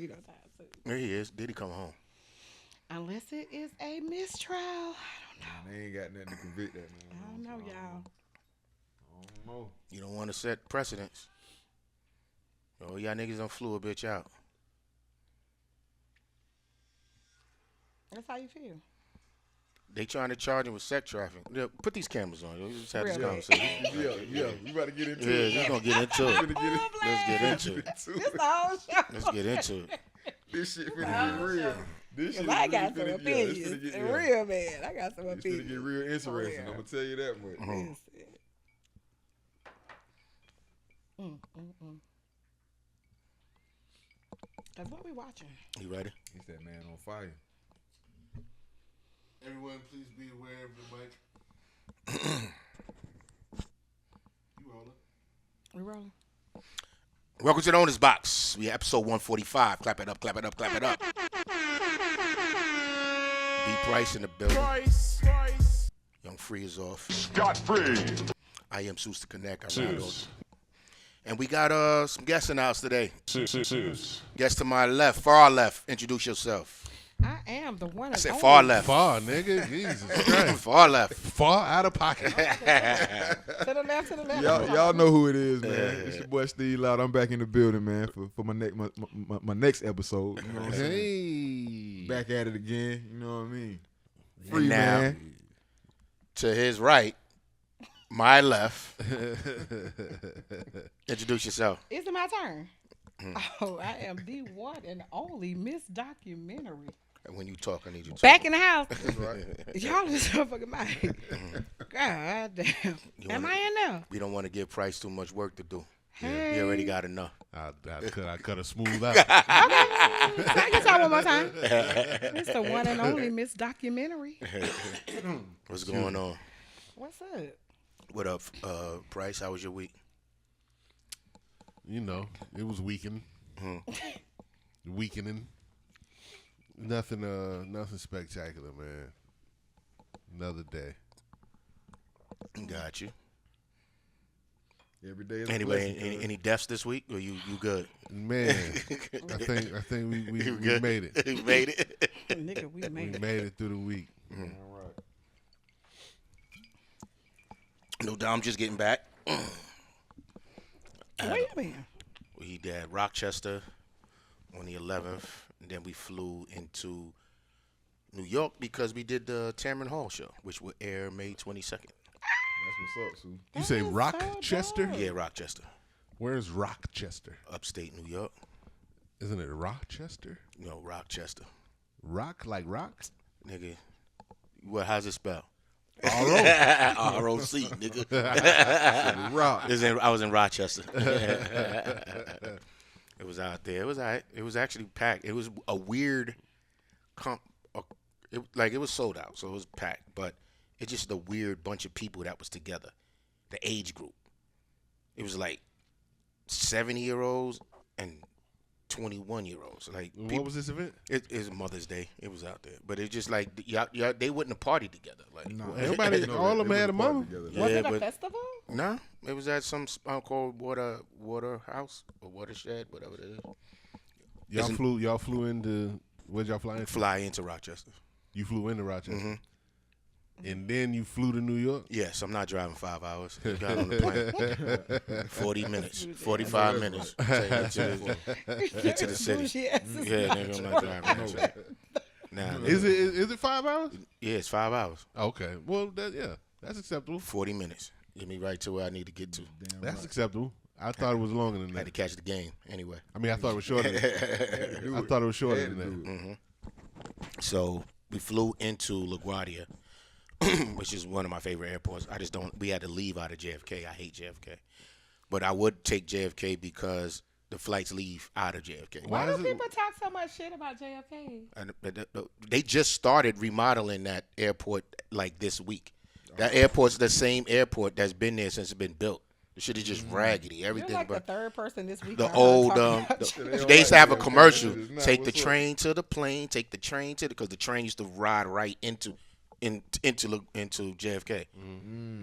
be no time soon. There he is. Diddy come home. Unless it is a mistrial. I don't know. Man, they ain't got nothing to convict that man. I don't know, y'all. I don't know. You don't want to set precedents. Oh, y'all niggas done flew a bitch out. That's how you feel. They trying to charge him with sex trafficking. Yeah, put these cameras on. Yo. Just have this Real conversation. Yeah, we about to get into Yeah, it. we're going to get into it. Let's get into it. This the whole show. Let's get into it. This shit finna get real. This shit I really got some finna opinions. it's finna get Real man. I got some It's opinions. finna get real interesting. real. I'm gonna tell you that much. That's what we watching. You ready? He's that man on fire. Everyone, please be aware of the mic. You rolling? We rolling. Welcome to the Owners Box. We episode 145. Clap it up, clap it up, clap it up. B Price in the building. Young Free is off. Scott Free. I am Seuss to Connect. I ride those. And we got some guests in the house today. Guest to my left, far left. Introduce yourself. I am the one. I said and far only. left. Far, nigga. Jesus Christ. Far left. Far out of pocket. To the left, to the left. Y'all know who it is, man. It's your boy Steve Loud. I'm back in the building, man, for my next episode. You know what I'm saying? Hey. Back at it again. You know what I mean? And Free now, man. to his right, my left. Introduce yourself. Is it my turn? Oh, I am the one and only Miss Documentary. And when you talk, I need you to Back talk. in the house. Right. Y'all just motherfucking mic. God damn. Am I in there? We don't want to give Price too much work to do. Hey. He already got enough. I cut her smooth out. Okay. I can talk one more time. It's the one and only Miss Documentary. What's going on? What's up? What up, Price? How was your week? You know, it was weakening. Weakening. Nothing spectacular, man. Another day. Got you. Every day is a Anyway, blessing, any deaths this week? Or you good? Man, I think we good? made it. You made it. Nigga, we We made it. made it through the week. All right. No doubt, I'm just getting back. Where you been? We did Rochester on the 11th, and then we flew into New York because we did the Tamron Hall show, which will air May 22nd. That's what's up, Sue. You That say is so Rochester? dope. Yeah, Rochester, Where's Rochester? upstate New York. Isn't it Rochester? No, Rochester. Rock like rock? Nigga, how's it spelled? R-O. R-O-C, nigga. Rock. I was in Rochester. It was out there. It was all right. It was actually packed. It was a weird, it was sold out, so it was packed. But it's just a weird bunch of people that was together. The age group. It was like 70-year-olds and 21-year-olds. Like What was this event? It's Mother's Day. It was out there, but it's just like y'all, they wouldn't have partied together. Like Everybody, all of them had a mama. Was Yeah, it a but- festival? no, it was at some spot called Water House or Watershed, whatever it is. Y'all flew into, where'd y'all fly into? Fly into Rochester. You flew into Rochester. Mm-hmm. And then you flew to New York? Yes, I'm not driving 5 hours. I got on the plane. 40 minutes, 45 minutes. Get to the city. Bougie ass. Yeah, nigga, I'm not driving. that shit. Nah, Is it 5 hours? yeah, it's 5 hours, Okay. Well, that's acceptable. 40 minutes. Get me right to where I need to get to. That's acceptable. I thought it was longer than I had to that. catch the game anyway. I mean, I thought it was shorter than that. I thought it was shorter than that. So we flew into LaGuardia, which is one of my favorite airports. We had to leave out of JFK. I hate JFK. But I would take JFK because the flights leave out of JFK. Why do is it- people talk so much shit about JFK? And they just started remodeling that airport like this week. That airport's the same airport that's been there since it's been built. The shit is just raggedy. You're Everything like the but third person this week. the I heard old talking about JFK. they used to have a commercial. It's not Take the what's up. train to the plane. Take the train to because the train used to ride right into JFK.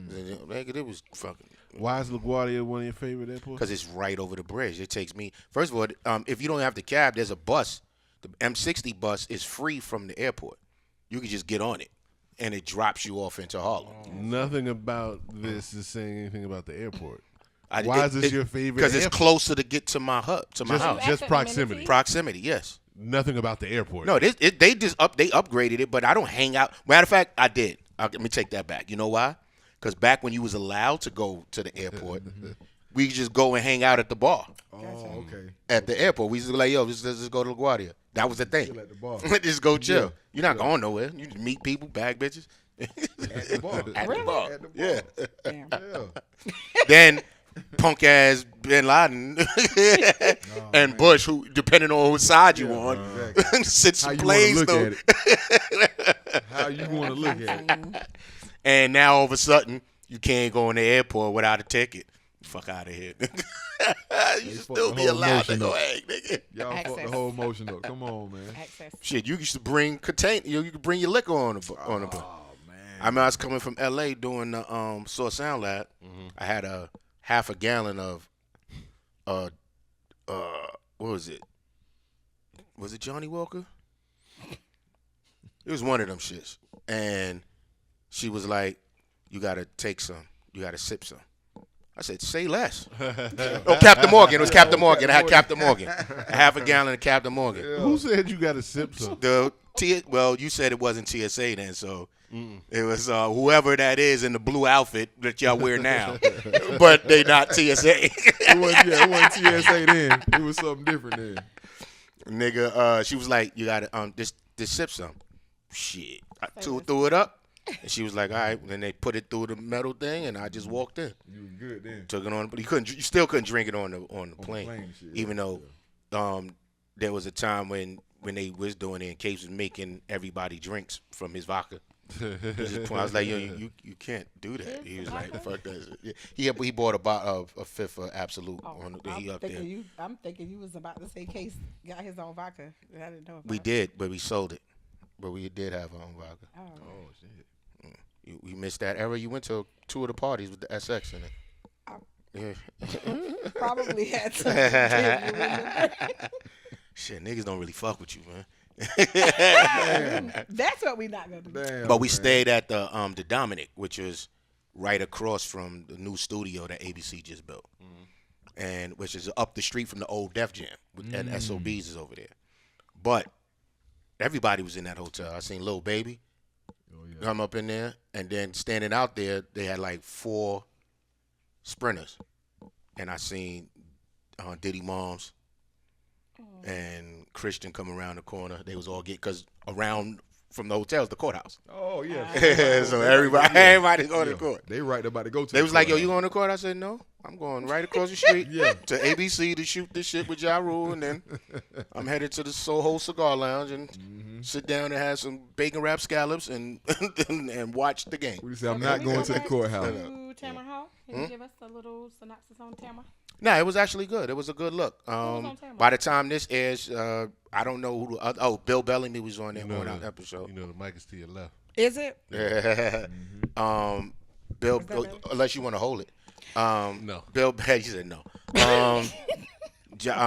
Nigga, it was fucking. Why is LaGuardia one of your favorite airports? Because it's right over the bridge. It takes me. First of all, if you don't have the cab, there's a bus. The M60 bus is free from the airport. You can just get on it, and it drops you off into Harlem. Nothing about this is saying anything about the airport. Why is this your favorite? Because it's closer to get to my hub, to my house. Just proximity. Proximity, yes. Nothing about the airport. No, they upgraded it, but I don't hang out. Matter of fact, I did. Let me take that back. You know why? Because back when you was allowed to go to the airport, we could just go and hang out at the bar. Oh, okay. At the airport, we used to be like, yo, let's just go to LaGuardia. That was the thing. Chill at the bar. Just go chill. Yeah. You're not going nowhere. You just meet people, bag bitches. At the bar. At the bar. At the bar. Yeah. Damn. Yeah. Then punk ass Bin Laden and Bush, who depending on whose side you on, exactly. sits How and you want plays to look though. at it? How you want to look at it? And now all of a sudden you can't go in the airport without a ticket. Fuck out of here. You should fucked still the be whole allowed to motion go up. hang, nigga. Y'all fucked the Access. whole motion up. Come on, man. Access. Shit, you used to bring you could bring your liquor on the boat. Oh, man. I mean, I was coming from L.A. doing the Source Sound Lab. I had a half a gallon of what was it? Was it Johnny Walker? It was one of them shits. And she was like, you gotta take some. You gotta sip some. I said, say less. Oh, Captain Morgan. It was Captain Morgan. I had Captain Morgan. A half a gallon of Captain Morgan. Who said you got to sip some? Well, you said it wasn't TSA then, so it was whoever that is in the blue outfit that y'all wear now. But they not TSA. It wasn't TSA then. It was something different then. Nigga, she was like, you gotta just sip some. Shit. I threw it up. And she was like, all right. And then they put it through the metal thing, and I just walked in. You was good then. Took it on, but you still couldn't drink it on the plane. Shit, even though there was a time when they was doing it, and Case was making everybody drinks from his vodka. I was like, yo, you can't do that. He was like, fuck that. Yeah, he bought a fifth of Absolute on he up there. I'm thinking you was about to say Case got his own vodka. I didn't know. We did, but we sold it. But we did have our own vodka. Oh shit. You missed that era. You went to two of the parties with the SX in it. Yeah. Probably had to. Shit, niggas don't really fuck with you, man. That's what we not gonna do. Damn, But we man. stayed at the Dominic, which is right across from the new studio that ABC just built, and which is up the street from the old Def Jam, and SOBs is over there. But everybody was in that hotel. I seen Lil Baby come up in there, and then standing out there, they had like 4 sprinters, and I seen Diddy Moms and Christian come around the corner. They was all because around from the hotels, the courthouse. Oh yeah. So everybody's going to the court. They right about to go to. They the was like, yo, court. you going to court? I said, no. I'm going right across the street Yeah. to ABC to shoot this shit with Ja Rule, and then I'm headed to the Soho Cigar Lounge and sit down and have some bacon wrapped scallops and and watch the game. We say I'm not going to the courthouse. To Tamara Hall. Can you give us a little synopsis on Tamara? No, it was actually good. It was a good look. on camera? By the time this airs, I don't know who. Bill Bellamy was on that one episode. You know the mic is to your left. Is it? Bill, Was that Billy? unless you want to hold it. No. Bill, he said no.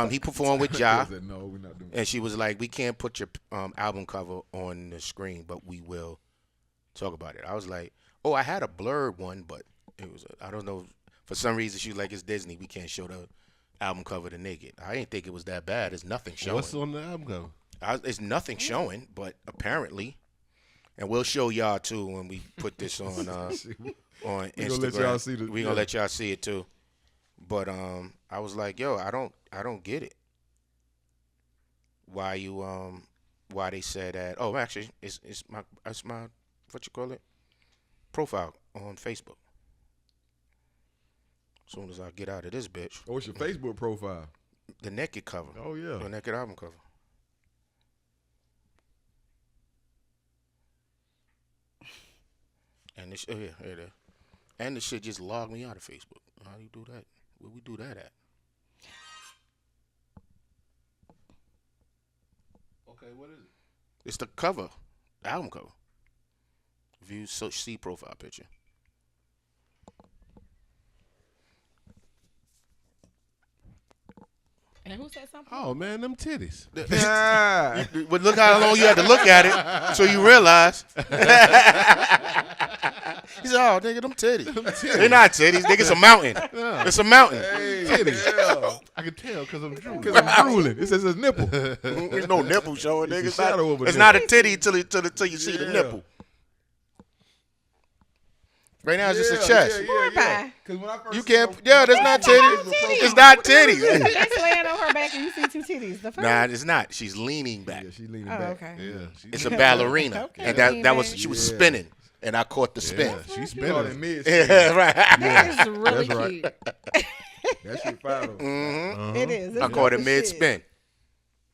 He performed with Ja. I said, no, we're not doing that. And she was like, we can't put your album cover on the screen, but we will talk about it. I was like, oh, I had a blurred one, but it was, I don't know. For some reason, she was like, it's Disney. We can't show the album cover to naked. I didn't think it was that bad. There's nothing showing. What's on the album cover? It's nothing showing, but apparently, and we'll show y'all too when we put this on Instagram. gonna let y'all see we gonna let y'all see it too. But I was like, yo, I don't get it. Why they said that? Oh, actually, it's my what you call it, profile on Facebook. As soon as I get out of this bitch, Oh, it's your Facebook profile. the naked cover. Oh yeah. The naked album cover. And this, oh yeah, here it is. And the shit just logged me out of Facebook. How do you do that? Where we do that at? Okay, what is it? It's the cover, the album cover. View see profile picture. And who said something? Oh man, them titties. But look how long you had to look at it so you realize. He said, "Oh, nigga, them titties. They're not titties. Nigga, it's a mountain. It's a mountain. Hey, Titties. yeah. I can tell because I'm drooling. Because I'm drooling. It says his nipple. There's no nipple showing, nigga. a shadow of a It's nipple. not a titty till you see the nipple. Right now, it's just a chest. Pie. Because when I first You can't. Yeah, that's not titties. It's not titties. It's laying on her back and you see two titties. The first. Nah, it's not. She's leaning back. Yeah, she's leaning Oh, back. okay. Yeah, It's a ballerina, Okay. and that was she was spinning, and I caught the spin. yeah, she's You call it spinning. mid. Yeah, right. That is really That's right. cute. That shit fire though. It is. It's I caught it good mid shit. spin.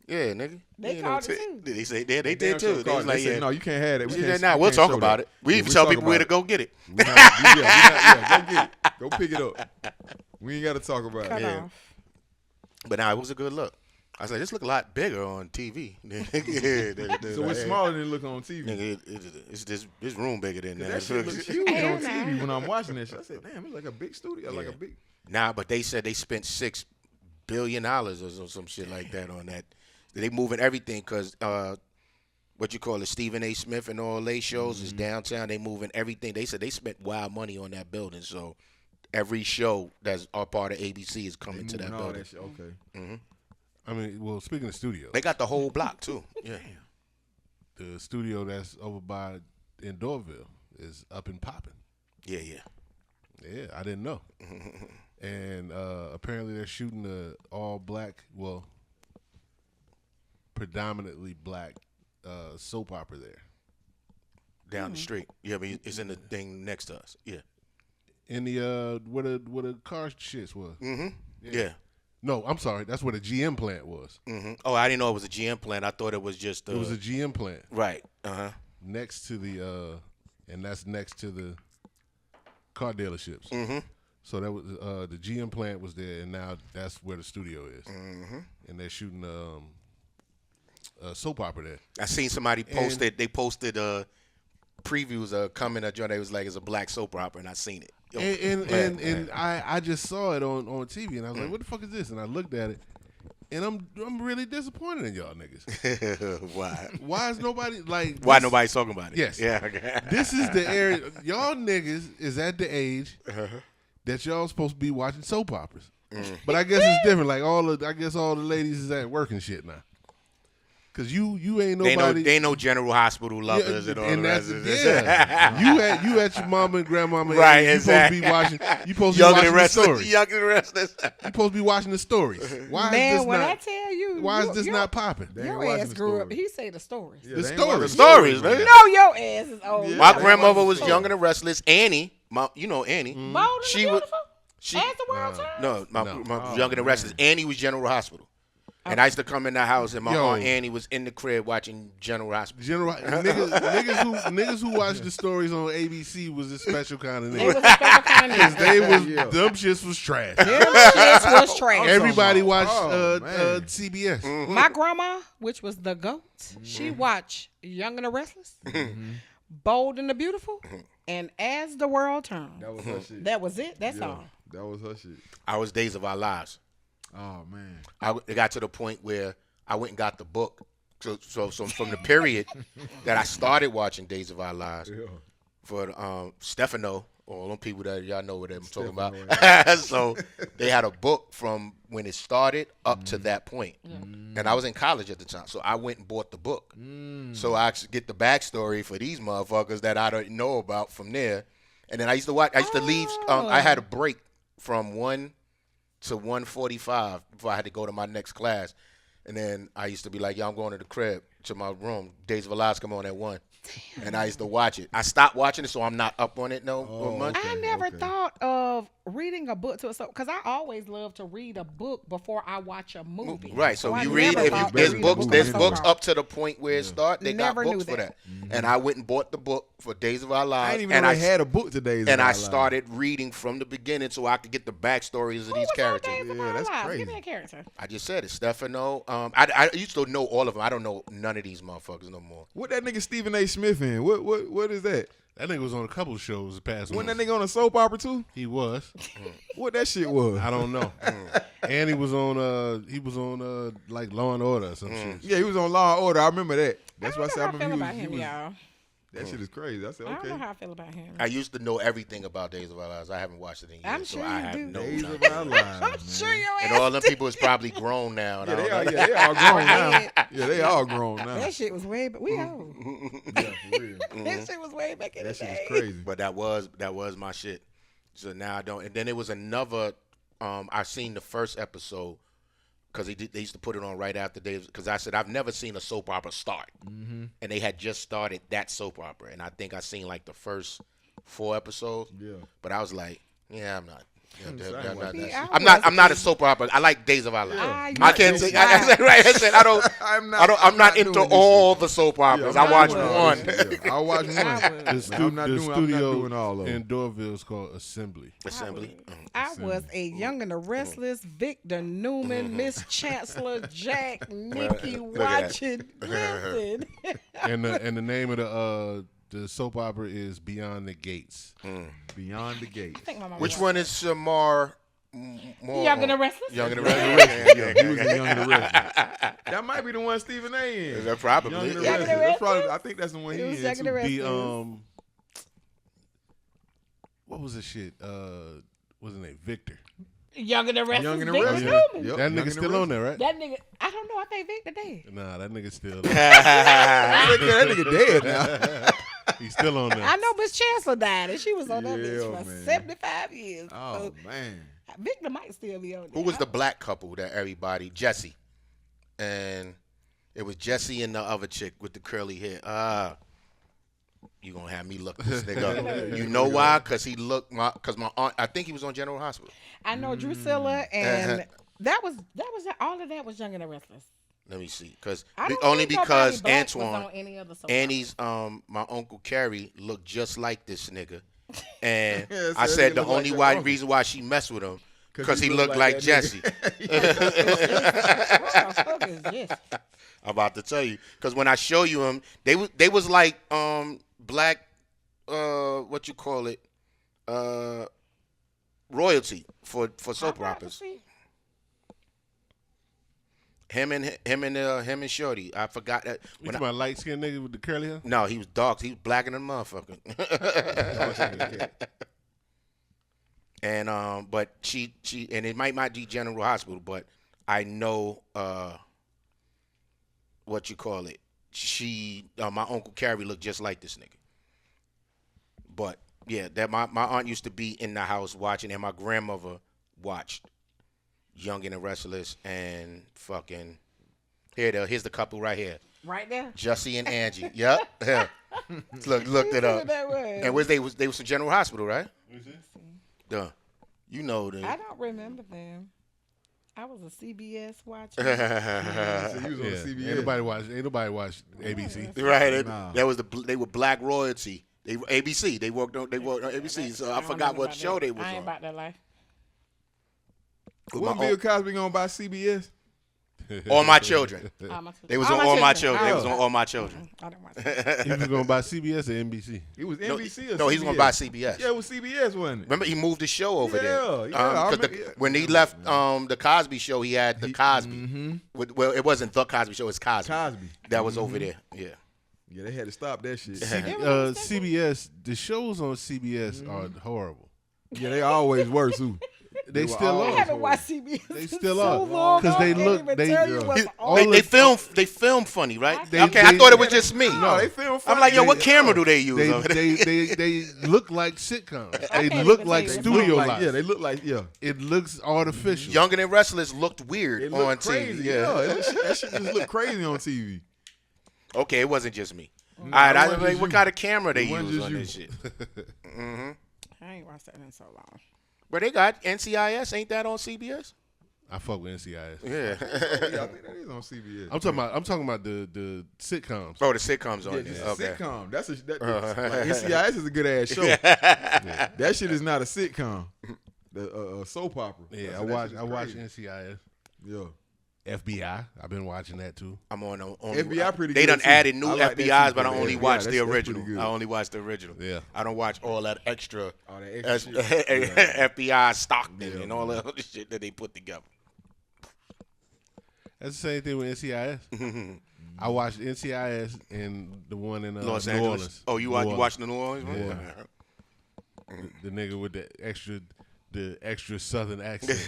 Yeah, nigga. They You called know, it too. They say they Damn did sure too. They called was it. like, They said, yeah. no, you can't have it. We can't, Nah, we we'll can't talk show about that. it. We Yeah, even we'll tell talk people where to about go get it. it. Go get it. Go pick it up. We ain't got to talk about Cut it. Yeah. off. But nah, it was a good look. I was like, this look a lot bigger on TV. So it's smaller than it look on TV. Nigga, it's this room bigger than that. That shit looks huge Hey, on nah. TV when I'm watching that shit. I said, damn, it's like a big studio, like a big. Nah, but they said they spent $6 billion or some shit like that on that. They moving everything because what you call it, Stephen A. Smith and all they shows is downtown. They moving everything. They said they spent wild money on that building. So every show that's a part of ABC is coming to that All building. that shit. Okay. I mean, well, speaking of studios, They got the whole block too. Yeah. the studio that's over by in Dorville is up and popping. Yeah. Yeah, I didn't know. And apparently they're shooting a all black, well, predominantly black soap opera there. Down the street. Yeah, but it's in the thing next to us. Yeah. In the where the car shits was. Yeah. No, I'm sorry. That's where the GM plant was. Oh, I didn't know it was a GM plant. I thought it was just It was a GM plant right. Uh-huh. next to the and that's next to the car dealerships. So that was the GM plant was there, and now that's where the studio is. And they're shooting a soap opera there. I seen somebody posted. They posted previews coming. A joint. It was like it's a black soap opera, and I seen it. Yo, And I just saw it on TV, and I was like, what the fuck is this? And I looked at it, and I'm really disappointed in y'all niggas. Why? Why is nobody like? Why nobody's talking about it? Yes. Yeah. Okay. This is the area. Y'all niggas is at the age that y'all supposed to be watching soap operas. But I guess it's different. Like I guess all the ladies is at work and shit now. Cause you ain't nobody. They ain't no General Hospital lovers and all the rest of this. Yeah. you at your mama and grandmama. Right, age. exactly. You supposed to be watching the stories. Young and restless. You supposed to be watching the stories. Why Man, is this when not? I tell you, Why is this not popping? They ain't Your watching ass the grew up. story. He say the stories. Yeah, The they ain't stories. watching Stories, man. You know your ass is old. Yeah. My They grandmother watching was the young and restless. Annie, you know Annie. Bold and She beautiful. She As the world turns. no, my Oh, young and restless. Annie was General Hospital. And I used to come in the house, and my Yo. aunt Annie was in the crib watching General Hospital. General niggas who watch the stories on ABC was a special kind of They was nigga. a special kind of nigga. They was Yeah. them shits was trash. Them shits was trash. Everybody watched Oh, man. CBS. My grandma, which was the GOAT, she watched Young and the Restless, Bold and the Beautiful, and As the World Turned. That was her shit. That was it. That's all. That was her shit. I was Days of Our Lives. Oh man. It got to the point where I went and got the book. So from the period that I started watching Days of Our Lives for Stefano, all them people that y'all know what I'm talking about. So they had a book from when it started up to that point. And I was in college at the time, so I went and bought the book. So I actually get the backstory for these motherfuckers that I don't know about from there. And then I used to watch. I used to leave. I had a break from 1 to 1:45 before I had to go to my next class. And then I used to be like, yo, I'm going to the crib, to my room. Days of Our Lives come on at 1. And I used to watch it. I stopped watching it, so I'm not up on it no much. I never thought of reading a book to it, because I always love to read a book before I watch a movie. Right, so I you never read, if thought to there's read a books, book there's of a books soap up to the point where it starts. They Never got knew books for that. that. And I went and bought the book for Days of Our I Lives. didn't even know they had a book today. And I started reading from the beginning so I could get the backstories of these characters. Days of Yeah, Our that's Lives? crazy. Give me a character. I just said it, Stefano. I used to know all of them. I don't know none of these motherfuckers no more. What that nigga Stephen A. Smith in? What is that? That nigga was on a couple of shows the past Wasn't month. that nigga on a soap opera too? He was. What that shit was? I don't know. And he was on like Law and Order or some shit. Yeah, he was on Law and Order. I remember that. That's why I said I I feel remember about him, y'all. That shit is crazy. I said, I don't know okay. how I feel about him. I used to know everything about Days of Our Lives. I haven't watched it in years, I'm so sure I you have do. no Days knowledge. of our lives, I'm man. sure your ass And all them did. people is probably grown now. And Yeah, I they don't are. know. Yeah, they all grown now. Right. Yeah, they all grown now. That shit was way back. We old. Yeah, for real. That shit was way back in That the shit day. is crazy. But that was my shit. So now I don't. And then it was another. I seen the first episode because they used to put it on right after Days. Because I said I've never seen a soap opera start, and they had just started that soap opera, and I think I seen like the first 4 episodes. Yeah. But I was like, yeah, I'm not. Yeah, I'm not a soap opera. I like Days of Our Lives. Yeah. I can't say. I said right. I said I don't. I'm not into doing this all shit. the soap operas. Yeah, I watch not one. doing all this shit. I watch one. I would. I'm not doing all of them. in Dorville is called Assembly. Assembly. I was a Young and the Restless, Victor Newman, Miss Chancellor, Jack, Nikki, Look at watching. Listen. And the name of the soap opera is Beyond the Gates. Beyond the Gate. I think my mom Which watched one is more Young and the Restless? Young and the Restless? Yeah, he was in Young and the Restless. That might be the one Stephen A. in. That probably. Young and the Young and Restless. the That's probably, Restless? I think that's the one he It was in Young and the too. Restless. What was the shit? What's his name? Victor. Young and the Restless, Young and the Victor Restless. Newman. Yep, That Young nigga and the still on Restless. there, right? That nigga, I don't know. I think Victor dead. Nah, that nigga still. That nigga dead now. He's still on there. I know Miss Chancellor died, and she was on that Yeah, bitch for man. 75 years. Oh So man. Victor might still be on there. Who was the black couple that everybody? Jesse. And it was Jesse and the other chick with the curly hair. You gonna have me look this nigga up. You know why? Because he looked because my aunt, I think he was on General Hospital. I know Drusilla, and that was all of that was Young and the Restless. Let me see. Because I don't only think nobody because black was Antoine on any other soap Annie's my uncle Carrie looked just like this nigga. And Yeah, so I that said nigga the look like only your why uncle. reason why she messed with him because he look looked like that Jesse. What the fuck is this? I'm about to tell you because when I show you him, they was like black what you call it royalty for soap I'm about to operas. see. Him and Shorty. I forgot that. You talking about light skinned nigga with the curly hair? No, he was dark. He was blacker than a motherfucker. And but she and it might not be General Hospital, but I know what you call it. She my Uncle Carrie looked just like this nigga. But yeah, that my aunt used to be in the house watching, and my grandmother watched Young and the Restless and fucking here's the couple right here. Right there. Jesse and Angie. Yep. Yeah. Looked it See up. what that was. And they was in General Hospital, right? Duh. You know them. I don't remember them. I was a CBS watcher. So you was on Yeah. CBS. Ain't nobody watch ABC. Right. Nah. They were black royalty. They were ABC. They worked on ABC. So I don't forgot know what about show that. they was I ain't on. about that life. With Wasn't my Bill Cosby going by CBS? All My Children. They was on All My Children. They Oh. was on All My Children. I don't watch that. He was going to buy CBS or NBC. It was No, NBC or no, CBS? he's gonna buy CBS. Yeah, it was CBS, wasn't it? Remember, he moved the show over there. Yeah, I 'cause remember, yeah. when he left the Cosby Show, he had the Cosby. Well, it wasn't the Cosby Show; it's Cosby. Cosby. That was over there. Yeah. Yeah, they had to stop that shit. CBS, the shows on CBS are horrible. Yeah, they always were too. They were still always I are. haven't watched CBS. They in still so are. long, 'Cause they I can't look- even they- tell you yeah. what's All on. They the- film funny, right? They- okay, I they- thought it was just me. No, they film. I'm like, yo, funny. what camera do they use? They, over there? they look like sitcoms. They can't look even like tell you. They look studio like, lots. yeah, they look like It looks artificial. Young and the Restless looked weird It on looked TV. crazy. Yeah. That shit just looked crazy on TV. Okay, it wasn't just me. All right, I wasn't was like, just what you. kind of camera they It wasn't use just on you. this shit? I ain't watched that in so long. But they got NCIS, ain't that on CBS? I fuck with NCIS. Yeah. Yeah, I think that is on CBS. I'm talking about the sitcoms. Oh, the sitcoms on Yeah, there. it's Okay. a sitcom. That's like, NCIS is a good ass show. That shit is not a sitcom. The soap opera. Yeah, That's- I that watch shit is crazy. NCIS. Yeah. FBI. I've been watching that too. I'm on FBI pretty They good done too. added new I like that FBI's, too, but I though. only FBI, watch the that's pretty original. good. I only watch the original. Yeah. I don't watch all that extra, All that extra shit. FBI Stockton and all that other shit that they put together. That's the same thing with NCIS. I watched NCIS and the one in Los New Angeles. Orleans. Oh, you watching the New Orleans one? Yeah. The nigga with the extra Southern accent.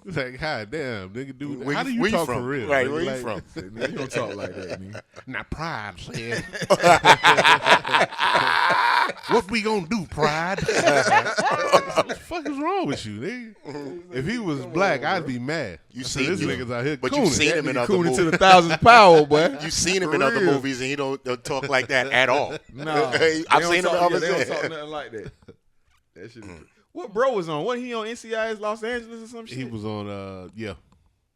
It's like, God damn, nigga, dude. How do you talk from? for real? Right, nigga? where you Like, from? Man, you don't talk like that, man. Now, Pride said, what we gonna do, Pride? What the fuck is wrong with you, nigga? If he was black, I'd be mad. You So see this you- nigga's out here but cooning. you've seen him in other Cooning to movies. the thousandth power, boy. You've seen him For in other real. movies, and he don't talk like that at all. Nah, I've seen him in other They don't movies. talk nothing like that. That shit. What bro was on? Wasn't he on NCIS Los Angeles or some shit? He was on, yeah.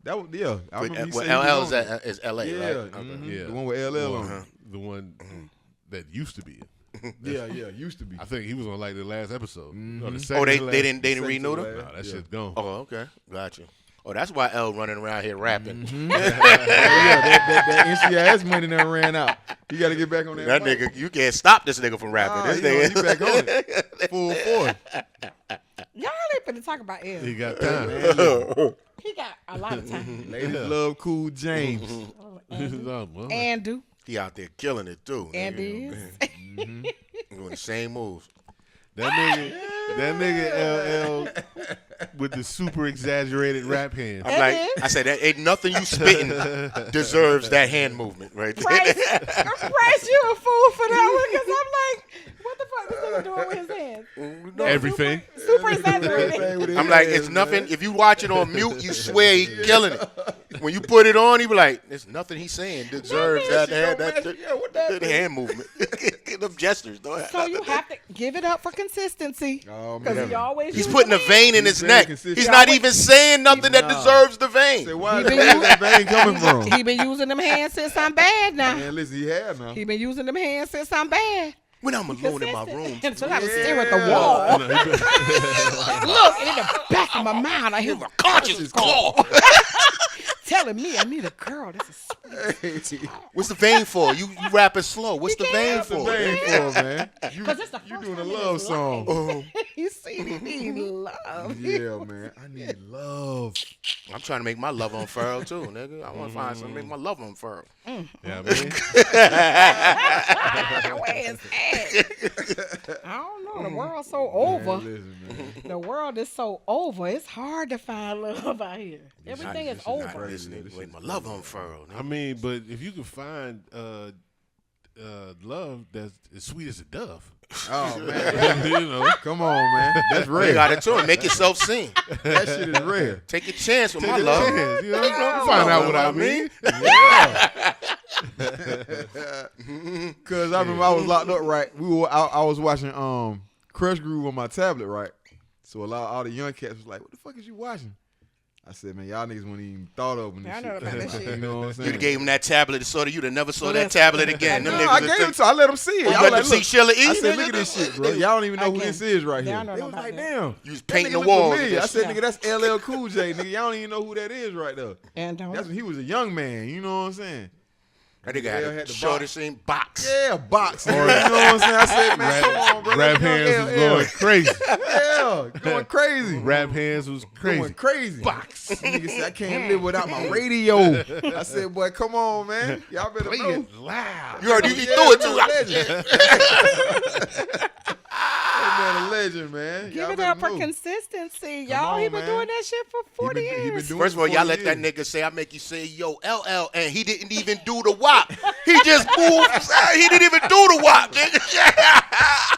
That was I remember he said LL he was on is LA, yeah, right? Okay. mhm. Yeah. The one with LL on. The one that used to be. Yeah, used to be. I think he was on like the last episode. Or the Oh, second they to last. didn't Second renew to them? last. Nah, that Yeah. shit's gone. Oh, okay, got you. Oh, that's why L running around here rapping. That NCIS money done ran out. You got to get back on that. That mic. nigga, you can't stop this nigga from rapping. Nah, This you nigga, back on it. Full force. Y'all ain't finna talk about L. He got time. He got a lot of time. Ladies love Cool James. Well, And do. he out there killing it too. And nigga. is. Doing the same moves. that nigga LL with the super exaggerated rap hands. I'm like, I said, that ain't nothing you spitting deserves that hand movement right there. Price, you a fool for that one because I'm like, what the fuck this nigga doing with his hands? Everything. Super exaggerated. I'm like, it's nothing. If you watch it on mute, you swear he killing it. When you put it on, he be like, there's nothing he's saying deserves that hand movement. Them gestures, though. So you have to give it up for consistency. Oh, Because man. he always He's use putting the a vein in his very neck. consistent. He's not even saying nothing that Nah. deserves the vein. Say, why He is been that vein coming from? He been using them hands since I'm bad now. Man, listen, he had now. He been using them hands since I'm bad. When I'm alone in my room, So I was staring at the wall. Look, and in the back of my mind, I hear a conscious call. telling me I need a girl. This is sweet. What's the vein for? You rapping slow. What's the vein What's the for? vein for, man? You 'Cause it's the you first doing a time in love his song. life. You see, he need love. Yeah, man. I need love. I'm trying to make my love unfurl too, nigga. I want to find something to make my love unfurl. Yeah, man. Where is that? I don't know. The world's so over. Listen, man. The world is so over. It's hard to find love out here. Everything is Not over. listening to make my love unfurl. I mean, but if you could find love that's as sweet as a dove, Oh, man. you know, Come on, man. That's You rare. got it too. Make yourself sing. That shit is rare. Take a chance with my take a love. chance, you know, find out what I mean. Cause I remember I was locked up, right? I was watching Crush Groove on my tablet, right? So all the young cats was like, "What the fuck is you watching?" I said, "Man, y'all niggas wouldn't even thought of this I shit." know about that shit. You know what I'm saying? You gave him that tablet, so that you'd have never saw that tablet again. Them No, niggas I would gave think- it to. I let them see it. You I let was them like, see look. Sheila E. I said, nigga? "Look at this shit, bro. Y'all don't even know who Again. this is right They here." don't know They was about like, that. "Damn." You was That painting nigga the look walls. familiar. I and said, shit. "Nigga, that's LL Cool J, nigga. Y'all don't even know who that is right there." And don't. That's when he was a young man. You know what I'm saying? That nigga L had had the the shortest thing box. Yeah, boxing. You know what I'm saying? I said, "Man, come on, bro." Rap That's young hands was LL. going crazy. Yeah, going crazy. Rap hands was Going crazy. crazy. Box. Nigga said, "I can't live without my radio." I said, "Boy, come on, man. Y'all better Play know." it loud. You heard he Yeah, threw it man, too. legend. That man a legend, man. Give Y'all it better up for know. consistency, Come y'all. on, He been man. doing that shit for 40 He been years. doing First of all, it y'all 40 let that years. nigga say, I make you say, yo, LL, and he didn't even do the WAP. He just moved. He didn't even do the WAP, nigga.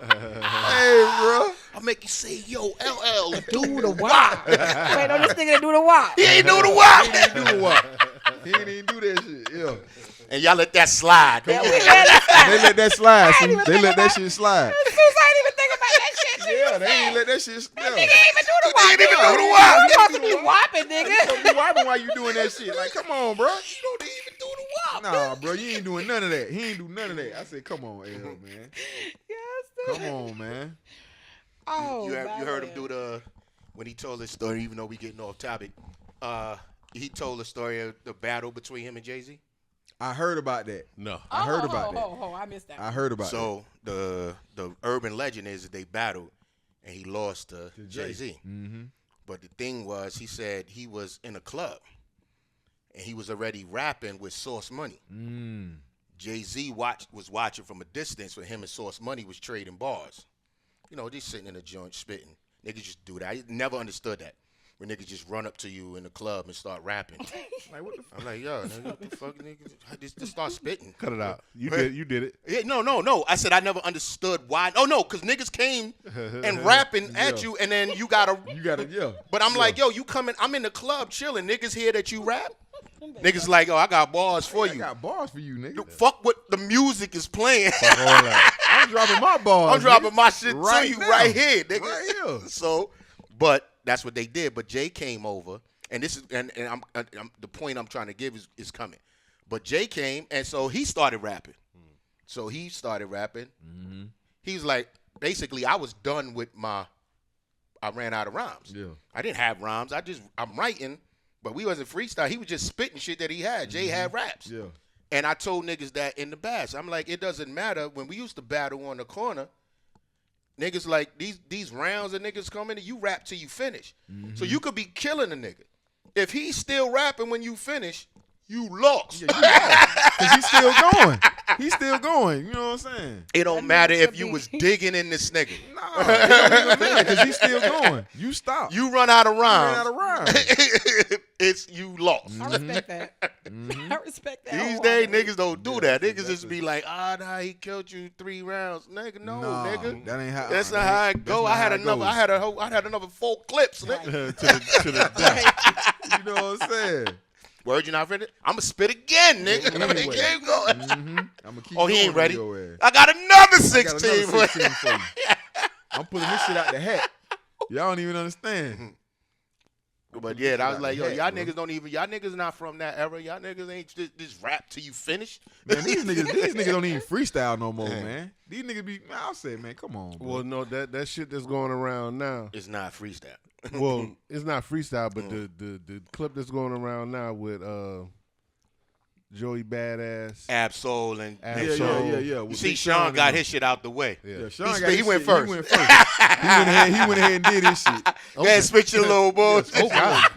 Hey, bro. I make you say, yo, LL, Do the WAP. Wait, don't this nigga do the WAP. He ain't do the WAP. He didn't do what? He didn't even do that shit. Yeah. And y'all let that slide. Yeah, we let it slide. They let that slide. See? even They think let that about shit slide. Susan ain't even think about that shit. Yeah, they ain't let that shit slide. Nigga ain't even do the WAP. He didn't even do the You WAP. supposed to be whopping, nigga. You wiping while you doing that shit. Like, come on, bro. You don't even do the WAP. Nah, bro, you ain't doing none of that. He ain't do none of that. I said, come on, L, man. Yes, Come on, man. Oh, You heard him do the, when he told this story, even though we getting off topic, he told the story of the battle between him and Jay-Z. I heard about that. No. I heard about that. I missed that. I heard about that. So the urban legend is that they battled, and he lost to Jay-Z. Mm-hmm. But the thing was, he said he was in a club, and he was already rapping with Source Money. Jay-Z was watching from a distance when him and Source Money was trading bars. You know, just sitting in a joint spitting. Niggas just do that. I never understood that. When niggas just run up to you in the club and start rapping. Like, what the fuck? I'm like, yo, nigga, what the fuck, nigga? Just start spitting. Cut it out. You did it. Yeah, no. I said I never understood why. Oh, no, because niggas came and rapping at you, and then you gotta, yeah. But I'm like, yo, you coming, I'm in the club chilling. Niggas hear that you rap. Niggas like, oh, I got bars for you. I got bars for you, nigga. Fuck what the music is playing. I'm dropping my bars. I'm dropping my shit right to you now. right here, nigga. Right here. So, but that's what they did. But Jay came over, and this is and I'm the point I'm trying to give is coming. But Jay came, and so he started rapping. So he started rapping. Mm-hmm. He was like, basically, I was done with I ran out of rhymes. Yeah. I didn't have rhymes. I'm writing, but we wasn't freestyle. He was just spitting shit that he had. Jay had raps. Yeah. And I told niggas that in the past. I'm like, it doesn't matter. When we used to battle on the corner, niggas like these rounds that niggas come in, you rap till you finish. So you could be killing a nigga. If he's still rapping when you finish, you lost. Yeah, you lost. 'Cause he's still going. He's still going. You know what I'm saying? It don't matter if you was digging in this nigga. Nah, it don't even matter because he's still going. You stop. You run out of rhymes. ran out of rhymes. It's you lost. I respect that. I respect that. These days, wholeheartedly. niggas don't do that. Niggas just be like, nah, he killed you 3 rounds. Nigga, no, Nah, nigga. that ain't how. That's not how it go. I had another 4 clips, nigga. to the death. You know what I'm saying? Word, you not ready? I'ma spit again, nigga. Anyway. Keep going. I'm gonna keep Oh, he going ain't ready. on your ass. I got another I got 16. another 16 for you. I'm pulling this shit out the hat. Y'all don't even understand. But yeah, I was like, yo, Hat, y'all bro. niggas not from that era. Y'all niggas ain't just rap till you finish. Man, these niggas don't even freestyle no more, man. These niggas be, man, I'll say, man, come on, bro. Well, no, that shit that's going around now. It's not freestyle. Well, it's not freestyle, but the clip that's going around now with Joey Badass. Absol and Absol. Yeah. You see, Sean got his shit out the way. Yeah, Sean He got his went shit. first. He went ahead and did his shit. Yeah, switch your little boy. Oh God!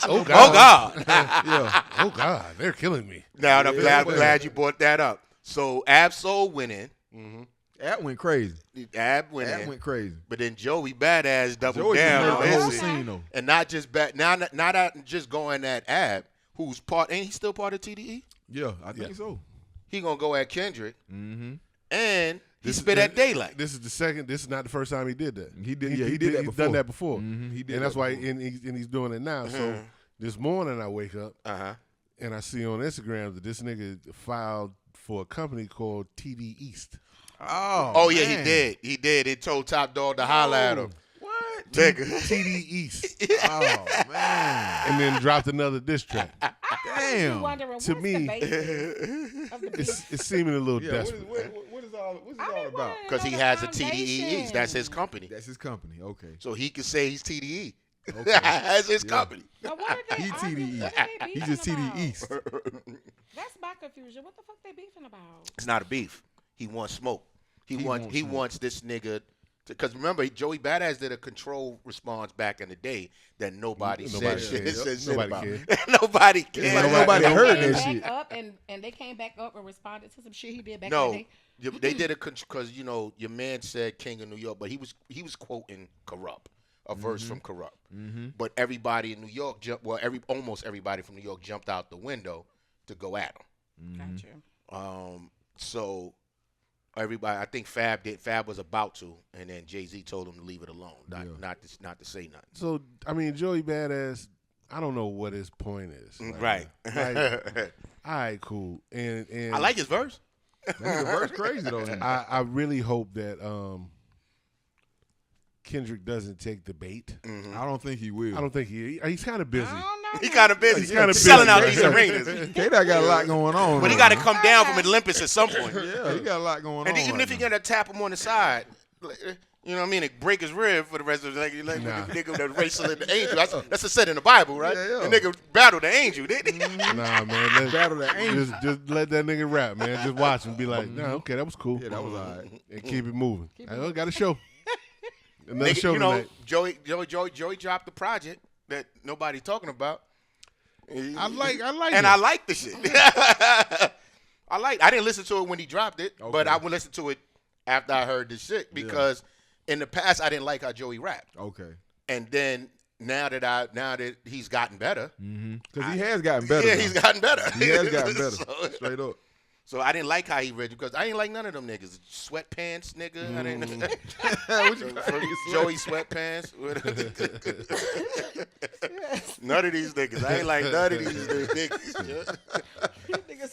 Oh, Oh God! Yeah. Oh God! They're killing me. Now I'm Yeah, glad you brought that up. So Absol went in. That went crazy. Ab went That in. went crazy. But then Joey Badass doubled Joey down just on made the whole his scene, though. and not just not just going at Ab, who's part. Ain't he still part of TDE? Yeah, I think so. He gonna go at Kendrick, Mm-hmm. and he spit at Daylight. This is the second. This is not the first time he did that. He did. Yeah, he did that He's before. done that before. He did and that that's why, before. and he's doing it now. So this morning I wake up and I see on Instagram that this nigga filed for a company called TD East. Oh yeah, man. he did. He did. It told Top Dog to holler at him. What? Nigga. TD East, Oh man. and then dropped another diss track. Damn. Wondering, To what's me, the basis of the beef? It's seeming a little Yeah. desperate. What's this all about? wanna Because he know has the a TDE East. foundation. That's his company. That's his company. Okay. So he can say he's TDE. Okay. That's his Yeah. company. Now, what are they He arguing? TDE. What are they He beefing just TD about? East. That's my confusion. What the fuck they beefing about? It's not a beef. He wants smoke. He wants smoke. wants this nigga. Because remember, Joey Badass did a control response back in the day that nobody said Nobody shit. cared. said shit Nobody about. cared. Nobody It's cared. like nobody heard Came that back shit. up and they came back up and responded to some shit he did back in No, the day. they did it because your man said King of New York, but he was quoting Corrupt, a verse from Corrupt. But everybody in New York almost everybody from New York jumped out the window to go at him. Gotcha. So everybody, I think Fab was about to, and then Jay-Z told him to leave it alone, not to say nothing. So I mean, Joey Badass. I don't know what his point is. Right. All right, cool. And I like his verse. That nigga verse crazy though. I really hope that Kendrick doesn't take the bait. I don't think he will. I don't think he's kind of busy. I don't know. He kind of busy. He's kinda selling out busy, these right? arenas. K-Dot got a lot going on. But he though, got to man. come down from Olympus at some point. Yeah, he got a lot going And on. even right if you're now. gonna tap him on the side, You know what I mean? And break his rib for the rest of the nigga. Like Nah. the nigga that wrestled the angel. That's a set in the Bible, right? Yeah, yeah. The nigga battled the angel, didn't he? Nah, man. Battle the angels. Just let that nigga rap, man. Just watch him. Be like, nah, okay, that was cool. Yeah, that was all right. And keep it moving. I got a show. Another Nigga, show you know, tonight. Joey dropped the project that nobody's talking about. I like And it. I like the shit. I didn't listen to it when he dropped it, but I would listen to it after I heard the shit because in the past I didn't like how Joey rapped. Okay. And then now that he's gotten better. Because he has gotten better. Yeah, now. he's gotten better. He has gotten better. So- Straight up. So I didn't like how he read it because I didn't like none of them niggas. Sweatpants, nigga. I didn't. What you call it? Joey Sweatpants. None of these niggas. I ain't like none of these niggas.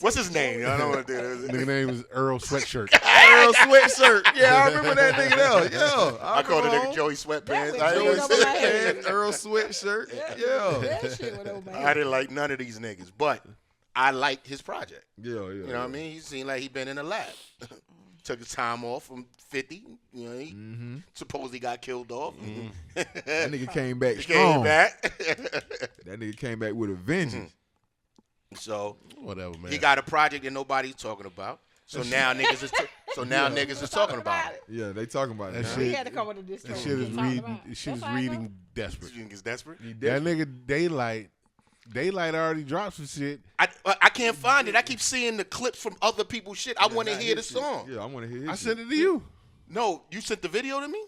What's his name? I don't want to do this. Nigga name is Earl Sweatshirt. Earl Sweatshirt. Yeah, I remember that nigga there. Yeah. I called the remember nigga him. Joey Sweatpants. That Joey went over my head. Sweatpants, Earl Sweatshirt. Yeah. That shit went over my I head. didn't like none of these niggas, but I liked his project. Yeah, yeah. You know what I mean? He seemed like he been in the lab. Took his time off from 50. You know, he supposedly got killed off. That nigga came back He strong. came back. That nigga came back with a vengeance. So Whatever, man. he got a project that nobody's talking about. So now niggas is talking about it. Yeah, they talking about it. That now. He shit- had to come with a disc. That shit is reading desperate. You think it's desperate? That nigga Daylight already dropped some shit. I can't find it. I keep seeing the clips from other people's shit. I want to Not hear the his shit. song. Yeah, I want to hear his I shit. sent it to you. No, you sent the video to me?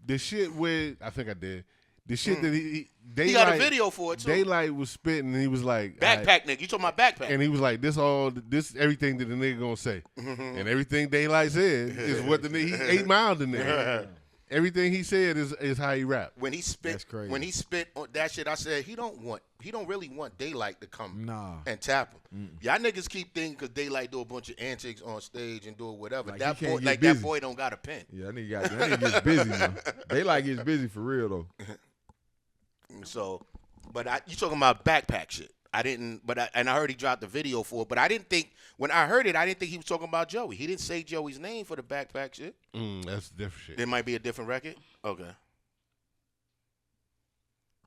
The shit with I think I did. The shit that he He got a video for it too. Daylight was spitting and he was like Backpack nigga. You talking about backpack? and he was like, this everything that the nigga gonna say. And everything Daylight said is what the nigga, he 8 Mile the nigga. Everything he said is how he rap. When he spit, That's crazy. when he spit on that shit, I said he don't really want Daylight to come Nah. and tap him. Y'all niggas keep thinking because Daylight do a bunch of antics on stage and do whatever. Like, that he can't boy, get like busy. that boy, don't got a pen. Yeah, that nigga gets busy, man. Daylight gets busy for real, though. So, but you talking about backpack shit? I didn't, I heard he dropped the video for it. But I didn't think when I heard it, I didn't think he was talking about Joey. He didn't say Joey's name for the backpack shit. That's different shit. It might be a different record. Okay.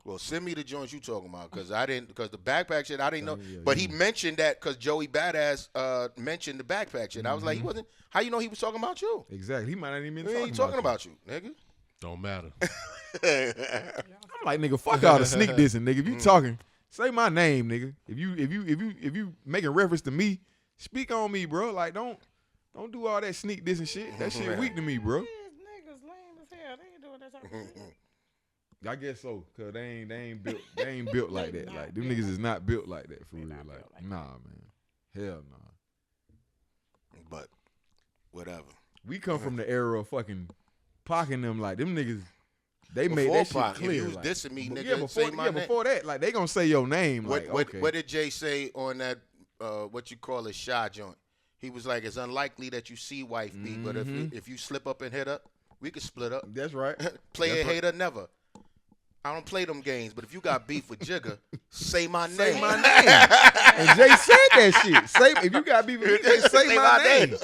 Well, send me the joints you talking about because the backpack shit I didn't know. Yeah, But he mentioned that because Joey Badass mentioned the backpack shit. I was like, he wasn't. How you know he was talking about you? Exactly. He might not even He been ain't talking about you, nigga. Don't matter. I'm like, nigga, fuck all the sneak dissing, nigga. If you talking, say my name, nigga. If you making reference to me, speak on me, bro. Like, don't do all that sneak dissing shit. That shit weak to me, bro. These niggas lame as hell. They ain't doing that type of shit. I guess so, cause they ain't built like that. Like them niggas is not built like that for real. Like, nah, man, hell nah. But whatever. We come from the era of fucking pocking them like them niggas. They made Before that shit Pac, if clear. you was like, dissing me, nigga, yeah, before, say my name. before that, like they gonna say your name. Like, okay. What did Jay say on that? What you call a shy joint? He was like, it's unlikely that you see wife beat, but if you slip up and hit up, we could split up. That's right. Player That's right. hater never. I don't play them games, but if you got beef with Jigga, say my Say name. my name. And Jay said that shit. Say if you got beef with me, say my name.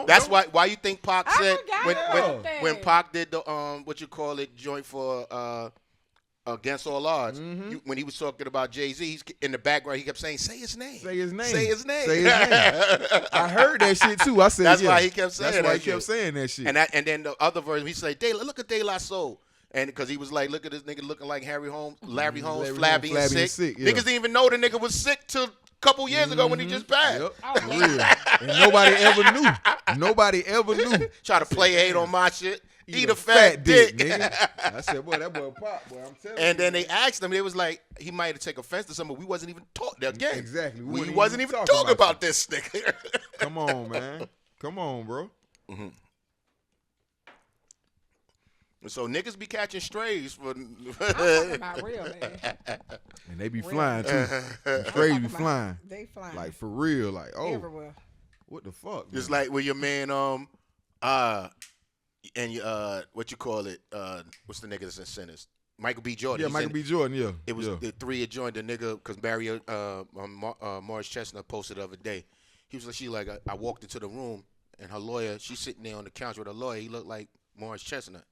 That's don't. why you think Pac I said forgot when Pac did the what you call it joint for Against All Odds, when he was talking about Jay-Z, he's in the background, he kept saying, say his name. Say his name. Say his name. Say his name. I heard that shit too. I said That's yeah. why he kept saying That's why that he kept shit. saying that shit. And then the other version, he said, look at De La Soul. And because he was like, look at this nigga looking like Larry Holmes, flabby and sick. Yeah. Niggas didn't even know the nigga was sick till a couple years ago when he just passed. Yep. Oh, For real. And nobody ever knew. Nobody ever knew. Try to play hate on my shit. Eat a fat dick. nigga. I said, boy, that boy Pop, boy, I'm telling you. And then they asked him, they was like, he might have taken offense to something, but we wasn't even talking. Again, Exactly. We wasn't even talking about this nigga. Come on, man. Come on, bro. So niggas be catching strays for. I'm talking about real, man. And they be flying, too. Strays be flying. They flying. Like, for real. Like, oh, everywhere. what the fuck? Just man? like with your man, and you, what you call it? What's the nigga that's in Sinners? Michael B. Jordan. Yeah, He's Michael in- B. Jordan, yeah. It was yeah. the three had joined the nigga because Mario Morris Chestnut posted the other day. He was like, I walked into the room and her lawyer, she's sitting there on the couch with her lawyer. He looked like Morris Chestnut.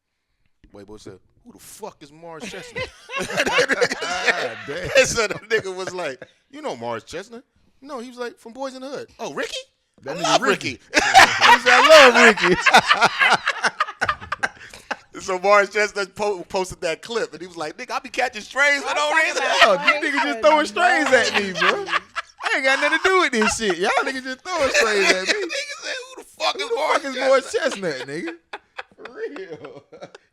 White boy said, who the fuck is Morris Chestnut? Damn. So the nigga was like, you know Morris Chestnut? No, he was like, from Boys in the Hood. Oh, Ricky? That I nigga love Ricky. Ricky. He said, I love Ricky. So Morris Chestnut posted that clip, and he was like, nigga, I be catching strays with all these. Yo, these niggas just throwing strays at me, bro. I ain't got nothing to do with this shit. Y'all niggas just throwing strays at me. Nigga said, who the fuck Who is the Morris fuck is Chestnut? Morris Chestnut, nigga? For real.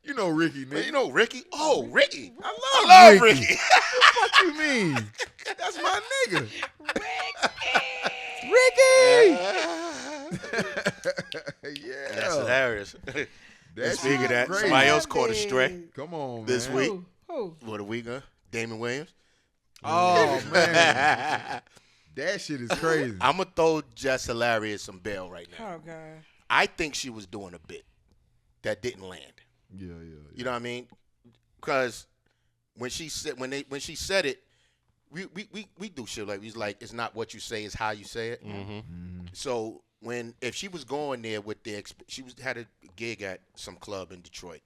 You know Ricky, Man, nigga. you know Ricky? Oh, Ricky. I love Ricky. What you mean? That's my nigga. Ricky. Yeah. That's hilarious. That Speaking of shit that, crazy. somebody else caught a stray Come on, this man. week. Who? What a week, huh? Damon Williams. Oh, man. That shit is crazy. I'm going to throw Jess Hilarious some bail right now. Oh, God. I think she was doing a bit that didn't land. Yeah. You know what I mean? Because when she said it, we do shit like it's not what you say, it's how you say it. So if she was going there with had a gig at some club in Detroit,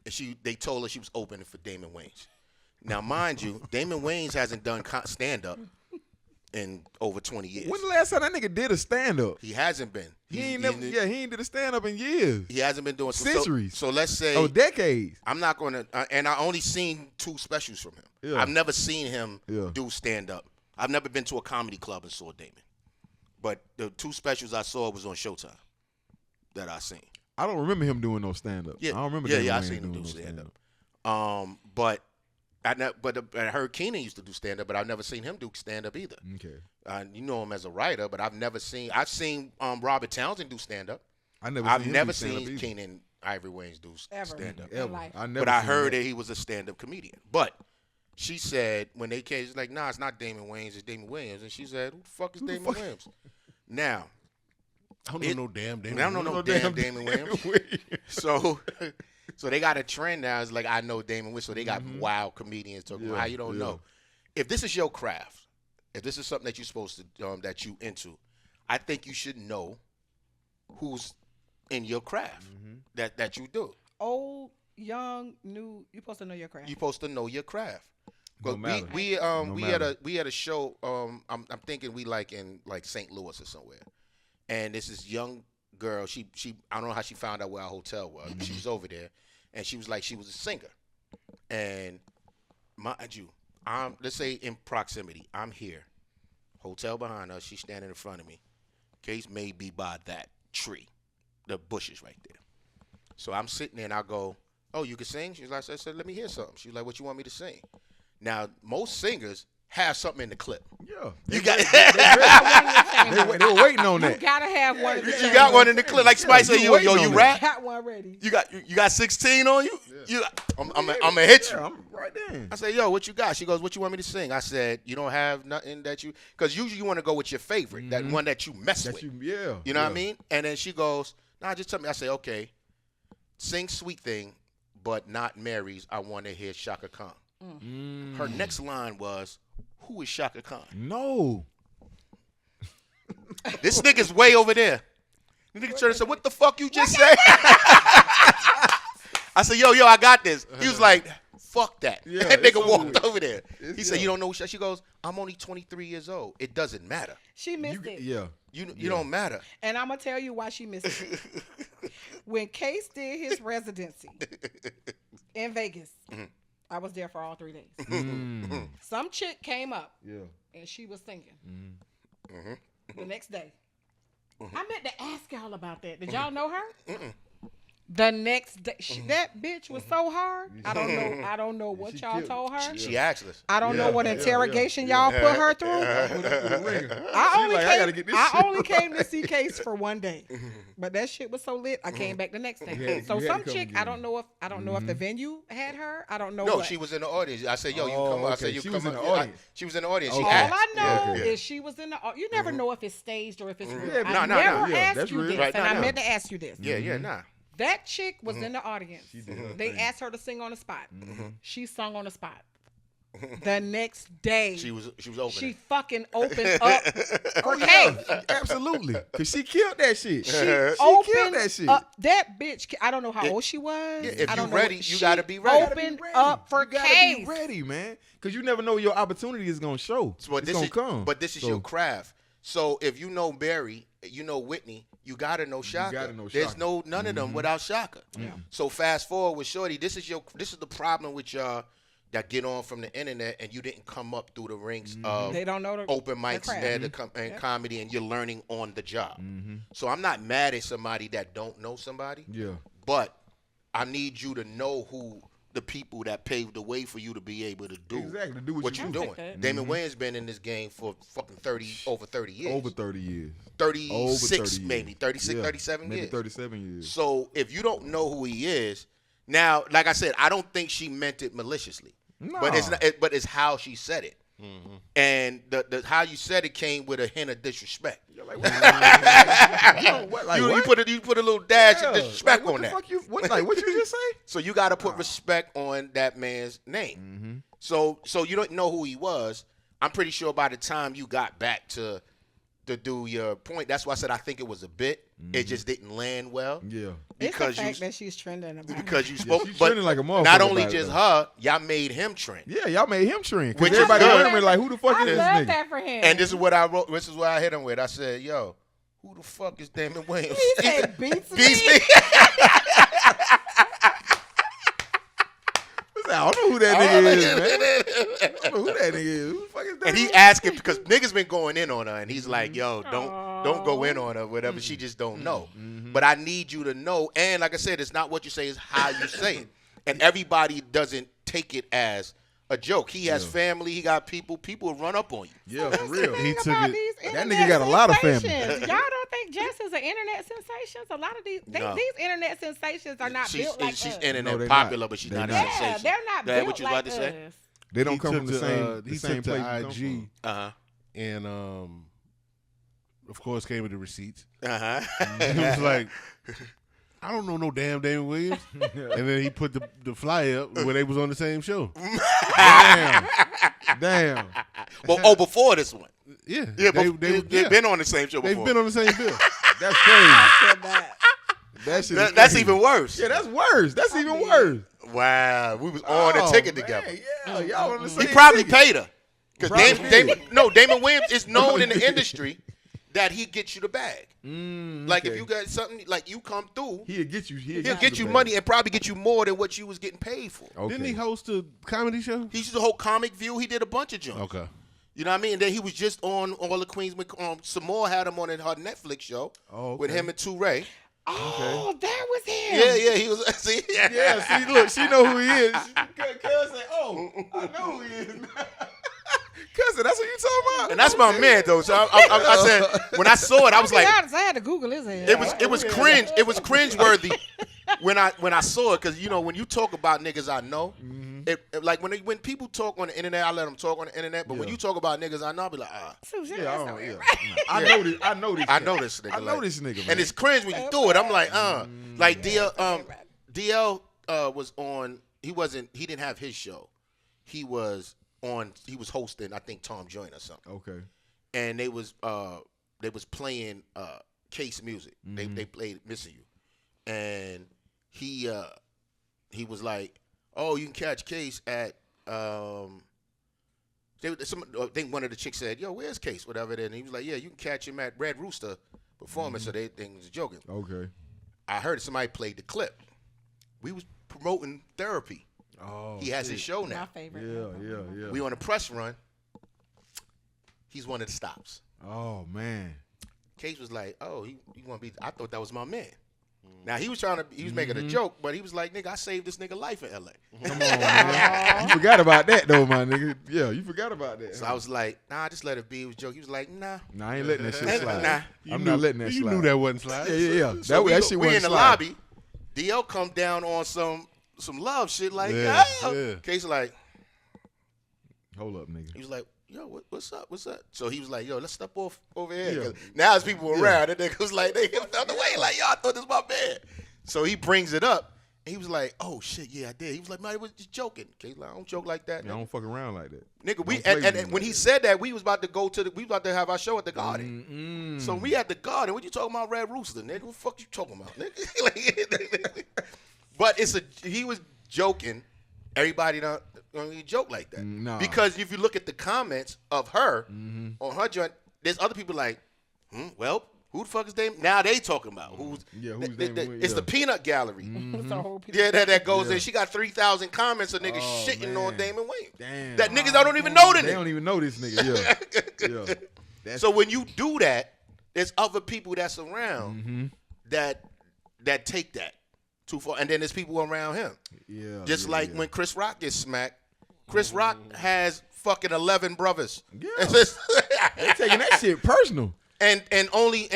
and they told her she was opening for Damon Wayans. Now, mind you, Damon Wayans hasn't done stand up in over 20 years. When the last time that nigga did a stand up? He hasn't been. He ain't did a stand up in years. He hasn't been doing Centuries. So let's say decades. I'm not gonna, and I only seen 2 specials from him. Yeah. I've never seen him Yeah. do stand up. I've never been to a comedy club and saw Damon. But the 2 specials I saw was on Showtime that I seen. I don't remember him doing no stand up. Yeah, I don't remember. Yeah, Damon I Wayans seen him doing do no stand up. But I heard Keenan used to do stand up, but I've never seen him do stand up either. Okay. You know him as a writer, but I've seen Robert Townsend do stand up. I've never seen Keenan Ivory Wayans do Ever. stand up. Ever. Life. But I heard that he was a stand-up comedian. But she said when they came, she's like, nah, it's not Damon Wayans, it's Damon Williams. And she said, who the fuck is Damon Williams? Now, I don't know no damn Damon. I don't know no damn Damon Williams. So they got a trend now. It's like, I know Damon Williams. So they got wild comedians talking about how you don't know. If this is your craft, if this is something that you're supposed to, that you into, I think you should know who's in your craft that you do. Old, young, new. You're supposed to know your craft. You're supposed to know your craft. No matter. We had a show. I'm thinking we in St. Louis or somewhere, and this is young girl. She I don't know how she found out where our hotel was. She was over there, and she was she was a singer, and mind you, let's say in proximity. I'm here, hotel behind us. She's standing in front of me. Case may be by that tree, the bushes right there. So I'm sitting there and I go, oh, you can sing? She's like, I said, let me hear something. She's like, what you want me to sing? Now, most singers have something in the clip. Yeah. You got They were waiting on You that. gotta have one. you got one in the clip. Like somebody say, you you rap? Got one ready. You got 16 on you? I'm gonna hit you. Yeah, I'm right there. I said, yo, what you got? She goes, what you want me to sing? I said, you don't have nothing that you, because usually you want to go with your favorite, that one that you mess with. You know what I mean? And then she goes, nah, just tell me. I say, okay, sing Sweet Thing, but not Mary's. I want to hear Shaka Khan. Her next line was, who is Shaka Khan? No. This nigga's way over there. The nigga turned and said, what the fuck you just say? I said, yo, I got this. He was like, fuck that. Yeah, That nigga it's walked over. over there. He said, yeah. you don't know. She goes, I'm only 23 years old. It doesn't matter. She missed it. Yeah. You don't matter. And I'm going to tell you why she missed it. When Case did his residency in Vegas, I was there for all 3 days. Some chick came up and she was singing. The next day. I meant to ask y'all about that. Did y'all know her? The next day, that bitch was so hard. I don't know what y'all told her. She asked us. I don't know what interrogation y'all put her through. I only came to see Case for 1 day, but that shit was so lit. I came back the next day. So some chick, I don't know if the venue had her. I don't know. No, what. she was in the audience. I said, yo, you come up. I said, you She come was in up. the audience. She was in the audience. Okay. She All asked. I know is she was in the. You never know if it's staged or if it's real. Yeah, I no, never yeah, asked that's you real. this, Right, and no, I no. meant to ask you this. Yeah, nah. That chick was in the audience. did her They thing. asked her to sing on the spot. She sung on the spot. The next day, She was open. she fucking opened up for Case. Absolutely. Because she killed that shit. She killed opened that shit. up. That bitch, I don't know how old she was. Yeah, if I don't you know ready, what- you she gotta be ready. Opened up for you gotta Case. be ready, man. Because you never know where your opportunity is going to show. So it's going to come. But this is your craft. So if you know Barry, you know Whitney, you gotta know Shaka. gotta know There's Shaka. none of them without Shaka. So fast forward with Shorty. This is the problem with y'all that get on from the internet and you didn't come up through the ranks of They don't know the open mics craft. and comedy, and you're learning on the job. So I'm not mad at somebody that don't know somebody. Yeah. But I need you to know who the people that paved the way for you to be able to do Exactly, do what what you you're do. doing. that. Damon Wayans been in this game for fucking over 30 years. Over 30 years. 36 Over 30 maybe, 36, Yeah, 37 maybe years. 37 years. So if you don't know who he is, now, like I said, I don't think she meant it maliciously. But it's Nah. not, but it's how she said it. And the how you said it came with a hint of disrespect. You're like, what? You put a little dash of disrespect what on the that. Fuck you, what you just say? So you got to put respect on that man's name. So you don't know who he was. I'm pretty sure by the time you got back to do your point, that's why I said I think it was a bit. It just didn't land well. Yeah. It's Because the you fact that she's trending about because you Yeah, spoke, she's but trending like a motherfucker not only about it, just though. her, y'all made him trend. Yeah, y'all made him trend. Which Because is everybody good. around me like, who the fuck I is this love nigga? that for him. And this is what I wrote. This is what I hit him with. I said, "Yo, who the fuck is Damon Wayans?" He said, "Beats me." Beats me. I don't know who that nigga is, man. I don't know who that nigga is. Who the fuck is that? And he asking because niggas been going in on her, and he's like, "Yo, don't go in on her, whatever. She just don't know." But I need you to know, and like I said, it's not what you say, it's how you say it. And everybody doesn't take it as a joke. He has family, he got people. People will run up on you. Yeah, for real. He took About it. these That internet nigga got a lot of family. sensations. Y'all don't think Jess is an internet sensation? A lot of these No. these internet sensations are not built like she's us. internet No, they're popular, not. but she's They're not a not. Yeah, sensation. they're not That built what you was like about to say? us. They don't He come took from the to, same he same took place to you come IG Uh and of course came with the receipts. huh. He was like, I don't know no damn Damon Williams. And then he put the flyer up where they was on the same show. Damn. Well, before this one. Yeah. Yeah, they've they've been on the same show before. They've been on the same bill. That's crazy. Said that. That shit is That's crazy. even worse. Yeah, that's worse. That's even worse. Wow, we was on the Oh, ticket man, together. Yeah, y'all on the same He probably ticket. paid her. Because Probably Damon Williams is known in the industry that he gets you the bag. Like if okay. you got something, like you come through, He'll get you. he'll get you money and probably get you more than what you was getting paid for. Okay. Didn't he host a comedy show? He used to hold Comic View. He did a bunch of jumps. Okay. You know what I mean? And then he was just on All the Queens. Samore had him on her Netflix show with him and Touré. Oh, that was him. Yeah, he was. See, Yeah, see, look, she know who he is. Cuz said, "Oh, I know who he is." Cuz said, "That's what you talking about." and that's my man though. So I said when I saw it, I was I'll be like, honest, I had to Google his ass. it was cringe. It was cringeworthy when I saw it because you know when you talk about niggas I know, like when people talk on the internet, I let them talk on the internet. But when you talk about niggas I know, I'll be like, Susan, Yeah, that's I not don't, right. yeah. I know this. I know this. I know this nigga. I know this nigga, man. And it's cringe when you do it. I'm like, like DL was on. He didn't have his show. He was hosting, I think, Tom Joyner or something. Okay. And they was playing Case music. They played Missing You, and he was like, "Oh, you can catch Case at." I think one of the chicks said, "Yo, where's Case?" Whatever. And he was like, "Yeah, you can catch him at Red Rooster performance." So they think he was joking. Okay. I heard somebody played the clip. We was promoting therapy. Oh. He has his show My now. favorite. Yeah. We on a press run. He's one of the stops. Oh man. Case was like, "Oh, he want to be." I thought that was my man. Now he was making a joke, but he was like, "Nigga, I saved this nigga life in L.A." Come on, man. You forgot about that though, my nigga. Yeah, you forgot about that. So I was like, "Nah, just let it be." It was a joke. He was like, "Nah." Nah, I ain't letting that shit slide. Nah. I'm not letting that You slide. knew that wasn't slide. Yeah. So that shit we wasn't in the slide. lobby. DL come down on some love shit like, Yeah, "Oh." yeah. Case like, Hold up, nigga. he was like, "Yo, what's up? What's up?" So he was like, "Yo, let's step off over here." Yeah. 'Cause now there's people around, and nigga was like, they the other way, like, "Yo, I thought this was my man." So he brings it up, he was like, "Oh shit, yeah, I did." He was like, "Man, I was just joking." Kay's like, "I don't joke like that." Yeah, I don't fuck around like that. Nigga, we and when he said that, we was about to have our show at the Garden. So we at the Garden. What you talking about, Red Rooster, nigga? What the fuck you talking about, nigga? But he was joking. Everybody don't joke like that. Nah. Because if you look at the comments of her on her joint, there's other people like, well, who the fuck is Damon? Now they talking about who's Damon? It's the peanut gallery. Yeah, that goes in. She got 3,000 comments of niggas shitting on Damon Wayne. Damn. That niggas don't even know the nigga. They don't even know this nigga. Yeah. So when you do that, there's other people that's around that take that too far, and then there's people around him. Yeah. Just like when Chris Rock gets smacked, Chris Rock has fucking 11 brothers. Yeah. They taking that shit personal. And only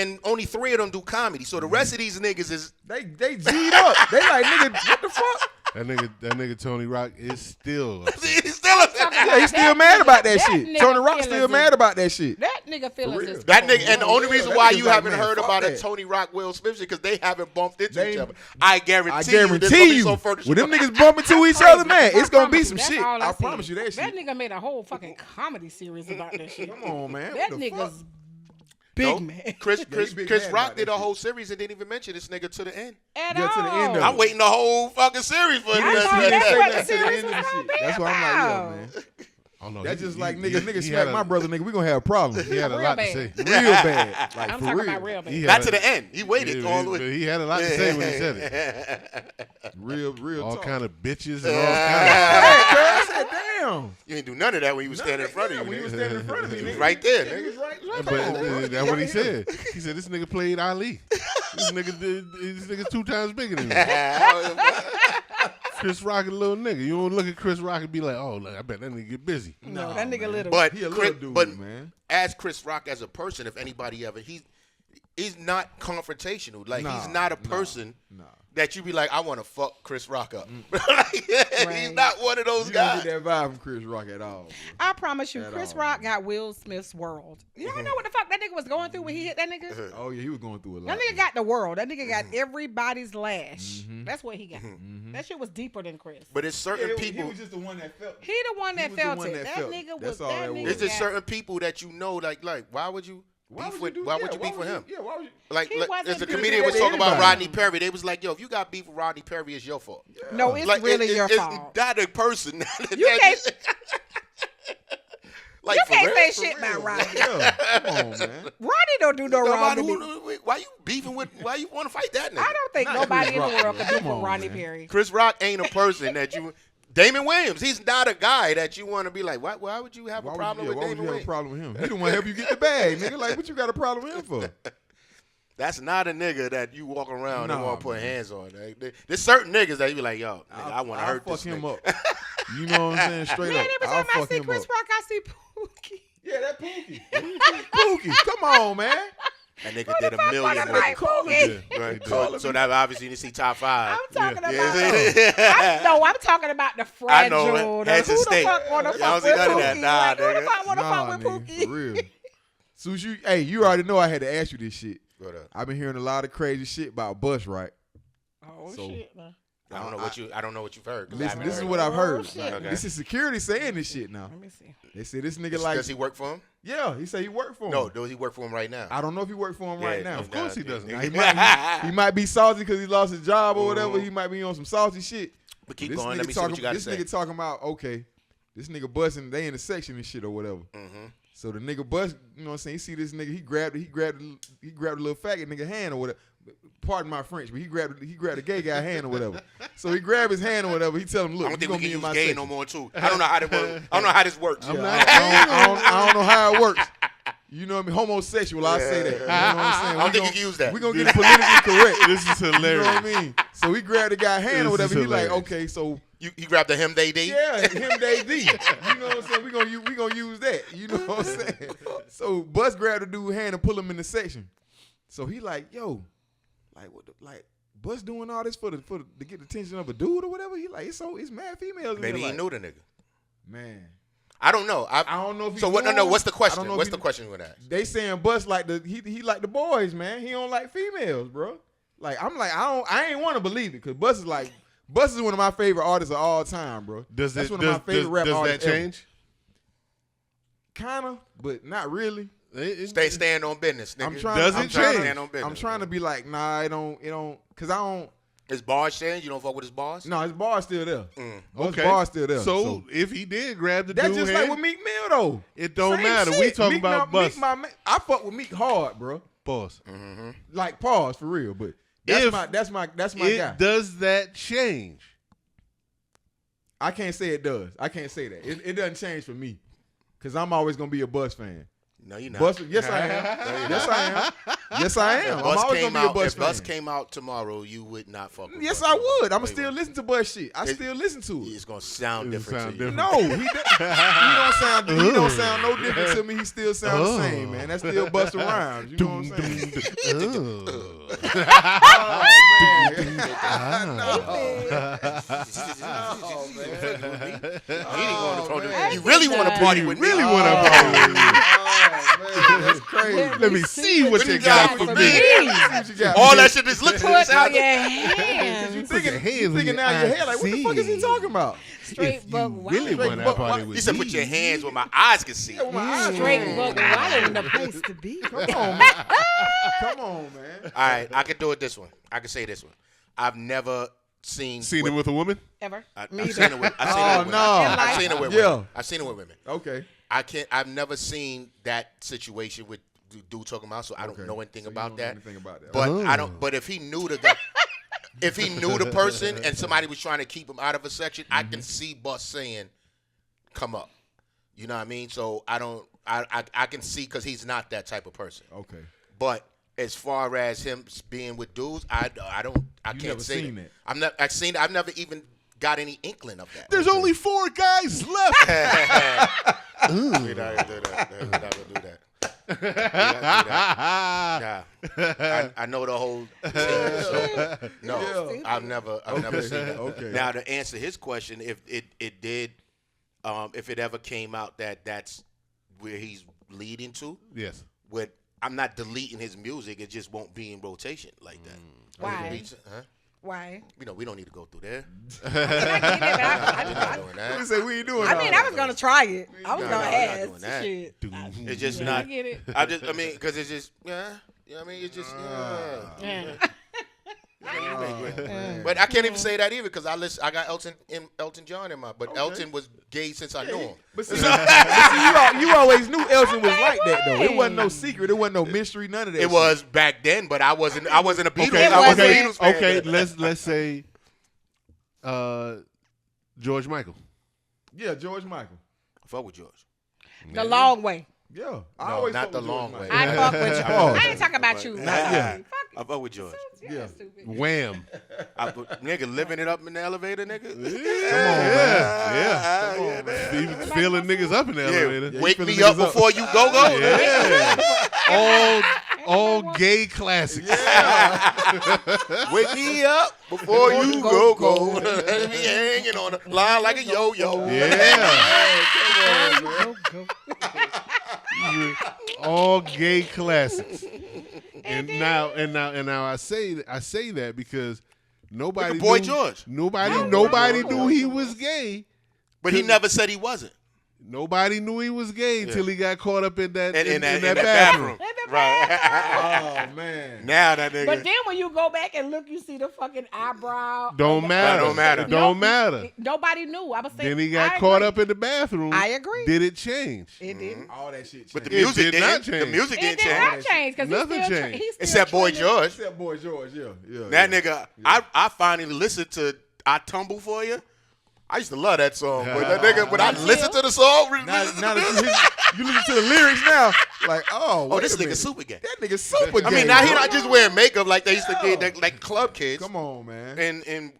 3 of them do comedy. So the rest of these niggas is they G'd up. They like, nigga, what the fuck? That nigga Tony Rock is still he's still mad about that shit. Tony Rock still mad about that shit. That nigga feelings is that nigga, and the only reason why you like, haven't heard about a Tony Rock Will Smith shit because they haven't bumped into each other. I guarantee you, when them niggas bump into each other, man, it's gonna be some shit. I promise you that shit. That nigga made a whole fucking comedy series about that shit. Come on, man. That nigga's big man. Chris Rock did a whole series and didn't even mention this nigga to the end. To the end. I'm waiting the whole fucking series for him. That's what the series was gonna be. That's why I'm like, yo, man. That's just like nigga smack my brother, nigga. We gonna have a problem. He had a lot to say, real bad. Like I'm for talking real. about real bad. Not to the end. He waited all the way. He had a lot to say when he said it. Real. All talk. kind of bitches and all kind I said, damn. You ain't do none of that when you was standing in front of you. When he was standing in front of me, He was nigga. right there, He was nigga. right. But that's what he said. He said this nigga played Ali. This nigga 2 times bigger than me. Chris Rock a little nigga. You don't look at Chris Rock and be like, oh, look, I bet that nigga get busy. No, that nigga little. But he a little dude, man. As Chris Rock as a person, if anybody ever, he's not confrontational. Like he's not a person that you be like, I want to fuck Chris Rock up. He's not one of those guys. You don't get that vibe from Chris Rock at all. I promise you, Chris Rock got Will Smith's world. You don't know what the fuck that nigga was going through when he hit that nigga? Oh, yeah, he was going through a lot. That nigga got the world. That nigga got everybody's lash. That's what he got. That shit was deeper than Chris. But it's certain people. He was just the one that felt it. He the one that felt it. That nigga was. It's just certain people that you know, like why would you beef with? Why would you beef with him? Yeah, why would you? Like as a comedian was talking about Rodney Perry, they was like, yo, if you got beef with Rodney Perry, it's your fault. Yeah. No, it's like, really your fault. It's not a person. You can't. Like, you can't say shit about Rodney. Yeah. Come on, man. Rodney don't do no wrong to me. Why you beefing with? Why you want to fight that nigga? I don't think nobody in the world can beef with Rodney Perry. Chris Rock ain't a person that you. Damon Williams, he's not a guy that you want to be like, why would you have a problem with Damon Williams? Why would you have a problem with him? He don't want to help you get the bag, nigga. Like, what you got a problem with him for? That's not a nigga that you walk around and want to put hands on. There's certain niggas that you be like, yo, nigga, I want to hurt this nigga. Fuck him up. You know what I'm saying? Straight Man, up. every time I see Chris Rock, I see Pookie. Yeah, that Pookie. Pookie. Come on, man. That nigga did $1 million. Right. So that obviously you see top 5. I'm talking about. I'm talking about the fragile. I know. Who the fuck want to fuck with Pookie? Nah, who the fuck want to fuck with Pookie? For real. So you already know I had to ask you this shit. I've been hearing a lot of crazy shit about Bus, right? Oh shit, man. I don't know what you've heard. Listen, this is what I've heard. Okay. This is security saying this shit now. Let me see. They say this nigga like. Does he work for him? Yeah, he said he worked for him. No, does he work for him right now? I don't know if he works for him right now. Of course he doesn't. He might be salty because he lost his job or whatever. He might be on some salty shit. But keep going. Let me see what you got to say. This nigga talking about, okay, this nigga busting, they in the section and shit or whatever. So the nigga bust, you know what I'm saying? He see this nigga, he grabbed a little faggot nigga hand or whatever. Pardon my French, but he grabbed a gay guy hand or whatever. So he grabbed his hand or whatever. He tell him, look, I don't think we can use gay section. no more too. I don't know how that works. I don't know how this works. I don't know how it works. You know what I mean? Homosexual, I say that. You know what I'm saying? I don't think you can use that. We're going to get it politically correct. This is hilarious. You know what I mean? So he grabbed the guy's hand or whatever. He like, okay, so. You grabbed the him, they, D? Yeah, him, they, D. You know what I'm saying? We gonna use that. You know what I'm saying? So Bus grabbed the dude's hand and pull him in the section. So he like, yo, like Bus doing all this to get the attention of a dude or whatever. He like, it's mad females. Maybe he knew the nigga. Man. I don't know. I don't know if he. So what? No. What's the question? What's the question with that? They saying Bus like he like the boys, man. He don't like females, bro. Like I'm like I ain't want to believe it because Bus Bus is one of my favorite artists of all time, bro. That's one of my favorite rap artists. Does that change? Kinda, but not really. Stand on business, nigga. I'm trying. Does I'm it trying change? Stand on business. I'm trying to be like, nah, it don't, cause I don't. His bars change? You don't fuck with his bars? No, his bar's still there. His Okay. bar's still there. So if he did grab the that's dude just hand, like with Meek Mill though. it don't Same matter. shit. We talking Meek, about Bus. I fuck with Meek hard, bro. Pause. Like pause for real, but that's my guy. Does that change? I can't say it does. I can't say that. It doesn't change for me, cause I'm always gonna be a Bus fan. No, you're not. Bus, yes I am. Yes I am. Yes I am. I'm always gonna be a Bus if fan. Bus came out tomorrow, you would not fuck with Yes, Bus. I would. I'ma Wait, still wait. listen to Bus shit. I still listen to it. It's gonna sound different to you. No, he don't sound no different to me. He still sounds the same, man. That's still Busta Rhymes. You know what I'm saying? You really want to party with me? Really want to party with me? That's crazy. Let me see what you got for me. All that shit is looking Put sound. on your hands. You Put your hands in thinking your out your head like, what the fuck is he eyes. talking about? Straight buck Really wild. want to party with You said put your hands where my eyes can see. Straight buck wild in the place to be. Come on, man. Come on, man. All right, I can do it this one. I can say this one. I've never seen Seen it with a woman? Ever. I've Me seen either. it with. I've seen it with Yeah. women. I've seen it with women. Okay. I've never seen that situation with the dude talking about, so I don't know anything So you about don't know that. anything about that. But I don't. But if he knew the guy, if he knew the person and somebody was trying to keep him out of a section, I can see Bus saying, "Come up." You know what I mean? So I don't. I can see because he's not that type of person. Okay. But as far as him being with dudes, I don't. I You can't never say seen that. that. I've never even got any inkling of that. There's only 4 guys left. We're not gonna do that. We're not gonna do that. Nah. I know the whole thing. So, no, Yeah. I've never seen that. Okay. Now to answer his question, if it did, if it ever came out that that's where he's leading to, Yes. I'm not deleting his music. It just won't be in rotation like that. Why? Huh? Why? We don't need to go through there. I get it, but We're not doing We that. say we ain't doing I mean, I was gonna try it. I was No, gonna we're not ask. doing that. Shit. It's just I not. get it. I mean, because it's just yeah. You know what I mean? It's just Yeah. But I can't even say that either because I got Elton John in my. But Elton was gay since I knew him. But see, you always knew Elton was like that though. It wasn't no secret. It wasn't no mystery. None of that. It was back then, but I wasn't a Beatles. Okay, I wasn't a okay, Beatles fan. okay. Let's say George Michael. Yeah, George Michael. I fuck with George. The long way. Yeah, No, always not fuck the with George long Michael. way. I fuck with you. Oh. I ain't talking about you. Not yet. I fuck with George. Yeah. Stupid. Wham. Nigga living it up in the elevator, nigga. Yeah. Even feeling niggas up in the elevator. Wake feeling me up niggas up. before you go. Yeah. all gay classics. Wake me up before you go. Let me hanging on the line like a yo-yo. Yeah. Go, go. All gay classics. And now I say that because nobody Look at Boy knew, George. Nobody knew he was gay. But he never said he wasn't. Nobody knew he was gay until he got caught up in that In that that bathroom. Right. Oh man. Now that nigga. But then when you go back and look, you see the fucking eyebrow. Don't matter. Don't matter. It don't matter. Nobody knew. I was saying. Then he got I caught agree. up in the bathroom. I agree. Did it change? It didn't. All that shit. But the changed. music did not didn't. change. The music It didn't did change. not change because Nothing changed. he's still Except Boy trending. George. Except Boy George. Yeah. That nigga, I finally listened to I Tumble For You. I used to love that song. But that nigga, when I listened to the song, Now that you listen to the lyrics now, like, wait this a minute. nigga super gay. That nigga super gay. I mean, now he bro. not just wearing makeup like they used to get, like club kids. Come on, man.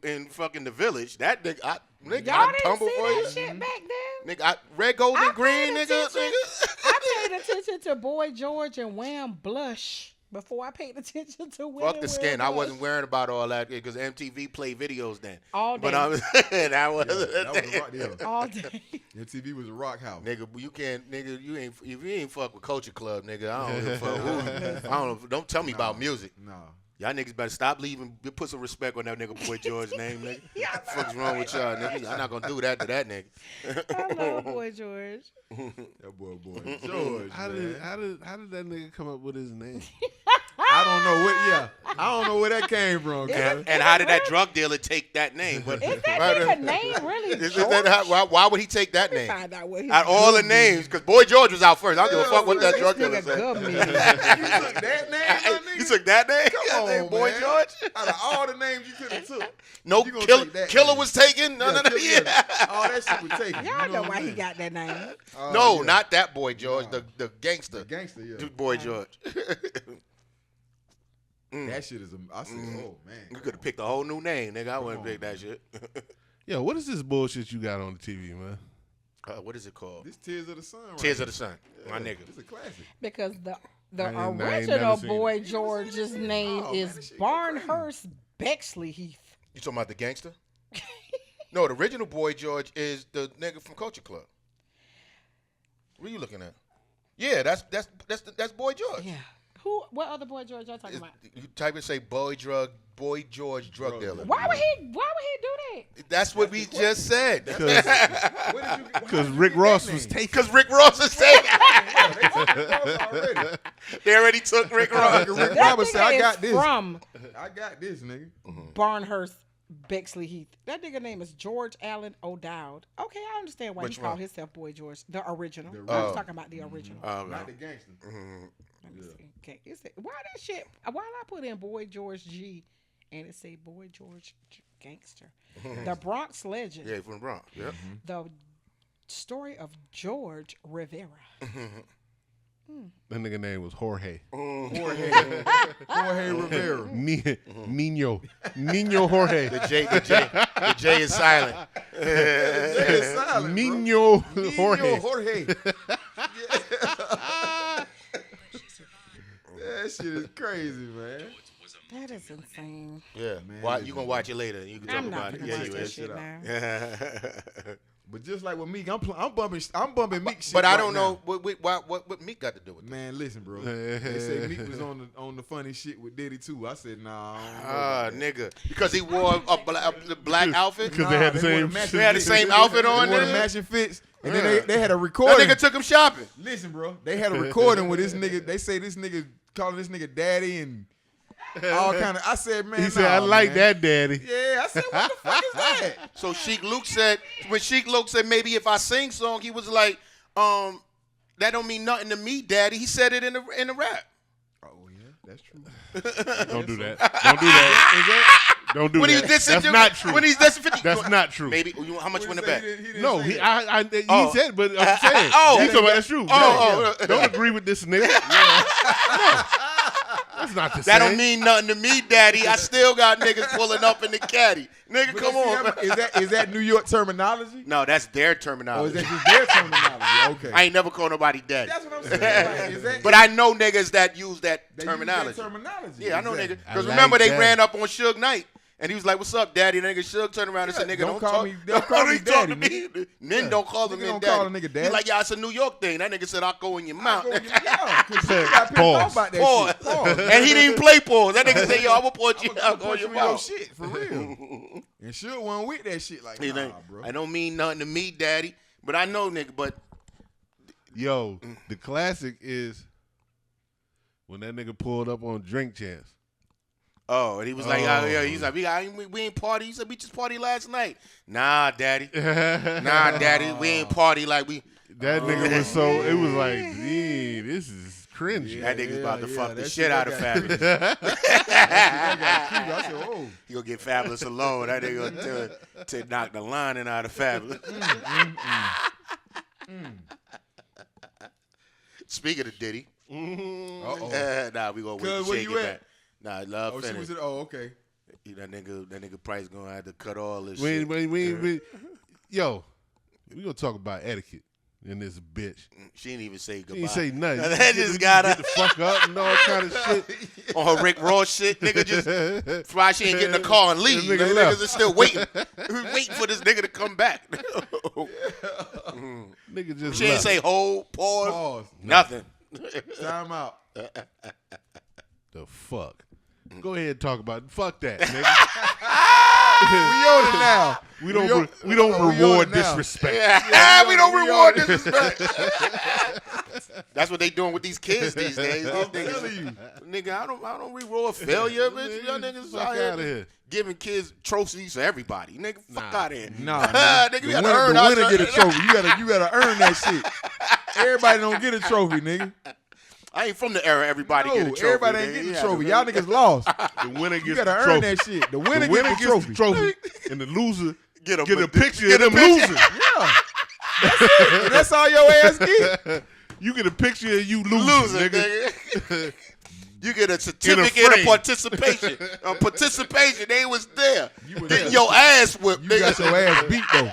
In fucking the village. That nigga, Y'all I didn't tumble see for that you. shit back then. Nigga, red, gold, I and green, paid nigga. attention. I paid attention to Boy George and Wham Blush before I paid attention to Wham. Fuck the skin. I wasn't worrying about all that because MTV played videos then. All day. But I was that was That was a rock deal. all day. MTV was a rock house. nigga. You can't, nigga. You ain't if you ain't fuck with Culture Club, nigga. I don't give a fuck who. I don't. Don't tell me about music. No. Y'all niggas better stop leaving. Put some respect on that nigga Boy George name, nigga. What the fuck's wrong with y'all, nigga? I'm not gonna do that to that nigga. I love Boy George. That boy George. How did that nigga come up with his name? I don't know what. Yeah, I don't know where that came from. And how did that drug dealer take that name? But Is that nigga name really is George? that why would he take that name? Find out what his Out of all the names, because Boy George was out first. I don't give a fuck what that drug dealer nigga said. good man. You took that name, my nigga? You took that name? Come on, Boy man. George? Out of all the names you could have took. No, You gonna take that Killer name. was taken? No. Yeah. All that shit was taken. Y'all You know what why I'm he saying? got that name. No, Yeah. not that Boy George. The gangster. The gangster, yeah. Boy George. That shit is. I said, oh man. You could have picked a whole new name, nigga. I wouldn't pick that shit. Yo, what is this bullshit you got on the TV, man? What is it called? This Tears of the Sun. Right Tears here. of the Sun. My nigga. It's a classic. Because the I ain't original never seen Boy it. George's name Oh, man, is that shit go Barnhurst Bexley Heath. You talking about the gangster? No, the original Boy George is the nigga from Culture Club. What are you looking at? Yeah, that's Boy George. Yeah. What other Boy George y'all talking about? You type and say Boy George drug dealer. Why would he do that? That's what we just said. Because Rick Ross was taken. Because Rick Ross is taken. already. They already took Rick Ross. Rick That Ross said, nigga I is got this. from I got this, nigga. Barnhurst Bexley Heath. That nigga name is George Allen O'Dowd. Okay, I understand why Which he called one? himself Boy George. The original. The I was talking about the original. Not the gangster. Let me see. Okay, why that shit? Why did I put in Boy George G and it say Boy George Gangster? The Bronx Legend. Yeah, from the Bronx. Yep. The story of George Rivera. That nigga name was Jorge. Jorge Rivera. Nino Jorge. The J is silent. It's silent, bro. Nino Jorge. Jorge. That shit is crazy, man. That is insane. Yeah, Man, you gonna watch it later. You can talk I'm about not it. gonna Yeah, watch you that is. shit now. But just like with Meek, I'm bumping Meek shit. But I right don't now. know what Meek got to do with it. Man, listen, bro. They say Meek was on the funny shit with Diddy too. I said, nah. I don't know about that. Nigga, because he wore a black outfit. Because they had the They wore same matching They had the fits. same outfit on They wore the there? matching fits, and then Yeah. they had a That recording. nigga took him shopping. Listen, bro. They had a recording with this nigga. They say this nigga calling this nigga daddy and all kind of. I said, man. He said, I like that, daddy. Yeah, I said, what the fuck is that? So Sheik Luke said, when Sheik Luke said maybe if I sing song, he was like, that don't mean nothing to me, daddy. He said it in the rap. Oh yeah, that's true. Don't do that. Don't do that. Don't do When that. he's dissing, That's not true. When he's dissing 50, That's not true. Maybe how much win the bet? No, he Oh. said, but I'm saying. Oh. He told me that's true. Oh, No, don't agree with this nigga. No. That's not the same. That don't mean nothing to me, daddy. I still got niggas pulling up in the caddy. Nigga, come on. Is that New York terminology? No, that's their Or is terminology. that just their terminology? Okay. I ain't never called nobody daddy. That's what I'm saying. Like, is that, But I know niggas that use that they use that terminology. terminology. Yeah, I know Exactly. niggas. I Because like remember, they that. ran up on Suge Knight. And he was like, "What's up, daddy?" And nigga Suge turned around and said, Yeah, "Nigga, don't don't call talk me- don't call me talk to daddy, me. Men don't call them Nigga men don't daddy." call a nigga daddy. He's like, "Yeah, it's a New York thing." That nigga said, "I'll go in your mouth." Yeah, because you got pissed Pause. off about that Pause. shit. Pause. And he didn't play pause. That nigga said, "Yo, I'm gonna put you I'ma out on punch your you in your mouth." shit for real. And Suge wasn't with that shit. Like, He nah, like, bro. I don't mean nothing to me, daddy. But I know, nigga. But Yo, the classic is when that nigga pulled up on Drink Champs. and he was like, Oh. yeah, he's like, we ain't party. He said, we just party last night. Nah, daddy. Nah, daddy, we ain't party like we. That nigga was so, it was like, "Dang, this is cringy." That nigga's about to fuck the that shit out of got- Fabulous. that got creepy. I said, oh. He gonna get Fabulous alone. That nigga gonna to knock the lining out of Fabulous. Speaking of Diddy, Uh-oh. nah, we gonna wait Cuz, to where shake you it at? back. Nah, love Oh, she finished. was at, oh, okay. That nigga Price gonna have to cut all this We, shit. yo, we gonna talk about etiquette in this bitch. She didn't even say goodbye. He ain't say nothing. That just got get her the fuck up and all kind of shit. on her Rick Ross shit. Nigga just why she ain't get in the car and leave. That nigga Niggas left. are still waiting. Waiting for this nigga to come back. Nigga just She ain't left. say hold, pause, Pause. nothing. Time out. The fuck. Go ahead ahead and talk about it. Fuck that, nigga. We on it now. We don't reward disrespect. Yeah. We don't reward disrespect. That's what they doing with these kids these days. Nigga, I don't reward failure, bitch. Y'all niggas out here giving kids trophies for everybody. Nigga, fuck out of here. Nah, nigga, you gotta earn the winner get a trophy. You gotta earn that shit. Everybody don't get a trophy, nigga. I ain't from the era everybody get a trophy. Everybody ain't getting a trophy. Y'all niggas lost. The winner gets You gotta the earn trophy. that shit. The winner gets the trophy. And the loser get a picture of them losing. Yeah. That's it. And that's all your ass get. You get a picture of you losing, nigga. You get a certificate of participation. Participation, they was there. Getting your ass whipped. You got your ass beat though.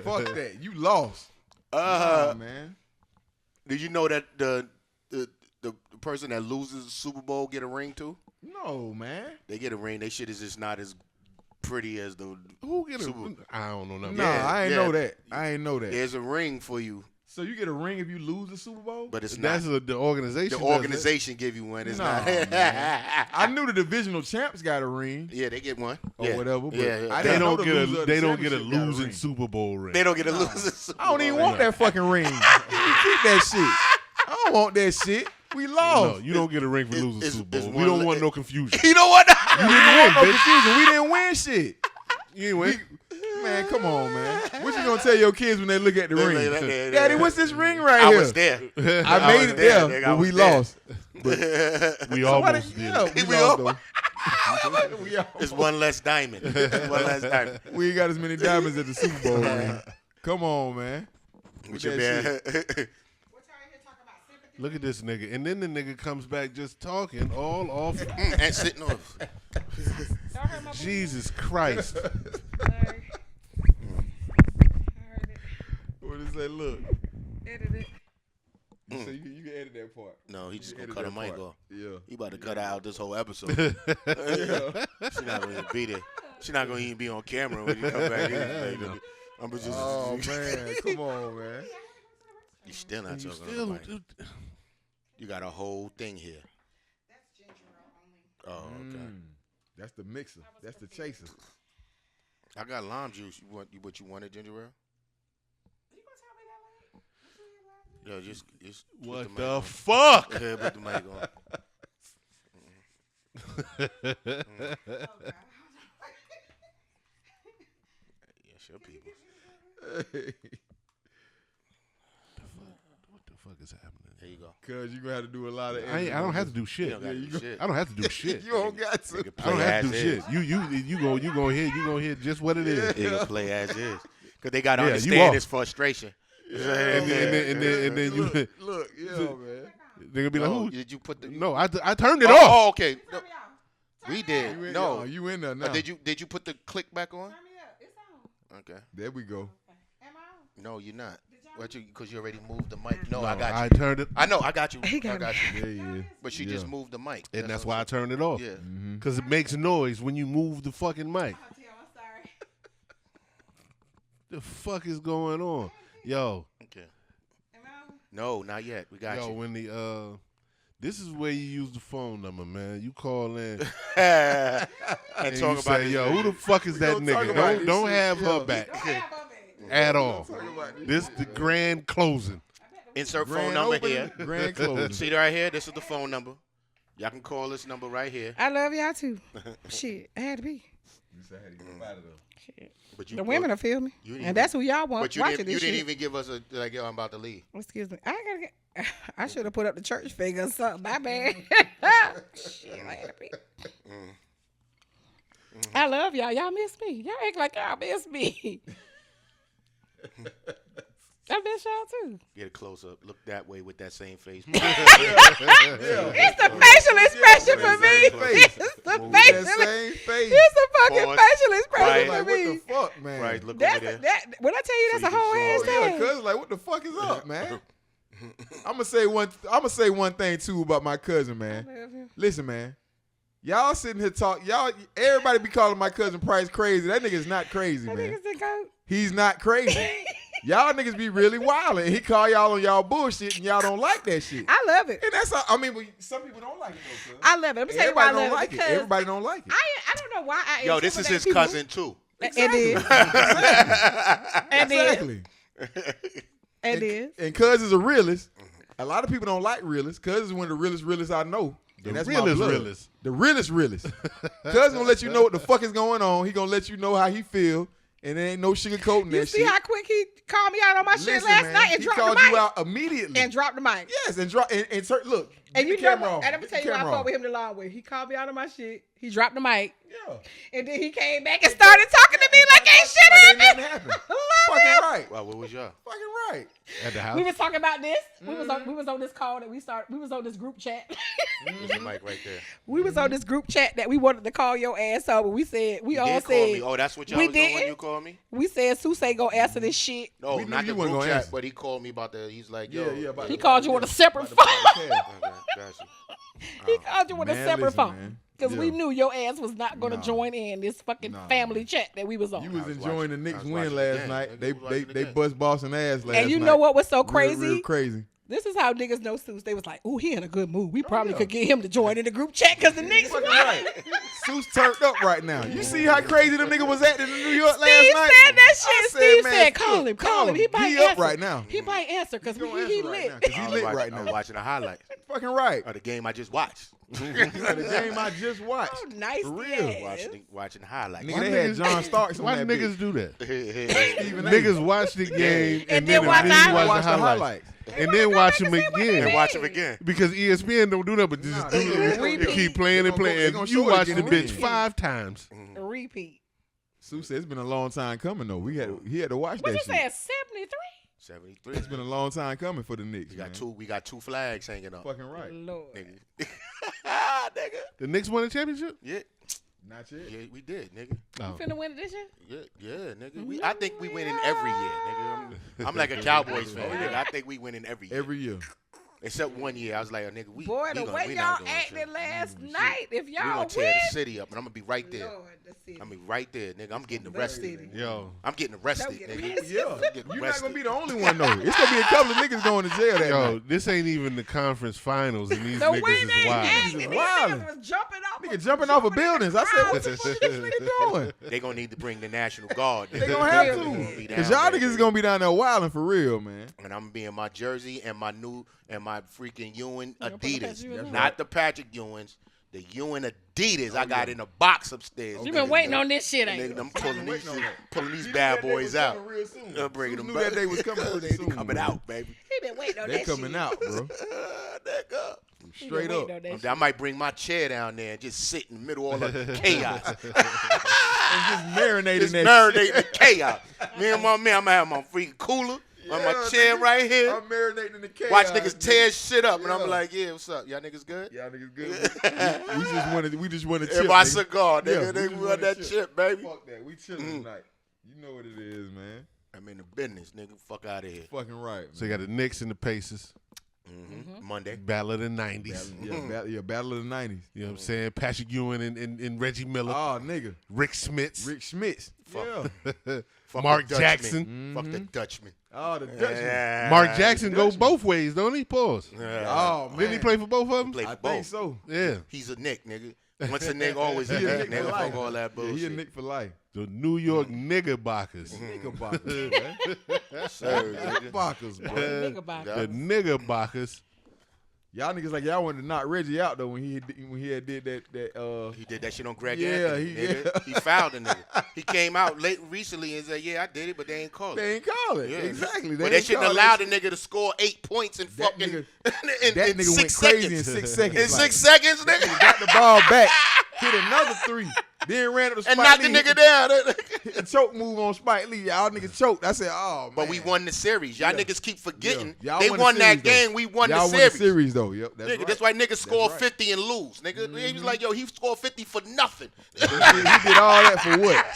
Fuck that. You lost. Man. Did you know that the person that loses the Super Bowl get a ring too? No, man. They get a ring. They shit is just not as pretty as the Who get Super Bowl. I don't know nothing. Nah, I ain't know that. I ain't know that. There's a ring for you. So you get a ring if you lose the Super Bowl? But it's not. That's the organization. The organization give you one. It's not. I knew the divisional champs got a ring. Yeah, they get one. Or whatever. But yeah. They don't get a losing Super Bowl ring. They don't get a losing Super Bowl. I don't even want that fucking ring. You keep that shit. I don't want that shit. We lost. No, you don't get a ring for losing Super Bowl. We don't want no confusion. You know what? You didn't want no confusion. We didn't win shit. You ain't win. Man, come on, man. What you gonna tell your kids when they look at the ring? Daddy, what's this ring right I here? was there. I made it there, but we lost. We almost did. We lost, It's one less diamond. One less diamond. We ain't got as many diamonds at the Super Bowl ring. Come on, man. With your man. Look at this nigga. And then the nigga comes back just talking all off. And sitting off. Jesus Christ. What did it say? Look. Edit it. So you can edit that part. No, he just gonna cut a mic off. Yeah. He about to cut out this whole episode. She not gonna even be there. She not gonna even be on camera when you come back in. I'm just. Oh man, come on, man. You still not talking on the mic. You got a whole thing here. That's ginger ale only. Oh, okay. That's the mixer. That's the chaser. I got lime juice. You want what you wanted, ginger ale? You gonna tell me that? Yo, just What put the mic fuck? on. Yeah, put the mic on. Yeah, sure, people. What the fuck is happening? There you go. Cause you gonna have to do a lot of. I don't have to do shit. You don't gotta do shit. I don't have to do shit. You don't got to. Nigga I don't play have to as do is. shit. You gonna hear just what it is. They gonna play as is. Cause they gotta Yeah, you understand are. his frustration. And then you Look, yeah, man. they're gonna be like, Oh, who? did you put the? No, I turned it Oh, off. oh, okay. No, we did. You in, No, you in there now. did you put the click back on? Turn me up. It's on. Okay. There we go. Am I on? No, you're not. What you? Because you already moved the mic. No, No, I got you. I turned it, I know. I got you. He I got got you. Yeah. But she just moved the mic. and that's what why I turned it off. Yeah. Because it makes noise when you move the fucking mic. I'm sorry. The fuck is going on, yo? Okay. Am I on? No, not yet. We got Yo, you. when the this is where you use the phone number, man. You call in and and talk you about say, this yo, nigga. who the fuck is that gonna talk nigga? about Don't this don't shit, have yo. her back Don't have my bag. at all. Talk about this. This the grand closing. Insert phone Grand number opening, here. Grand closing. See right here? This is the phone number. Y'all can call this number right here. I love y'all too. Shit, I had to be. You said I had to get out of there. Shit. But you The women will feel me. you didn't And that's who y'all want But you watching didn't, this you didn't shit. even give us a like, yo, I'm about to leave. Excuse me. I should have put up the church figure or something. My bad. Shit, I had to be. I love y'all. Y'all miss me. Y'all act like y'all miss me. I miss y'all too. Get a close up. Look that way with that same face. It's the facial expression for me. It's the That facial. same face. It's the fucking Pause. facial expression Right. for Like, what me. the fuck, man? Right, look That's over there. that. When I tell you that's So a you whole can ass zoom. Yeah, thing. cuz like, what the fuck is up, man? I'm gonna say one thing too about my cousin, man. Listen, man. Y'all sitting here everybody be calling my cousin Price crazy. That nigga's not crazy, That man. nigga's the goat. He's not crazy. Y'all niggas be really wild, and he call y'all on y'all bullshit, and y'all don't like that shit. I love it. And that's, I mean, some people don't like it though. I love it. Let me tell you why I love like it. it. Everybody don't like it. I don't know why I. Yo, this is his cousin too. Exactly. Exactly. And Cuz is a realist. A lot of people don't like realists. Cuz is one of the realest I know. And that's my blood. The realest. Cuz gonna let you know what the fuck is going on. He gonna let you know how he feel. And there ain't no sugarcoating that shit. You see how quick he called me out on my shit last night and dropped the mic? He called you out immediately. And dropped the mic. Yes, and look. And you know what? And I'm gonna tell you why I fought with him the long way. He called me out on my shit. He dropped the mic. Yeah. And then he came back and started talking to me like ain't shit happened. Fucking right. Well, what was y'all? Fucking right. At the house. We was talking about this. We was on this call that we started. We was on this group chat. There's the mic right there. We was on this group chat that we wanted to call your ass up, but we said we all said. Oh, that's what y'all was doing when you called me? We said Suse ain't gonna answer this shit. No, We knew not you the wasn't group gonna chat, answer. but he called me about the. He's like, yo, He called you on a separate phone. Gotcha. He called you with a separate phone. Man. Because we knew your ass was not going to join in this fucking family chat that we was on. You was enjoying the Knicks win watching last the game. night. Nigga They bust Boston ass last night. And you know what was so crazy? Real crazy. This is how niggas know Seuss. They was like, ooh, he in a good mood. We probably could get him to join in the group chat because the Knicks won. Right. Seuss turned up right now. You see how crazy them nigga was acting in New York last Steve night? said that shit. Steve man, said, call him. He might He answer. up right now. He might answer because he He lit. Because he lit right I was now. watching the highlights Fucking right. of the game I just watched. The game I just watched. Oh, nice. For real. Watching the highlights. Nigga, they had John Starks on Why that niggas bitch. do that? Stephen A. Niggas watch the game And and then then watch immediately the watch the highlights. highlights. And then watch them again. And watch him again. Because ESPN don't do that, but just do it Repeat. and keep playing and They playing. gonna And show you it watch again the and bitch again. 5 times. Repeat. Sue said it's been a long time coming though. He had to watch What that you shit. saying, 73? 73. It's been a long time coming for the Knicks. We got two flags hanging up. Fucking right. Lord. Nigga. Nigga. The Knicks won the championship? Yeah. Not yet. Yeah, we did, nigga. Oh. You finna win it this year? Yeah, nigga. I think we winning every year, nigga. I'm like a Cowboys fan, nigga. I think we winning every year. Every year. Except one year, I was like, nigga, Boy, the way y'all acted last night, if we y'all gonna win. tear the city up, and I'm gonna be right there. Lord, the city. I'm gonna be right there, nigga. I'm getting The arrested. city. Yo. I'm getting arrested, Don't get nigga. arrested. Yeah. I'm getting You're not arrested. gonna be the only one though. It's gonna be a couple of niggas going to jail that Yo, night. this ain't even the conference finals, and these The way niggas they is wild. acted, these wildin'. niggas was jumping off. Nigga jumping off of buildings. I said, what the fuck is this nigga doing? They gonna need to bring the National Guard. They gonna have They gonna to. be Cause down y'all there, niggas is gonna be down there wilding for real, man. And I'm gonna be in my jersey and my freaking Ewing gonna put the Adidas, Patrick Ewing on? not the Patrick Ewings, the Ewing Adidas I got in a box upstairs. You been waiting on this shit, ain't Nigga, you? I'm pulling these, waiting on that. pulling these bad boys out. I'm bringing Bringing them knew back. that day was coming pretty They soon. coming out, baby. He been waiting on They that coming shit. out, bro. Nigga. He been Straight waiting up. on that I shit. might bring my chair down there and just sit in the middle of all the chaos. Just marinating Just that marinating the chaos. Me and my man, I'm gonna have my freaking cooler on my chair nigga. right here. I'm marinating in the chaos. Watch niggas tear shit up, and Yeah. I'm like, yeah, what's up? Y'all niggas good? Y'all niggas good. we just want to And chip. my nigga. cigar, nigga. Yeah, they we just want wanna that chip, baby. Fuck that. We chilling tonight. You know what it is, man. I'm in the business, nigga. Fuck out of here. Fucking right. So you got the Knicks and the Pacers. Monday. Battle of the 90s. Battle of the 90s. You know what I'm saying? Patrick Ewing and Reggie Miller. Oh, nigga. Rick Smits. Rick Schmitz. Yeah. Fuck Mark the Dutchman. Jackson. Fuck the Dutchman. Oh, the Dutchman. Yeah. Mark Jackson go both ways, don't he? Pause. Oh, man. Didn't he play for both of them? Play for I both. think so. Yeah. He's a Nick, nigga. Once a nigga, always a He a Nick, Nick for nigga. life. Fuck all that Yeah, bullshit. he a Nick for life. The New York Niggerbockers. Niggerbockers, man. Sir, nigga. Niggerbockers, bro. Nigga about The Niggerbockers. Y'all niggas like y'all wanted to knock Reggie out though when he had did that. He did that shit on Greg Yeah, Anthony, nigga. He fouled a nigga. He came out late recently and said, yeah, I did it, but they ain't call it. They ain't call it. Yeah. Exactly. But they shouldn't allow the nigga to score 8 points in That fucking nigga- in That nigga 6 went seconds. crazy in 6 seconds. In 6 seconds, nigga. Got the ball back, hit another 3, then ran up to Spike And knocked the Lee, nigga down. hit a choke move on Spike Lee. Y'all niggas choked. I said, oh man. But we won the series. Y'all Yeah. niggas keep forgetting. Yeah. Y'all They the won that series, though. game. We won Y'all the won the series. series though. Yep, that's Nigga, right. that's why niggas score right. 50 and lose. Nigga, he was like, yo, he scored 50 for nothing. He did all that for what?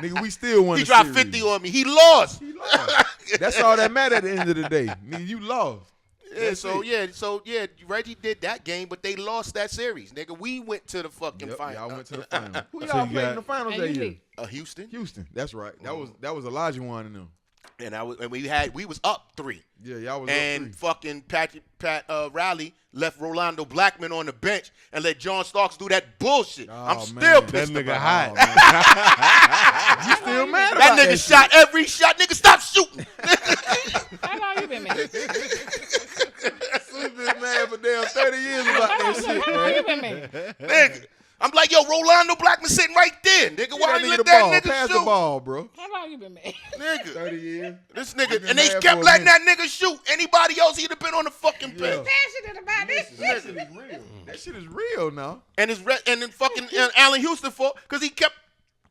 Nigga, we still won He the dropped series. 50 on me. He lost. He lost. That's all that mattered at the end of the day. Nigga, you lost. Yeah, That's it. so Reggie did that game, but they lost that series, nigga. We went to the fucking Yep, final. y'all went to the final. Who So y'all you played got- in the finals And that you year? beat. Houston. Houston. That's right. That was Elijah one and them. And we was up 3. Yeah, y'all was and up 3. fucking Pat Riley left Rolando Blackman on the bench and let John Starks do that bullshit. I'm still pissed that nigga about hot. You still mad about that nigga shot every shot. Nigga, stop shooting. How long you been mad? We've been mad for damn 30 years about that shit, How long man. you been mad? Nigga. I'm like, yo, Rolando Blackman sitting right there. Nigga, why you let that nigga Pass shoot? the ball, bro. How long you been mad? Nigga. 30 years. This nigga, Been and they mad kept for a letting that minute. nigga shoot. Anybody else, he'd have been on the fucking bench. Passionate about this That shit. shit is real. That shit is real now. And then fucking Allen Houston because he kept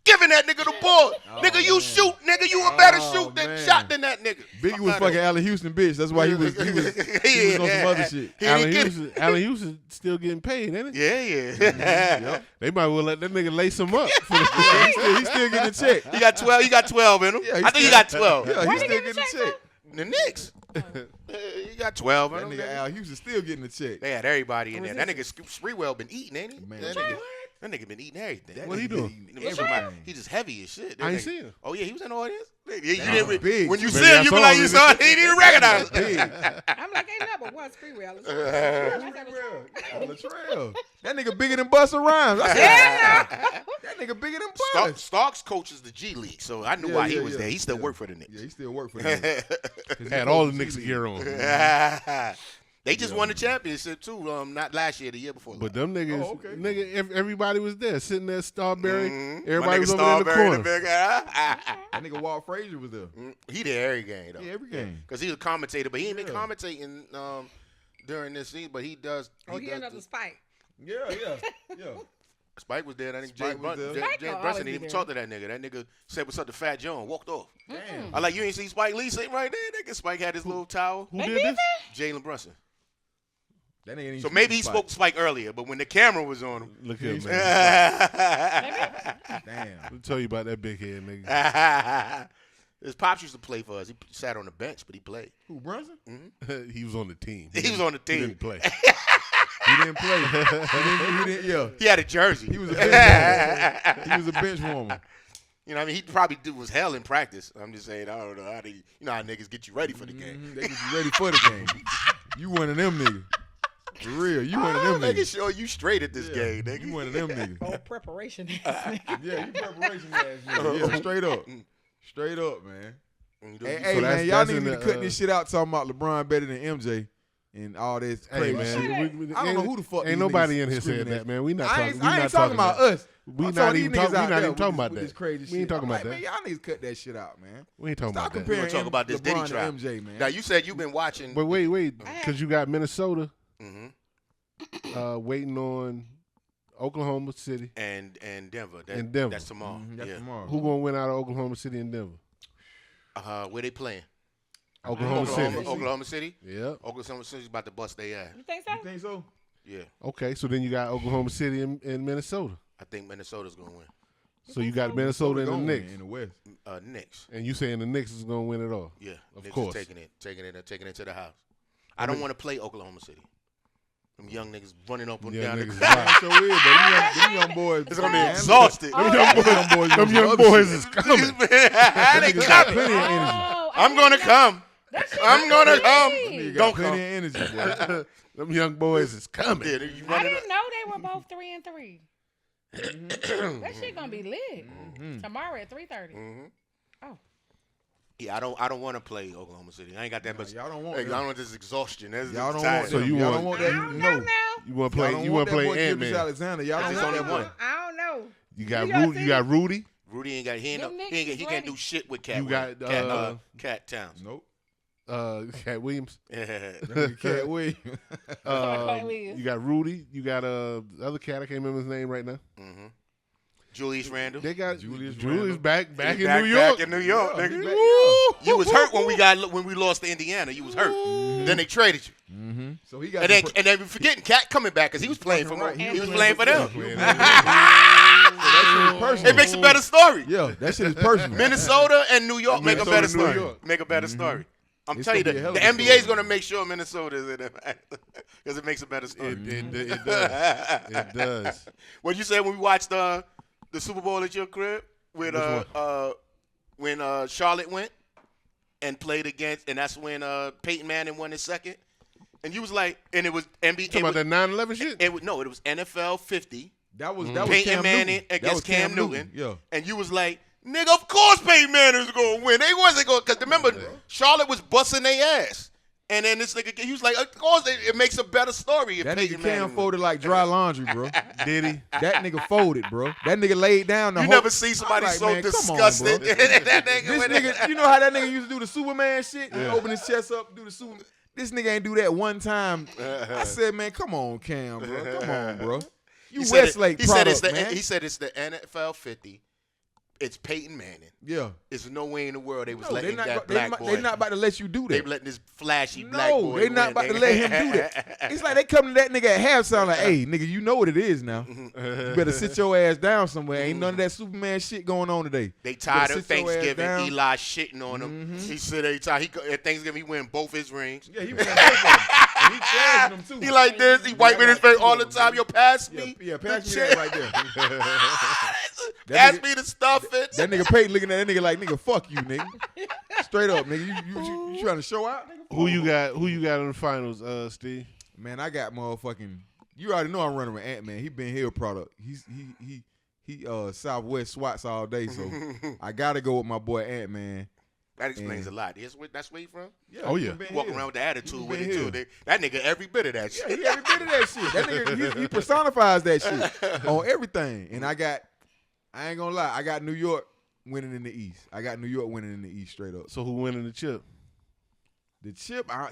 giving that nigga the ball. Nigga, you shoot. Nigga, you a better shoot than shot than that nigga. Biggie was fucking Allen Houston bitch. That's why he was on some other shit. Allen Houston still getting paid, ain't it? Yeah. Yep. They might well let that nigga lace him up. He's still getting a check. He got 12. He got 12 in him. Yeah, I think he got 12. Yeah, Where he's he still getting getting the a check. The Knicks. He got 12 in That him. nigga Al Houston still getting a check. They had everybody in there. That nigga Spreewell been eating, ain't he? Man, That nigga been eating everything. What he doing? He just heavy as shit. I ain't seen him. Oh, yeah, he was in the audience. You Nah, didn't big. when you Maybe see him, I you be saw like, him. you saw it. He didn't recognize Big. I'm like, ain't never was free real. On the trail. That nigga bigger than Busta Rhymes. I said, that nigga bigger than Busta. Starks coaches the G League, so I knew why he was there. He still worked for the Knicks. Yeah, he still work for them. Had all the Knicks gear on. They just won the championship too. Not last year, the year before. But them niggas, okay. everybody was there, sitting there, Starberry. My Everybody nigga was over there in the Starberry, corner. That nigga Walt Frazier was there. He there every game though. Yeah, every game. Because he was a commentator, but he ain't been commentating during this season. But he does. Oh, he ended up the spike. Yeah. Spike was there. I think Spike was there. Spike Jay will Brunson always didn't be even there. talk to that nigga. That nigga said what's up to Fat Joe and walked off. Damn. I like, you ain't see Spike Lee sitting right there. Nigga, Spike had his little towel. Who did this? Jalen Brunson. That nigga ain't So even maybe he Spike. spoke to Spike earlier, but when the camera was on him. Look here, man. Damn. I'll tell you about that big head nigga. His pops used to play for us. He sat on the bench, but he played. Who, Brunson? He was on the team. He was on the He team. didn't play. He didn't play. He didn't, yeah. He had a jersey. He was a bench warmer. He was a bench warmer. You know what I mean? He probably was hell in practice. I'm just saying, I don't know how you know how niggas get you ready for the game. They get you ready for the game. You one of them niggas. For real, you one of them Making niggas. sure you straight at this game, nigga. You one of them niggas. Oh, preparation. Yeah, you preparation ass nigga. Yeah, straight up. Straight up, man. Hey, So man, that's y'all in need to the, cut this shit out talking about LeBron better than MJ and all this Hey crazy man, shit. I don't know who the fuck Ain't these nobody niggas in here said screaming that, at. man. We not I talking. ain't, We I not ain't talking about that. us. We I'm not talking even these niggas talking. We out not there even talking with about this that. crazy We shit. ain't talking I'm about like, that. man, y'all niggas cut that shit out, man. We ain't talking Stop about that. comparing We're talking about this Diddy LeBron trial. to MJ, man. Now you said you've been watching. But wait, because you got Minnesota Mhm. waiting on Oklahoma City. and Denver. And Denver. That's tomorrow. That's Yeah. tomorrow. Who gonna win out of Oklahoma City and Denver? Where they playing? Oklahoma City. Oklahoma City. Yeah. Oklahoma City's about to bust their ass. You think so? You think so? Yeah. Okay, so then you got Oklahoma City and Minnesota. I think Minnesota's gonna win. So you got Minnesota and the Gonna Knicks. win in the West. Knicks. And you saying the Knicks is gonna win it all? Yeah. Of Knicks course. is taking it to the house. I don't want to play Oklahoma City. Them young niggas running up and Young down. niggas That's so weird, but them young boys. It's gonna be exhausted. Oh, Them young boys is coming. They Niggas got coming. plenty of energy. Oh, I'm gonna come. I'm gonna come. Niggas Don't got plenty come. of energy, boy. Them young boys is coming. Yeah, you I running didn't know they were both 3-3. That shit gonna be lit tomorrow at 3:30. Oh, Yeah, I don't want to play Oklahoma City. I ain't got that much. y'all don't want Hey, that. I don't want this exhaustion. That's Y'all don't tired. want So them. you Y'all want- don't want I that. don't know No. now. You want to Y'all play? don't You want want to that play boy Ant Gilgeous Man? Alexander. Y'all I don't just want want that that boy. I don't know. You got You gotta Rudy. see. You got Rudy. Rudy ain't got he Them niggas can't ready. do shit with Cat. You got, Cat Towns. Nope. Cat Williams. Yeah. That nigga can't win. You got Rudy. You got the other cat. I can't remember his name right now. Julius Randle. They got Julius Julius Randle. back He in back- New York. Back in New York, Yeah, nigga. he back- You was hurt when we lost to Indiana. You was hurt. Then they traded you. So he got. And then we forgetting Cat coming back because he was playing for right. He was playing for them. That shit is personal. It makes a better story. Yeah, that shit is personal. Minnesota and New York make a better Minnesota and New story. York. Make a better story. I'm It's telling you, gonna be a hell the of a NBA is story. going to make sure Minnesota is in it because it makes a better story. It does. It does. What you said when we watched the Super Bowl at your crib with Which when Charlotte went and played against, and that's when Peyton Manning won his second. And you was like, and it was NBA. Talking about that 9/11 shit? It was NFL 50. That was Peyton Cam Manning Newton. against Cam Newton. Yeah. And you was like, nigga, of course Peyton Manning is going to win. They wasn't going, because remember, Charlotte was busting their ass. And then this nigga, he was like, of course it makes a better story if That Peyton nigga Manning Cam folded like dry laundry, bro. Did he? That nigga folded, bro. That nigga laid down the You whole. never see somebody I'm like, so man, come on, disgusted. bro. That This nigga, nigga, you know how that nigga used to do the Superman shit? Open his chest up, do the Superman. This nigga ain't do that one time. I said, man, come on, Cam, bro. Come on, bro. You Westlake product, man. He said it's the NFL 50. It's Peyton Manning. Yeah. There's no way in the world they was No, letting that black boy. They not about to let you do that. They letting this flashy black boy. No, they not about to let him do that. It's like they come to that nigga at halftime like, hey, nigga, you know what it is now. You better sit your ass down somewhere. Ain't none of that Superman shit going on today. They tired You of better sit your ass Thanksgiving. down. Eli shitting on him. He said every time at Thanksgiving he win both his rings. Yeah, he won both of them. And he trashing them too. He like this. He wiping his face all the time. Yo, pass me. Yeah, pass me that right there. Pass me the stuffing. That nigga Peyton looking at that nigga like, nigga, fuck you, nigga. Straight up, nigga. You trying to show out? Nigga? Who you got in the finals, Steve? Man, I got motherfucking. You already know I'm running with Ant-Man. He Ben Hill product. He Southwest swats all day, so I gotta go with my boy Ant-Man. That explains a lot. That's where you from? Yeah, Oh, he yeah. from Ben Walking Hill. around with the attitude He with Ben it, Hill. too. That nigga every bit of that shit. Yeah, he every bit of that shit. That nigga, he personifies that shit on everything. And I ain't gonna lie, I got New York winning in the East. I got New York winning in the East straight up. So who winning the chip? The chip, I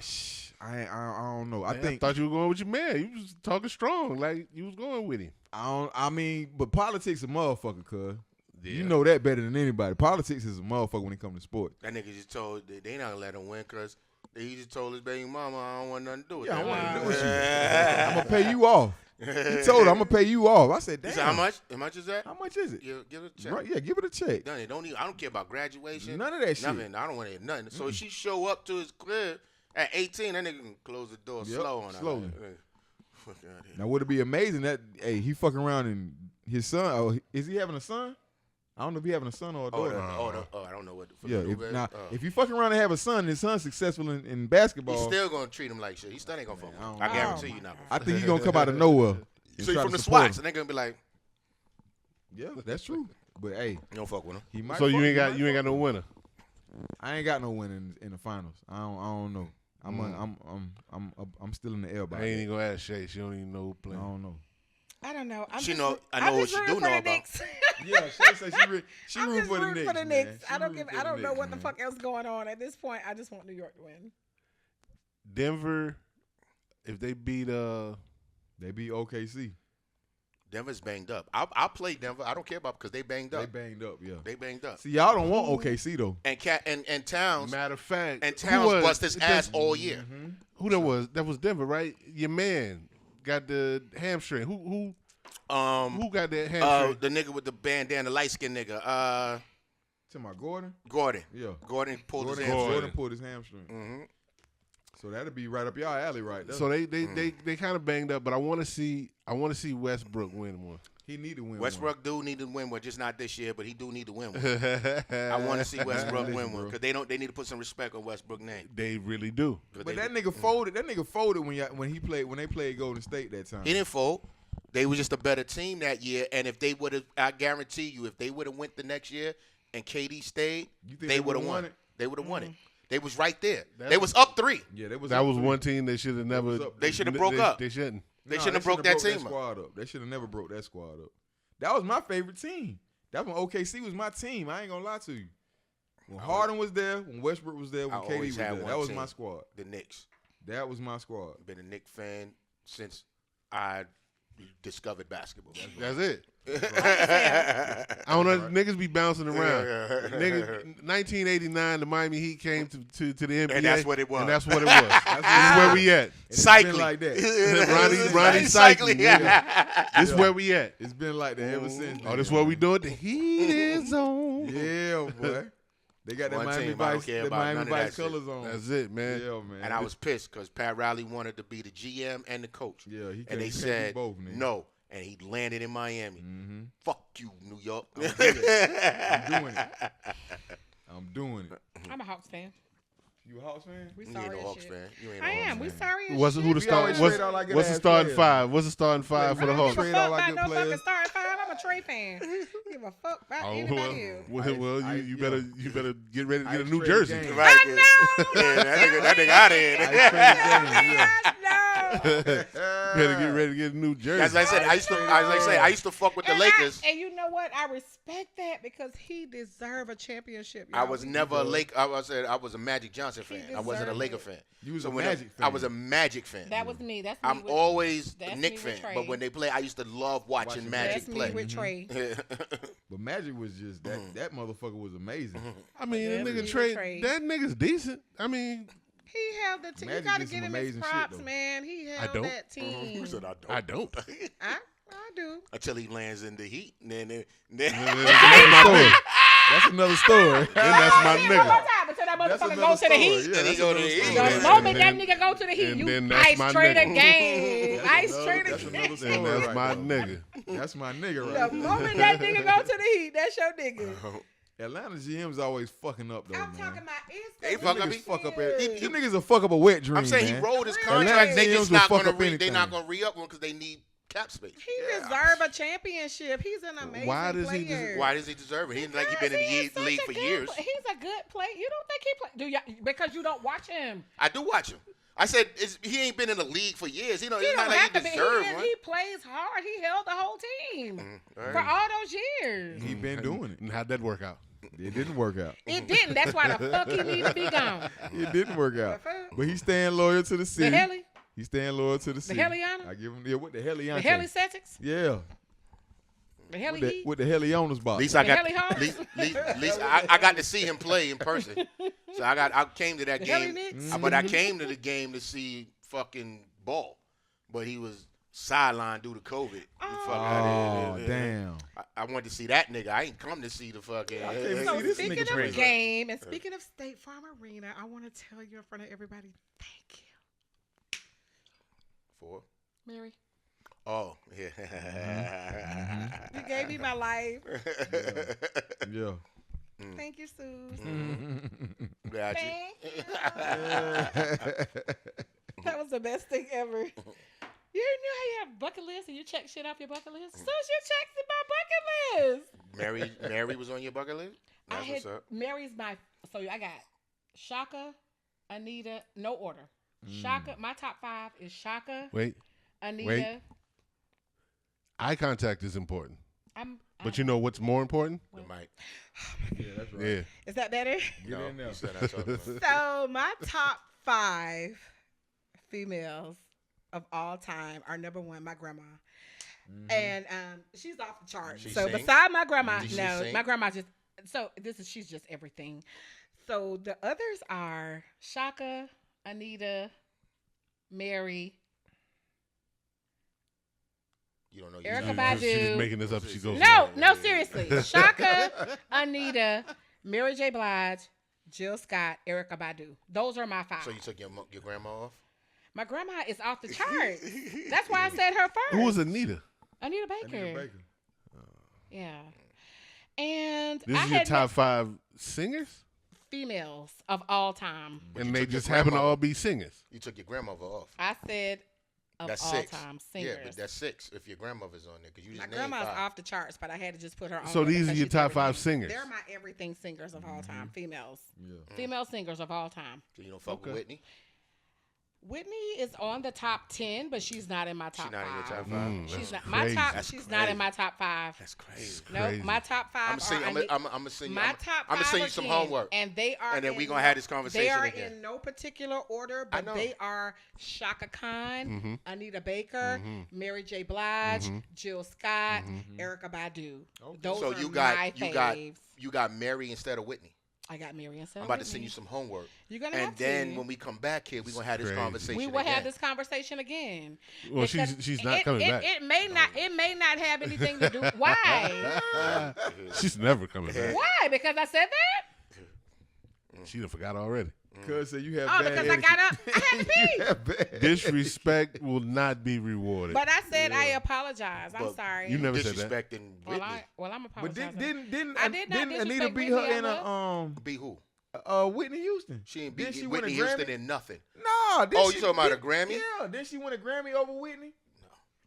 don't know. I thought you were going with your man. You was talking strong, like you was going with him. I mean, but politics a motherfucker, cuz. Yeah. You know that better than anybody. Politics is a motherfucker when it comes to sports. That nigga just told they not gonna let him win because he just told his baby mama, I don't want nothing to do with Yeah, I that. want to do with you. I'm gonna pay you off. He told her, I'm gonna pay you off. I said, damn. He said, how much? How much is that? How much is it? Give it a check. Right, yeah, give it a check. Done it. I don't care about graduation. None of that shit. Nothing. I don't want to hear nothing. So if she show up to his crib at 18, that nigga can close the door slow on her. slowly. Fuck out here. Now, would it be amazing that, hey, he fucking around and his son, oh, is he having a son? I don't know if he having a son or a daughter. I don't know what the fuck. Yeah, if you fucking around and have a son and his son's successful in basketball. He's still going to treat him like shit. He still ain't going to fuck with him. I guarantee you not. I think he's going to come out of nowhere. So you from the SWATs, and they're going to be like. Yeah, that's true. But, hey. You don't fuck with him. He might So you ain't fuck got no winner. I ain't got no win in the finals. I don't know. I'm still in the air about I ain't it. even gonna ask Shay. She don't even know who playing. I don't know. I don't know. I know what she do know about. Yeah, she say she I'm root just for the rooting Knicks. for the man. Knicks. She I don't rooting for the know Knicks, what the man. fuck else going on at this point. I just want New York to win. Denver, if they beat They beat OKC. Denver's banged up. I'll play Denver. I don't care about because they banged up. They banged up, yeah. They banged up. See, y'all don't want OKC though. And Towns. matter of fact, And Towns bust his ass all year. Who that was? That was Denver, right? Your man got the hamstring. Who got that hamstring? The nigga with the bandana, light skinned nigga. To my Gordon? Gordon. Yeah. Gordon pulled his Gordon hamstring. pulled his hamstring. So that'll be right up y'all alley right there. So they kind of banged up, but I want to see Westbrook win one. He need to win Westbrook do need to win one, just not this year, but he do need to win one. I want to see Westbrook win one because they need to put some respect on Westbrook's name. They really do. But that nigga folded. That nigga folded when they played Golden State that time. He didn't fold. They were just a better team that year, and if they would have, I guarantee you, if they would have went the next year and KD stayed, they would have would've won it? They would have won it. They was right there. They was up 3. Yeah, That was one team they should have never. They should have broke up. They shouldn't. They shouldn't have broke that team squad up. They should have never broke that squad up. That was my favorite team. That's when OKC was my team. I ain't gonna lie to you. When Harden was there, when Westbrook was there, when KD was there, that was my squad. The Knicks. That was my squad. Been a Knicks fan since I discovered basketball. That's it. I don't know. Niggas be bouncing around. Niggas, 1989, the Miami Heat came to the NBA, And that's what it was. And that's what it was. This is where we at. Cycling like that. Ronnie cycling. This is where we at. It's been like that ever since. Oh, this is what we doing. The heat is on. Yeah, boy. They got that One Miami team, I don't Vice, care the about Miami none of Vice that shit. colors on. That's it, man. Yeah, man. And I was pissed because Pat Riley wanted to be the GM and the coach. Yeah, he and they can't do said both, nigga. no. And he landed in Miami. Fuck you, New York. I'm doing it. I'm doing it. I'm a Hawks fan. You a Hawks fan? We You sorry ain't no as Hawks shit. fan. You ain't I no Hawks am. We fan. sorry as What's shit. who the We start? always What's trade all our good what's the ass starting players. five? What's the starting five for the I Hawks? don't give a Trade all fuck our about good no fucking players. starting five. I'm a Trey fan. Give a fuck about Oh, anybody else. well, you better get ready to get a Ice new trade jersey. game. Right. I know. Yeah, that nigga out of here. Ice trade game, Better get ready to get a new jersey. As I said, I used to fuck with the And Lakers. and you know what? I respect that because he deserved a championship. I was never a Lake. I was a Magic Johnson fan. He I wasn't a deserved Laker it. fan. You was So a when Magic fan. I was a Magic fan. That was me. That's me. I'm with, always a that's Knick me fan. with Trey. But when they play, I used to love watching Magic That's play. me with Trey. But Magic was just that motherfucker was amazing. I mean, Yeah, that he nigga was trade. trade. That nigga's decent. I mean, He held the team. You Magic got to did some give him his amazing shit, props, though. man. He held don't. that team. Who said I don't. I do. Until he lands in the Heat, then That's another story. Then that's my One more nigga. time until that That's motherfucker another go to the story. Heat. Yeah, Then he that's go to another the Heat. story. The And moment that then- nigga go to the Heat, and you then that's ice my trade nigga. a game. Ice another- trade a that's game. another story. And that's right my there. nigga. That's my nigga The right moment that nigga go to the Heat, that's your nigga. there. Atlanta GM's always fucking up though, I'm man. talking about it's They the fuck up. Niggas fuck up. years. Them niggas will fuck up a wet dream. I'm saying man. he rolled his Atlanta contract. They GMs just will not fuck gonna up they're not anything. gonna re-up one because they need cap space. He deserve a championship. He's an amazing Why does he player. Why does he deserve it? He ain't like he Because been in he is the such league a for good years. He's a good player. You don't think he play? Do you? Because you don't watch him. I do watch him. I said he ain't been in the league for years. You know, He it's don't not like have he to be. deserve one. He plays hard. He held the whole team All for right. all those years. He been doing it. And how'd that work out? It didn't work out. It didn't. That's why the fuck he need to be gone. It didn't work out. The fuck? But he's staying loyal to the The city. Helly, He's staying loyal to the city. Helliana? I give him what the Helliana. the Helly Celtics, Yeah. the Helly With the, Heat. with the Helliana's box. At least I The got Helly Hawks? at least I got to see him play in person. So I came to that The Helly game, Knicks? but I came to the game to see fucking ball, but he was sidelined due to COVID. The fuck Oh, outta here. damn. I wanted to see that nigga. I ain't come to see the fucking. can't So see this speaking nigga of trade. game and speaking of State Farm Arena, I want to tell you in front of everybody, thank you, For? Mary. Oh yeah. You gave me my life. Yeah. Thank you, Suze. Got you. Thank you. That was the best thing ever. You knew how you have bucket list and you check shit off your bucket list? Suze, you checked my bucket list. Mary was on your bucket list. That's what's up. Mary's my, so I got Shaka, Anita, no order. Shaka, my top 5 is Shaka, Wait, Anita. eye contact is important. But I'm- you know what's more important? The mic. Yeah, that's right. Yeah. Is that better? Get in there. You said I told you. So my top 5 females of all time are number 1, my grandma. And she's off the charts. She So sing? beside my grandma, Did she no, sing? my grandma just she's just everything. So the others are Shaka, Anita, Mary. You don't know. Erica You Badu. She's just making this up as she goes. No, seriously. Shaka, Anita, Mary J. Blige, Jill Scott, Erica Badu. Those are my 5. So you took your grandma off? My grandma is off the charts. That's why I said her first. Who was Anita? Anita Baker. Anita Baker. Yeah. And This I is your had top 5 singers? females of all time. But And you they took your just happen to grandmother. all be singers. You took your grandmother off. I said of That's all 6. time singers. Yeah, but that's 6 if your grandmother's on there because you My just named grandma's 5. off the charts, but I had to just put her on. So there these are because your she's top 5 everything. singers. They're my everything singers of all time. Females. Yeah. Female singers of all time. So you don't fuck Okay. with Whitney? Whitney is on the top 10, but she's not in my top She's not 5. in your top 5. Mm, She's that's not my crazy. top. That's she's not in crazy. my top 5. That's crazy. No, crazy. my top 5 I'm gonna send you. my top 5 I'm gonna send you are some 10, homework, and they are. and then in we gonna have this They conversation are again. in no particular order, I but know. they are Shaka Khan, Mhm. Anita Baker, Mhm. Mary J. Blige, Mhm. Jill Scott, Mhm. Erica Badu. Okay. Those So are you got my you faves. got Mary instead of Whitney. I got Mary and I'm about to send you some homework, You're gonna and have then to. when we come back here, we are gonna have this Crazy. conversation. We will again. have this conversation again. Well, Because she's not coming back. It may not have anything to do. Why? She's never coming back. Why? Because I said that? She done forgot already. Cause say you have Oh, bad because I got up. I had to pee. You have bad Disrespect will not be rewarded. But I said I apologize. I'm But sorry. You never said that. disrespecting Whitney. I'm But apologizing. didn't I did not Anita disrespect beat Whitney her in at a Be who? Whitney Houston. She ain't Then beat she won a Whitney Houston Grammy? in nothing. No. Oh, you talking about a Grammy? Yeah. Then she won a Grammy over Whitney.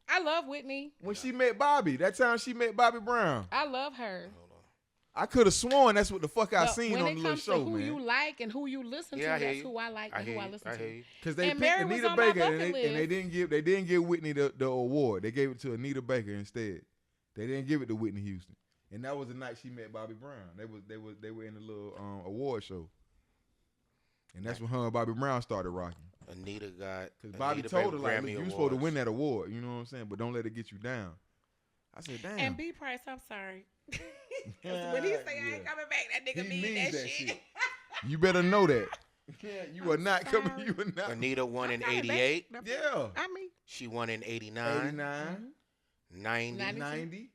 I love Whitney. When she met Bobby. That time she met Bobby Brown. I love her. I could have sworn that's what the fuck I But seen when on it the little comes show, to who man. you like and who you listen Yeah, I to, hear that's you. who I like and who I listen to. Because they And picked Mary was Anita on my Baker and bucket they list. didn't give Whitney the award. They gave it to Anita Baker instead. They didn't give it to Whitney Houston. And that was the night she met Bobby Brown. They were in the little award show. And that's when her and Bobby Brown started rocking. Anita got Because Bobby told her, like, look, you supposed to win that award. You know what I'm saying? But don't let it get you down. I said, damn. And B Price, I'm sorry. When he say I ain't coming back, that nigga He mean means that shit. You better know that. You are not coming. sorry. You are not. Anita won in coming back. 88. Yeah. I mean, She won in 89, 89, 90, 90,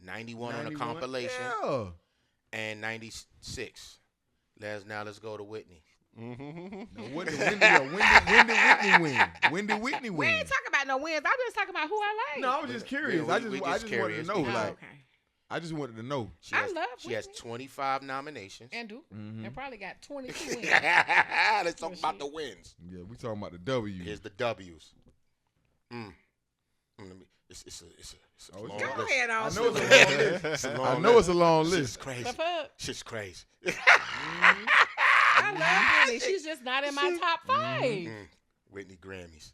91 on a 91. compilation, Yeah. and 96. Let's go to Whitney. Now, when did Whitney win? When did Whitney we win? ain't talking about no wins. I'm just talking about who I like. No, I was just curious. We I just wanted curious. to know. Oh, Like, okay. I just wanted to know. She I has, love She has Whitney. 25 nominations. And do. And probably got 22 wins. Let's talk about the wins. Yeah, we talking about the W. Here's the W's. It's a long Go list. ahead, I on. know it's a long list. It's a I long know it's a long Shit's list. crazy. The fuck? Shit's crazy. I love Whitney. She's just not in my top 5. Whitney Grammys.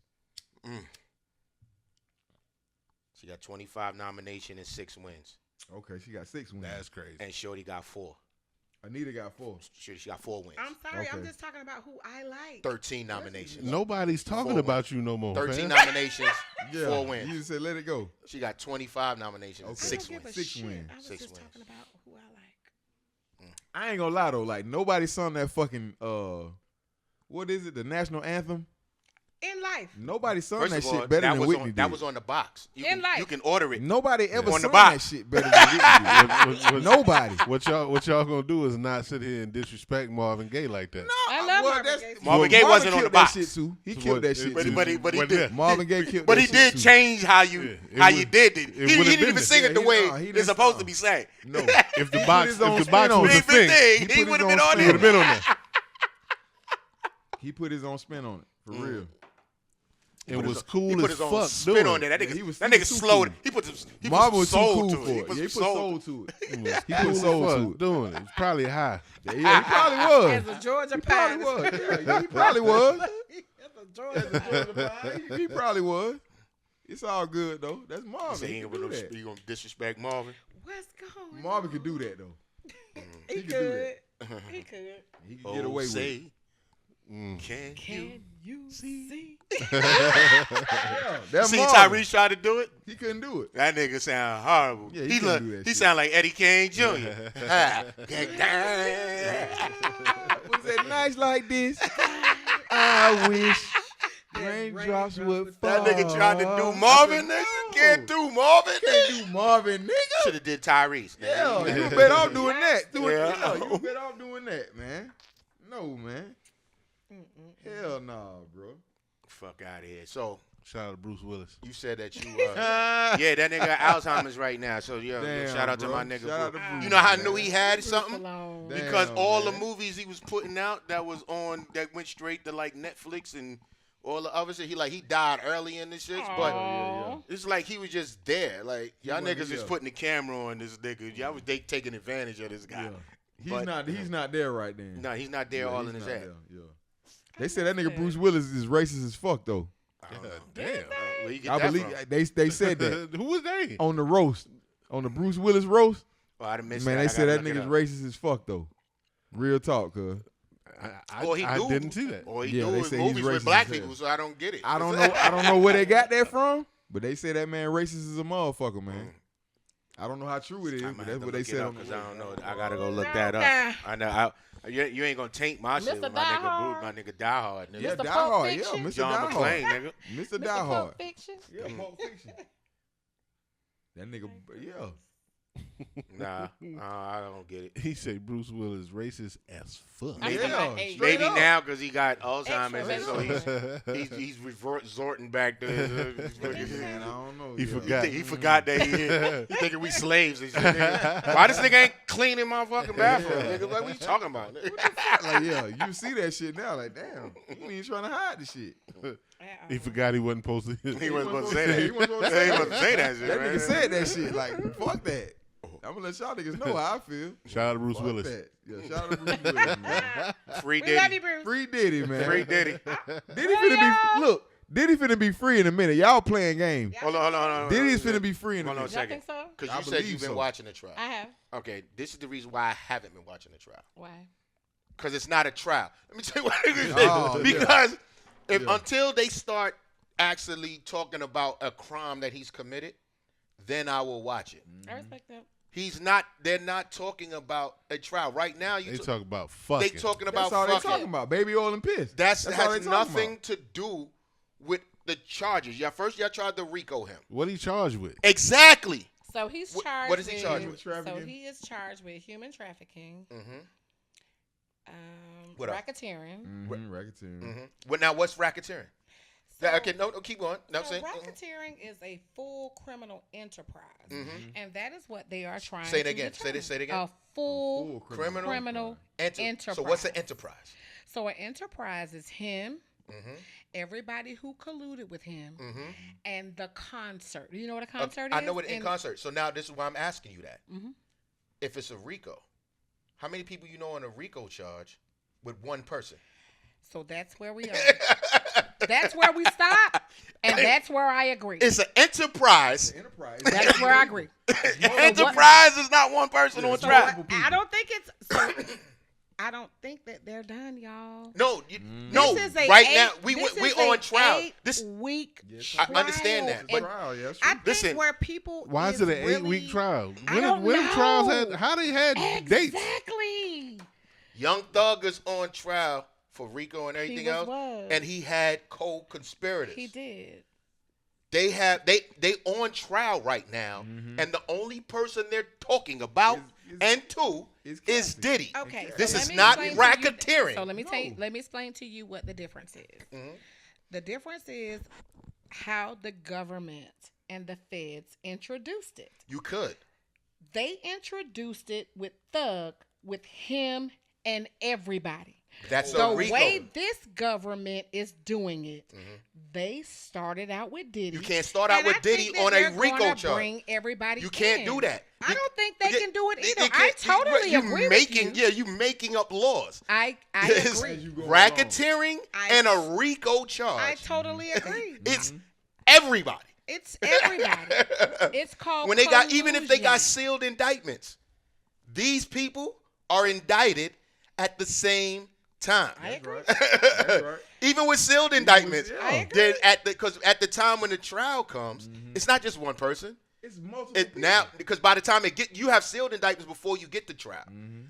She got 25 nominations and 6 wins. Okay, she got 6 wins. That's crazy. And Shorty got 4. Anita got 4. She got 4 wins. I'm sorry. I'm Okay. just talking about who I like. 13 nominations. Nobody's talking 4 about you no more. 13 fam. nominations, Yeah, 4 wins. You just said let it go. She got 25 nominations, Okay. 6 I don't give wins. a 6 shit. wins. I was 6 just wins. talking about who I like. I ain't gonna lie though. Like nobody sung that fucking what is it? The national anthem. In life. Nobody sung First that of all, shit better that than was Whitney on, did. that was on the box. You In life. you can order it. Nobody ever On the sung box. that shit better than Whitney did. Nobody. What y'all gonna do is not sit here and disrespect Marvin Gaye like that. I love Marvin that's- Gaye. Marvin Gaye wasn't on killed the box. That shit too. He So killed what- that shit but- too. But he But did. yeah. Marvin Gaye killed But that he shit did too. change how you It how would- you did it. it He would've didn't been even there. sing it the Yeah, way he it's didn't supposed song. to be sang. No. If the box his own was spin on a it. He thing, He he put would have his been own on he spin would it. have been on there. He put his own spin on it. For real. It was He cool put as his own fuck spin doing on there. it. That Yeah, he was nigga too slowed. cool. He put some Marvin was too soul cool to for it. it. Yeah, he put some soul to it. He He put put soul to fuck it. doing it. It's probably high. Yeah, he probably was. As a Georgia He probably pilot. was. Yeah, he probably was. As a Georgia pilot. He probably was. It's all good though. That's Marvin. So He he can ain't do that. gonna disrespect Marvin. What's going Marvin on? could do that though. He He could do could. He could. He could get away with it. Say, can you Can you see? Yeah, that's see Marvin. Tyrese tried to do it? He couldn't do it. That nigga sound horrible. Yeah, he couldn't do that shit. sound like Eddie Kane Jr. Was it nights like this? I wish raindrops would fall. That nigga tried to do Marvin, nigga. Can't do Marvin, Can't nigga. do Marvin, nigga. Should have did Tyrese. Yeah, nigga. you were better off doing that. Yeah. You were better off doing that, man. No, man. Hell nah, bro. Fuck out of here. So Shout out to Bruce Willis. you said that you, yeah, that nigga got Alzheimer's right now. So yeah, Damn, shout out bro. to my nigga. Shout out Bruce. to Bruce, You know how I man. knew he had Bruce something? alone. Damn, Because all the man. movies he was putting out that was on that went straight to like Netflix and all the other shit. He died early in this shit, but Aw. it's like he was just there. Like y'all wasn't niggas is there. putting the camera on this nigga. Y'all was taking advantage of this guy. Yeah. He's not there right then. No, he's not there Yeah, all he's in his not head. there, yeah. They said that nigga Bruce Willis is racist as fuck though. Damn. Where you get I that believe from? they said that Who was they? on the roast, on the Bruce Willis roast. Oh, I done missed Man, that. they I said gotta that look it nigga's up. racist as fuck though. Real talk, cuz. I didn't see that. Or he Yeah, do they his say he's movies racist with black as hell. people, so I don't get it. I don't know where they got that from, but they say that man racist as a motherfucker, man. I don't know how true it is, I but might that's have to what they look it said up on the 'cause I roast. don't know. I gotta go look that up. Nah. I know. You ain't gonna taint my shit Mr. with my Die nigga Hard. Bruce, my nigga Die Hard, nigga. Yeah, Mr. Die Pulp Hard, yeah, Fiction? Mr. John Die McClane, Hard. nigga. Mr. Mr. Die Hard. Pulp Fiction. Yeah, Pulp Fiction. That nigga, yeah. Nah, I don't get it. He said Bruce Willis racist as fuck. I'm talking about age. Maybe now because he got Alzheimer's, and Extra so he's resorting back to his Man, I don't know. He forgot. He forgot that he thinking we slaves and shit. Nigga. Why this nigga ain't cleaning my fucking bathroom? Nigga? Like, what you talking about? Like, yeah, you see that shit now. Like, damn, you ain't trying to hide the shit. He forgot he wasn't supposed to. He wasn't supposed to say that. He wasn't supposed to He say wasn't supposed to say that shit. That man. nigga said that shit. Like, fuck that. I'm gonna let y'all niggas know how I feel. Shout out to Bruce Fuck Willis. that. Yeah, shout out to Bruce Willis, man. Free We love you, Diddy. Bruce. Free Diddy, man. Free Diddy. Diddy finna be look. Diddy finna be free in a minute. Y'all playing games. Hold on. Diddy's finna be free in a Hold on a minute. Y'all second. think so? Because I you said believe you've been so. watching the trial. I have. Okay, this is the reason why I haven't been watching the trial. Why? Because it's not a trial. Let me tell you what it is. Oh, yeah. Because until they start actually talking about a crime that he's committed, then I will watch it. I respect that. They're not talking about a trial. Right now, They talk about fucking. they talking about That's all they fucking. talking about. Baby oil and piss. That That's all they has talking nothing about. to do with the charges. Y'all tried to RICO him. What he charged with? Exactly. So he's What- charged. what is he charged with? So Trafficking? he is charged with human trafficking, What else? racketeering. Racketeering. Well, now what's racketeering? So, Okay, no, keep going. No, I'm so saying. racketeering is a full criminal enterprise, and that is what they are trying. Say it to again. determine. Say it again. A full criminal enterprise. So what's an enterprise? So an enterprise is him, everybody who colluded with him, and the concert. You know what a concert is? I know it in concert. So now this is why I'm asking you that. If it's a RICO, how many people you know on a RICO charge with one person? So that's where we are. That's where we stop, and that's where I agree. It's an enterprise. That's where I agree. Enterprise is not one person on So trial. I don't think it's. So, I don't think that they're done, y'all. No, no. This is a Right now, we this is on a trial. This 8-week I trial. understand that, but Trial, yeah, that's I true. think Listen, where people Why is it an really- 8-week trial? I don't When know. trials had? How they had dates? Exactly. Young Thug is on trial for RICO and everything else, was. and he had co-conspirators. He did. They on trial right now, and the only person they're talking about is Cassie. Diddy. Okay, so This let is me not explain to you- racketeering. So let me explain to you what the difference is. The difference is how the government and the feds introduced it. You could. They introduced it with Thug, with him and everybody. That's The a RICO. way this government is doing it, they started out with Diddy. You can't start out And with I Diddy think that on a they're RICO gonna charge. Bring everybody. You can't in. do that. I don't think they can do it either. They I can't- totally agree making, with you. Yeah, you making up laws. I It's agree. racketeering I- and a RICO charge. I totally agree. It's everybody. It's everybody. It's called When they got, even if they got collusion. sealed indictments, these people are indicted at the same time. I agree. That's right. Even with sealed indictments, I agree. because at the time when the trial comes, it's not just one person. It's multiple people. Now, because by the time you have sealed indictments before you get the trial.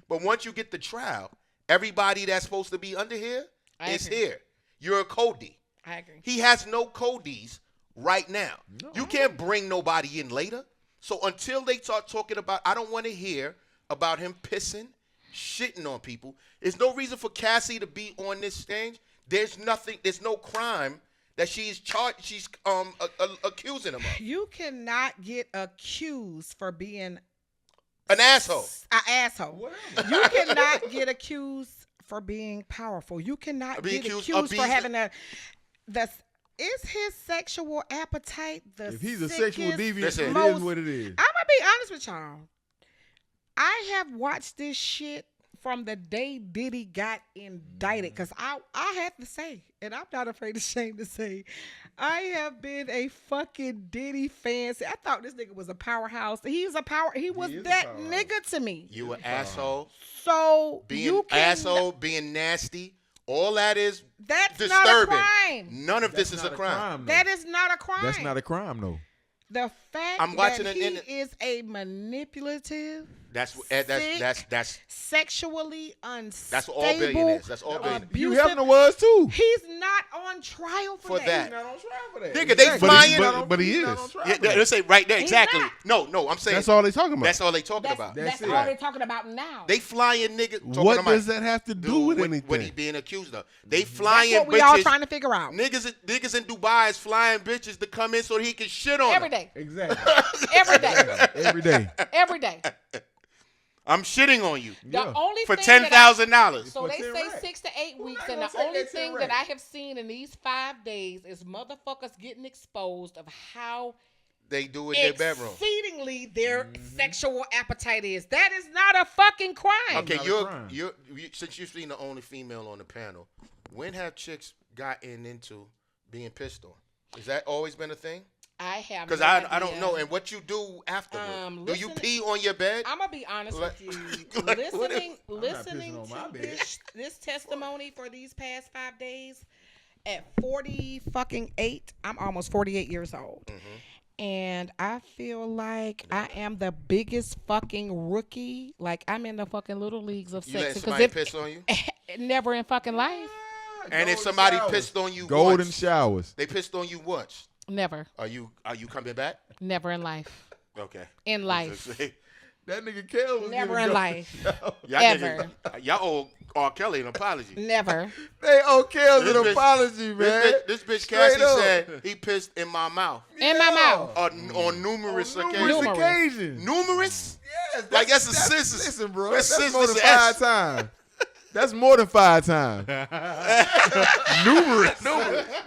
But once you get the trial, everybody that's supposed to be under here is agree. here. You're a Cody. I agree. He has no Codys right now. You can't bring nobody in later. So until they start talking about, I don't want to hear about him pissing, shitting on people. There's no reason for Cassie to be on this stage. There's no crime that she's accusing him of. You cannot get accused for being An asshole. an asshole. You cannot get accused for being powerful. You cannot Be get accused accused of for being- having is his sexual appetite the If he's a sexual sickest, deviant, Listen. it is most- what it is. I'm gonna be honest with y'all. I have watched this shit from the day Diddy got indicted, because I have to say, and I'm not afraid to shame to say, I have been a fucking Diddy fan. I thought this nigga was a powerhouse. He was is a that powerhouse. nigga to me. You an asshole. So Being you can asshole, being nasty. All that is That's disturbing. not a crime. None of this is a crime. That is not a crime. That's not a crime, though. The fact I'm watching that it he in- is a manipulative That's sexually unstable. That's all billionaires. That's all billionaires. Hugh Hefner was too. He's not on trial for that. He's not on trial for that. Nigga, they flying. But he is. Yeah, let's say right there. Exactly. not. No, I'm saying That's all they talking about. That's all they talking about. That's all they're talking about now. They flying niggas. What does that have to do with anything? What he being accused of? They flying That's what we bitches. all trying to figure out. Niggas in Dubai is flying bitches to come in so he can shit on Every them. day. Exactly. Every day. Every day. Every day. I'm shitting on you The only for thing $10,000. So they say racks. 6 to 8 weeks, not and gonna the take only that 10 thing that racks? I have seen in these 5 days is motherfuckers getting exposed of how They do it in their bedroom. exceedingly their sexual appetite is. That is not a fucking crime. Okay, Not a crime. you since you've seen the only female on the panel, when have chicks gotten into being pissed on? Has that always been a thing? I have Because no I don't idea. know. And what you do afterward? Do you listen- pee on your bed? I'm gonna be honest Like- with you. like, what if- listening on my to bed. this testimony for these past 5 days, at 48, I'm almost 48 years old, and I feel like I am the biggest fucking rookie. Like I'm in the fucking little leagues of You let sex. somebody piss on you? Never in fucking life. And if Golden somebody showers. pissed on you Golden once, showers. they pissed on you once. Never. Are you coming back? Never in life. Okay. In life. That nigga Kel was Never giving in golden life. showers. Ever. Y'all owe R. Kelly an apology. Never. They owe Kel's This an bitch- apology, man. This bitch Straight Cassie up. said he pissed in my mouth In my mouth. on numerous On occasions. numerous Numerous. occasions. Numerous? Yes, Like, that's a scissors. Listen, bro. That's That's more than scissors 5 S. times. That's more than 5 times. Numerous.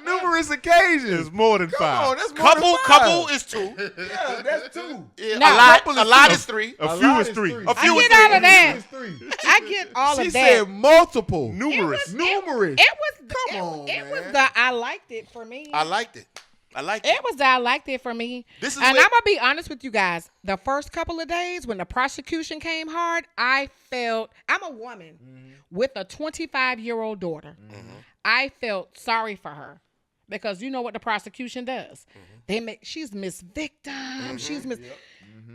Numerous occasions. It's more than Come 5. on, that's more than 5. Couple is 2. Yeah, that's 2. Yeah, No. a lot is 3. A few is 3. A few I is get all 3. of that. It's 3. I get all She of that. said multiple. Numerous. Numerous. It was. Come on, It was man. the. I liked it for me. I liked it. It was the. I liked it for me. This is and where- I'm gonna be honest with you guys. The first couple of days when the prosecution came hard, I felt. I'm a woman with a 25-year-old daughter. I felt sorry for her because you know what the prosecution does. They make. She's Miss Victim. She's Miss.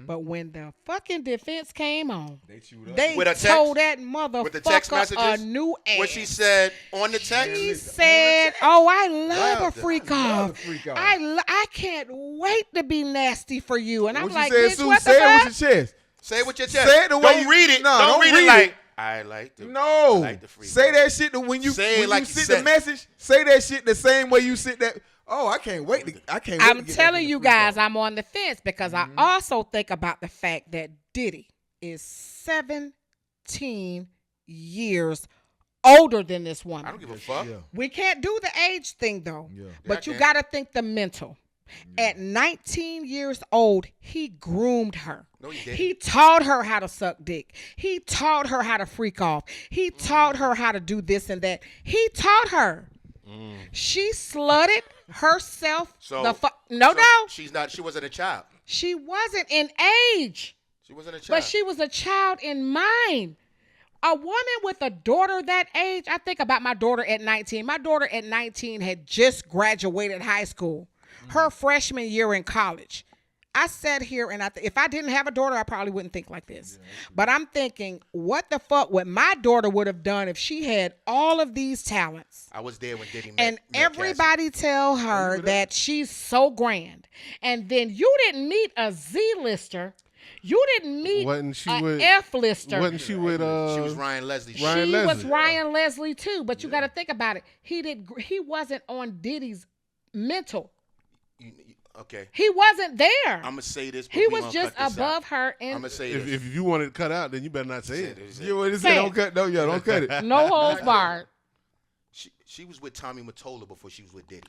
But when the fucking defense came on, they With a text? told that motherfucker With the text a messages? new ass. What she said on the text? She said, "Oh, I love a Loved it. freak I love off. a freak off. I can't wait to be nasty for you." And I'm What like, you said, "Bitch, Sue? what Say the it fuck?" with your chest. Say it with your chest. Say it the way Don't you- read it. No, don't don't read it read like, it. I like the No. I like the freak Say off. that shit when you Say it when like you you send said the message. Say that shit the same way you sent that. Oh, I can't wait. I can't. Wait I'm to get telling that you freak guys, off. I'm on the fence because I also think about the fact that Diddy is 17 years older than this I woman. don't give a fuck. Yeah. We can't do the age thing though. Yeah. But Yeah, you I got to think the mental. At 19 years old, he groomed her. No, he didn't. He taught her how to suck dick. He taught her how to freak off. He taught her how to do this and that. He taught her. She slutted herself. So No. She wasn't a child. She wasn't in age, She wasn't a child. but she was a child in mind. A woman with a daughter that age, I think about my daughter at 19. My daughter at 19 had just graduated high school, her freshman year in college. I sat here and if I didn't have a daughter, I probably wouldn't think like this. But I'm thinking, what the fuck would my daughter would have done if she had all of these talents? I was there when Diddy met And met everybody tell her that she's so grand. And then you didn't meet a Z-lister. You didn't meet Wasn't she an with- F-lister. Wasn't she with Cassie. She was Ryan Leslie. Ryan She Leslie. was Ryan Leslie too, but you got to think about it. He wasn't on Diddy's mental. Okay. He wasn't there. I'm gonna say this. But He we was gonna just cut this above out. her. I'm And gonna say If, this. if you want it cut out, then you better not say it. You what it Say say? it. Don't cut. No, yeah, don't cut it. no holds barred. She was with Tommy Mottola before she was with Diddy.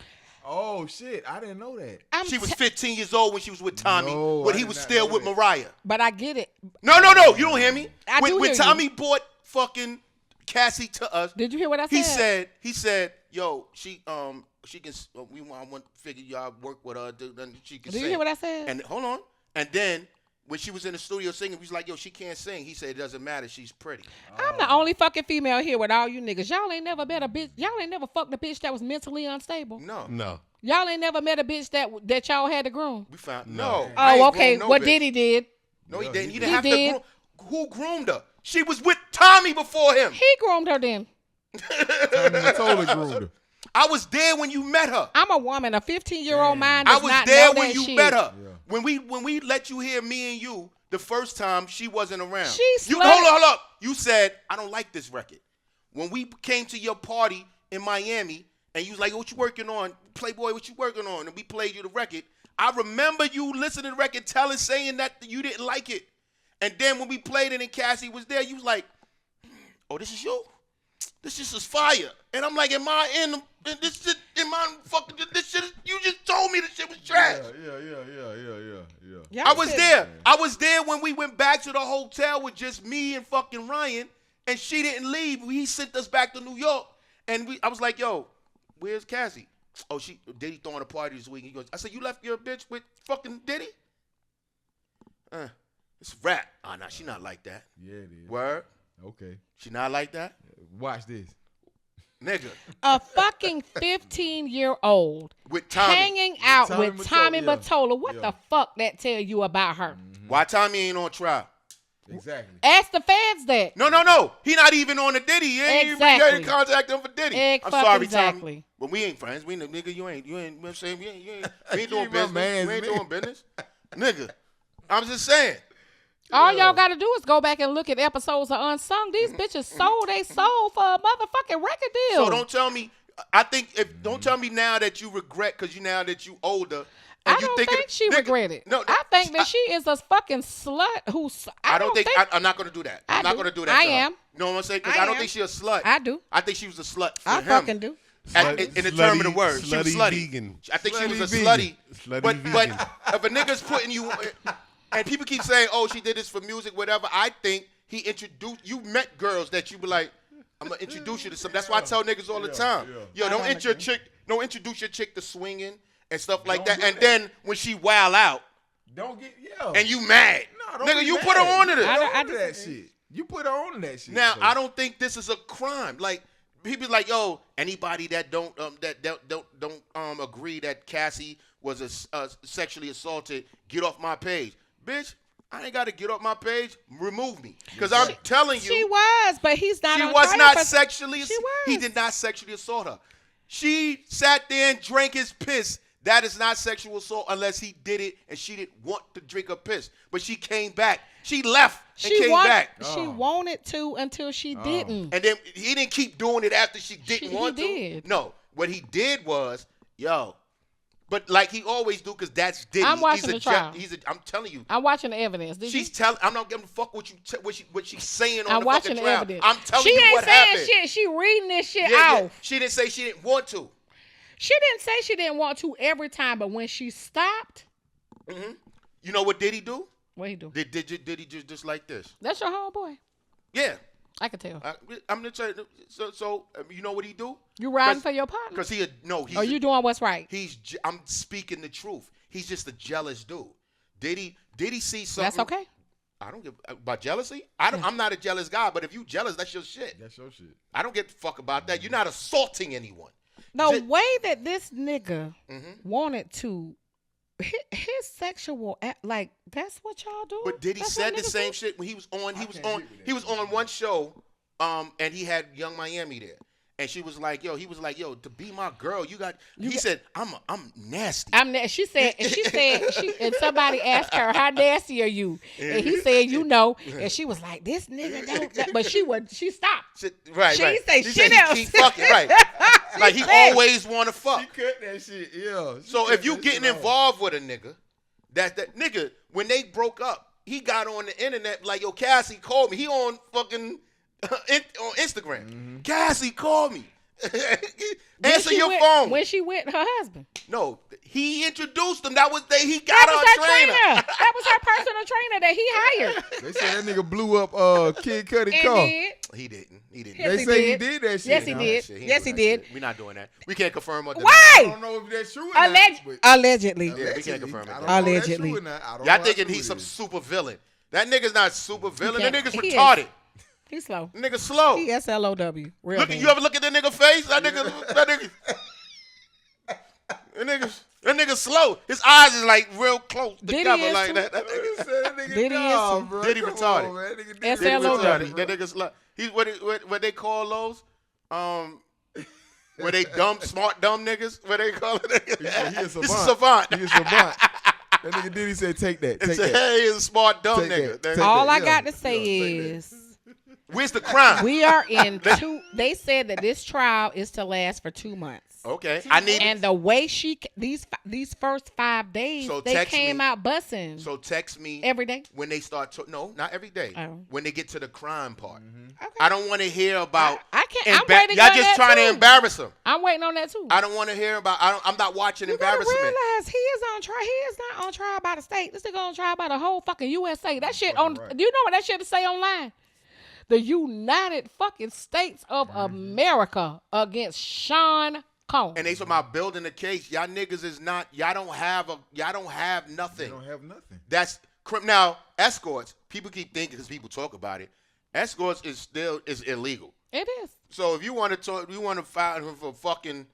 Oh shit, I didn't know that. She was 15 years old when she was with Tommy, No, when I he did was not still know with that. Mariah. But I get it. No, you don't hear me. I do when hear you. Tommy bought fucking Cassie to us, Did you hear what I said? he said, yo, she can. I want to figure y'all work with her. Then she can Did sing. you hear what I said? And hold on. And then when she was in the studio singing, he was like, yo, she can't sing. He said, it doesn't matter. She's pretty. I'm the only fucking female here with all you niggas. Y'all ain't never met a bitch. Y'all ain't never fucked a bitch that was mentally unstable. No. Y'all ain't never met a bitch that y'all had to groom. We found No. no. I ain't Oh, okay. grown no What bitch. Diddy did. No, he didn't. He He didn't have did. to who groomed her? She was with Tommy before him. He groomed her then. Totally groomed her. I was there when you met her. I'm a woman. A 15-year-old mind I does was not there know when that you shit. met her. Yeah. When we let you hear me and you the first time, she wasn't around. Hold up. You said, I don't like this record. When we came to your party in Miami and you was like, what you working on? Playboy, what you working on? And we played you the record. I remember you listening to the record, saying that you didn't like it. And then when we played it and Cassie was there, you was like, oh, this is you? This shit is fire. And I'm like, am I in this shit? Am I fucking this shit? You just told me this shit was trash. Yeah. I was there. I was there when we went back to the hotel with just me and fucking Ryan, and she didn't leave. He sent us back to New York, and I was like, yo, where's Cassie? Oh, Diddy throwing a party this week. He goes, I said, you left your bitch with fucking Diddy? It's a rap. Oh, nah, she not like that. Yeah, it is. Word? Okay. She not like that? Watch this. Nigga. A fucking 15-year-old With Tommy. hanging out Tommy with Tommy Mottola, Mottola. What the fuck that tell you about her? Why Tommy ain't on trial? Exactly. Ask the feds that. No. He not even on the Diddy. He ain't Exactly. even contact him for Diddy. I'm sorry, Tommy. But we ain't friends. We nigga, you ain't, you know what I'm saying? We ain't doing business. We ain't doing business. Nigga. I'm just saying. All y'all got to do is go back and look at episodes of Unsung. These bitches sold they soul for a motherfucking record deal. So don't tell me. Don't tell me now that you regret because now that you older. And I don't think she regretted. No, I think that she is a fucking slut who. I don't think I'm not going to do that. I'm not going to do that. I am. You know what I'm saying? Because I don't think she's a slut. I do. I think she was a slut for I him. fucking do. In the term of the word, she was slutty. Vegan. I think she was a Slutty slutty. vegan. But if a nigga's putting you, and people keep saying, "Oh, she did this for music, whatever," I think he introduced. You met girls that you be like, "I'm gonna introduce you to some." That's why I tell niggas all the time, "Yo, don't introduce your chick to swinging and stuff like that." And then when she wild out, and you mad, nigga, you put her on to this. I do that shit. You put her on to that shit. Now I don't think this is a crime. Like people like, yo, anybody that don't agree that Cassie was sexually assaulted, get off my page, bitch. I ain't got to get off my page. Remove me, because I'm telling you, she was, but he's not. She on was trial not for, sexually. She was. He did not sexually assault her. She sat there and drank his piss. That is not sexual assault unless he did it and she didn't want to drink her piss. But she came back. She left and came back. She wanted to until she didn't. And then he didn't keep doing it after she didn't want to. Did. No, what he did was, but like he always do, because that's Diddy. I'm watching the trial. I'm telling you. I'm watching the evidence. I'm not giving a fuck what she's saying on I'm the watching fucking the trial. evidence. I'm telling you what happened. She ain't saying shit. She reading this shit Yeah. off. She didn't say she didn't want to. She didn't say she didn't want to every time, but when she stopped. Mm-hmm. You know what Diddy do? What he do? Did he just like this? That's your homeboy. Yeah. I can tell. I'm gonna tell you. So you know what he do? You riding for your partner? Because you doing what's right? I'm speaking the truth. He's just a jealous dude. Did he see something? That's okay. I don't give about jealousy. I'm not a jealous guy, but if you jealous, that's your shit. That's your shit. I don't give a fuck about that. You're not assaulting anyone. The way that this nigga wanted to, his sexual act, like that's what y'all do. But Diddy said the same shit when he was on. He was on one show, and he had Young Miami there. And she was like, yo, to be my girl, he said, I'm nasty. She said, and somebody asked her, how nasty are you? And he said, and she was like, this nigga don't, but she stopped. Right, she right. Say she shit said else. He keep fucking, right. Like he always want to fuck. She cut that shit, yeah. So if you getting involved with a nigga, that nigga, when they broke up, he got on the internet like, yo, Cassie called me. He on fucking on Instagram. Cassie called me. Answer your phone. When she with her husband. No, he introduced him. He got her trainer. That was her personal trainer that he hired. They said that nigga blew up Kid Cudi car. He didn't. Yes, they say he did that shit. Yes, he did. Yes, he did. We're not doing that. We can't confirm or deny. Why? I don't know if that's true or not. Allegedly. Yeah, we can't confirm it. Allegedly. Y'all thinking he's some super villain. That nigga's not super villain. That nigga's He retarded. He's slow. Nigga slow. He SLOW. Real You ever look at that nigga face? That nigga That nigga slow. His eyes is like real close Diddy together is like too. that. Diddy is bro. Diddy Come retarded. on, man. Nigga, SLO. Diddy retarded. That nigga's like he's what they call those where they smart dumb niggas. What they call it? He a savant. He's a savant. He a savant. That nigga Diddy said, take that. Take that. Hey, he's a smart dumb Take nigga. that. All I Yeah. got to say Yeah, take is Where's the crime? we are in two. They said that this trial is to last for 2 months. Okay, I need. And the way these first 5 days, So they text came me. out bussing So text me every day. when they start. No, not every day. Oh. When they get to the crime part, Okay. I don't want to hear about. I can't. I'm waiting Y'all on just that trying too. to embarrass him. I'm waiting on that too. I don't want to hear about. I'm not watching You gotta embarrassment. realize he is on trial. He is not on trial by the state. This nigga on trial by the whole fucking USA. That shit on. Right. Do you know what that shit say online? The United fucking States of America against Sean Combs. And they talking about building a case. Y'all niggas is not. Y'all don't have nothing. They don't have nothing. That's now escorts. People keep thinking because people talk about it. Escorts is illegal. It is. So if you want to talk, you want to file him for fucking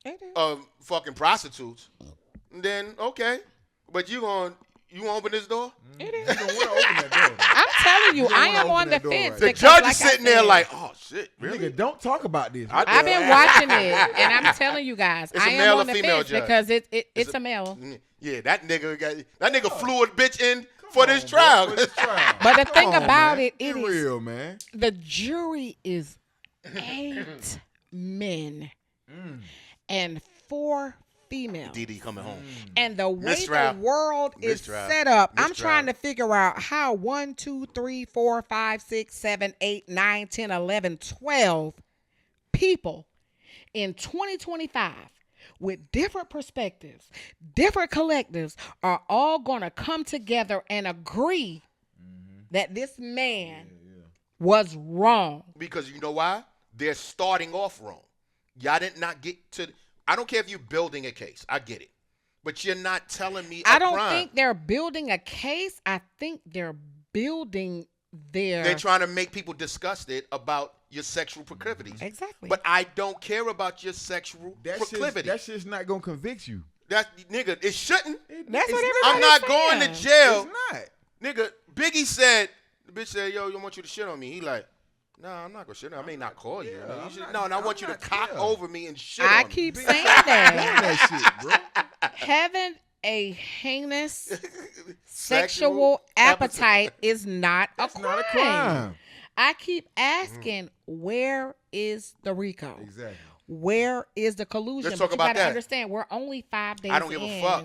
It is. fucking prostitutes, then okay. But you want to open this door? It is. You don't want to open that door. I'm telling you, don't I wanna am open on the that door fence. right The now. because judge like is I sitting there said, like, oh shit, really? Nigga, don't talk about this. I've been watching it, and I'm telling you guys, It's a I male am or on the female fence judge? because it's a male. Yeah, that nigga flew a bitch in for this trial. For this trial. But the thing Come on, about man. it Be is real, man. the jury is 8 men and 4 females. Diddy coming home. And the way Mistrial. the world is Mistrial. set up, I'm Mistrial. trying to figure out how 1, 2, 3, 4, 5, 6, 7, 8, 9, 10, 11, 12 people in 2025 with different perspectives, different collectives are all going to come together and agree that this man was wrong. Because you know why? They're starting off wrong. Y'all did not get to. I don't care if you're building a case. I get it. But you're not telling me I don't crime. think they're building a case. I think they're building their... They're trying to make people disgusted about your sexual proclivities. Exactly. But I don't care about your sexual proclivity. That shit's not going to convict you. That nigga, it shouldn't. That's It's what not. I'm everybody's not going to saying. jail. It's not. Nigga, Biggie said, the bitch said, yo, I want you to shit on me. He like, nah, I'm not going to shit on you. I may not call you. Yeah, You should- I'm no, and I not- want you to I'm not- cock yeah. over me and shit on I me. keep Big- saying Doing that. that shit, bro. Having a heinous sexual appetite is not a That's crime. not a crime. I keep asking, where is the RICO? Exactly. Where is the collusion? Let's talk But you about gotta that. understand, we're only 5 days I don't give a fuck.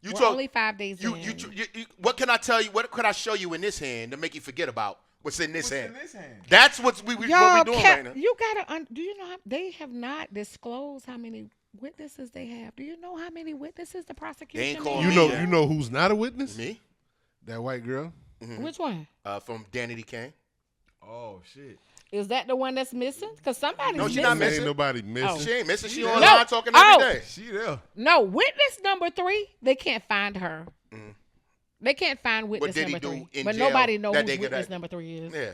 You We're talk- only 5 days You, in. you, what can I tell you? What could I show you in this hand to make you forget about what's in this hand? in this hand? That's what we Y'all doing right now. you gotta. Do you know how they have not disclosed how many witnesses they have? Do you know how many witnesses the prosecution? called has? me. You know who's not a witness? Me? That white girl. Which one? From Danny D. Kane. Oh, shit. Is that the one that's missing? Because somebody's No, she's missing. not missing. Ain't nobody missing. Oh. She ain't missing. She No. online talking every day. She there. No, witness number 3. They can't find her. They can't find witness did he number do 3. in But jail nobody knows that who they could witness act- number 3 is. Yeah.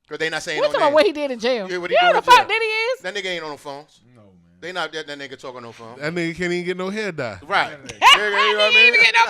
Because they not saying We're no talking about name. what he did in jail. Yeah, what he You know doing the in fuck jail. that he is? That nigga ain't on the phones. No, man. They not that nigga talking on the phone. That nigga can't even get no hair dye. Right. He You know what I He didn't even get no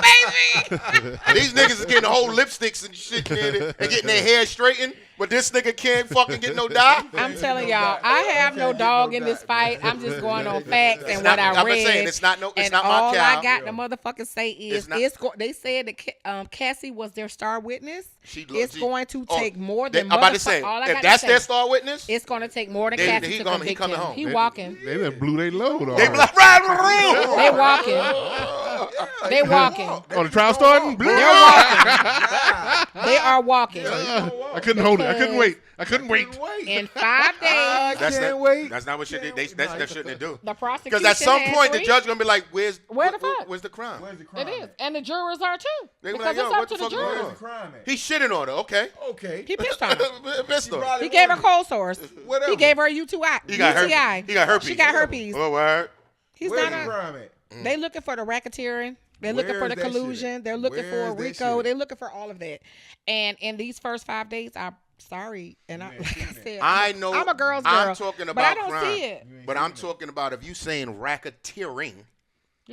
baby. mean? These niggas is getting whole lipsticks and shit and getting their hair straightened, but this nigga can't fucking get no dye. I'm telling y'all, I have no dog in this fight. I'm just going on facts and what I I'm read. saying it's not and not all my cow. I got to motherfucking say is It's not- they said that Cassie was their star witness. She- It's going to take more they- than I'm about to say, all I if gotta that's say, their star witness, it's going to take more than They- Cassie he to gonna- he convict coming him. home. He They- walking. They done blew their load they already. be like, right in the room. They walking. They walking. Oh, the trial starting? Blew They're walking. They are walking. I couldn't hold it. I couldn't wait. I couldn't wait. In 5 days, That's Can't not, wait. That's not what shit they that shouldn't do. the prosecution Because at some had point, the 3. judge gonna be like, "Where's Where the fuck? Where's the crime?" Where's the crime? It is, and the jurors are too. They gonna be Because like, "Yo, it's what up the to the fuck going jurors. on?" Where's the crime at? He shitting on her. Okay. Okay. He pissed on her. Pissed on her. probably He gave her was. cold sores. Whatever. He gave her a UTI. He got herpes. UTI. He got herpes. She got herpes. Oh, word. He's Where's not the a, crime at? They looking for the racketeering. They're looking for Where's the that shit collusion. at? They're looking for a Where's that RICO. shit? They're looking for all of that. And in these first 5 days, I'm sorry. And like I said, I know. I'm a girl's girl. I'm talking about but I don't crime. see it. But I'm talking about if you saying racketeering,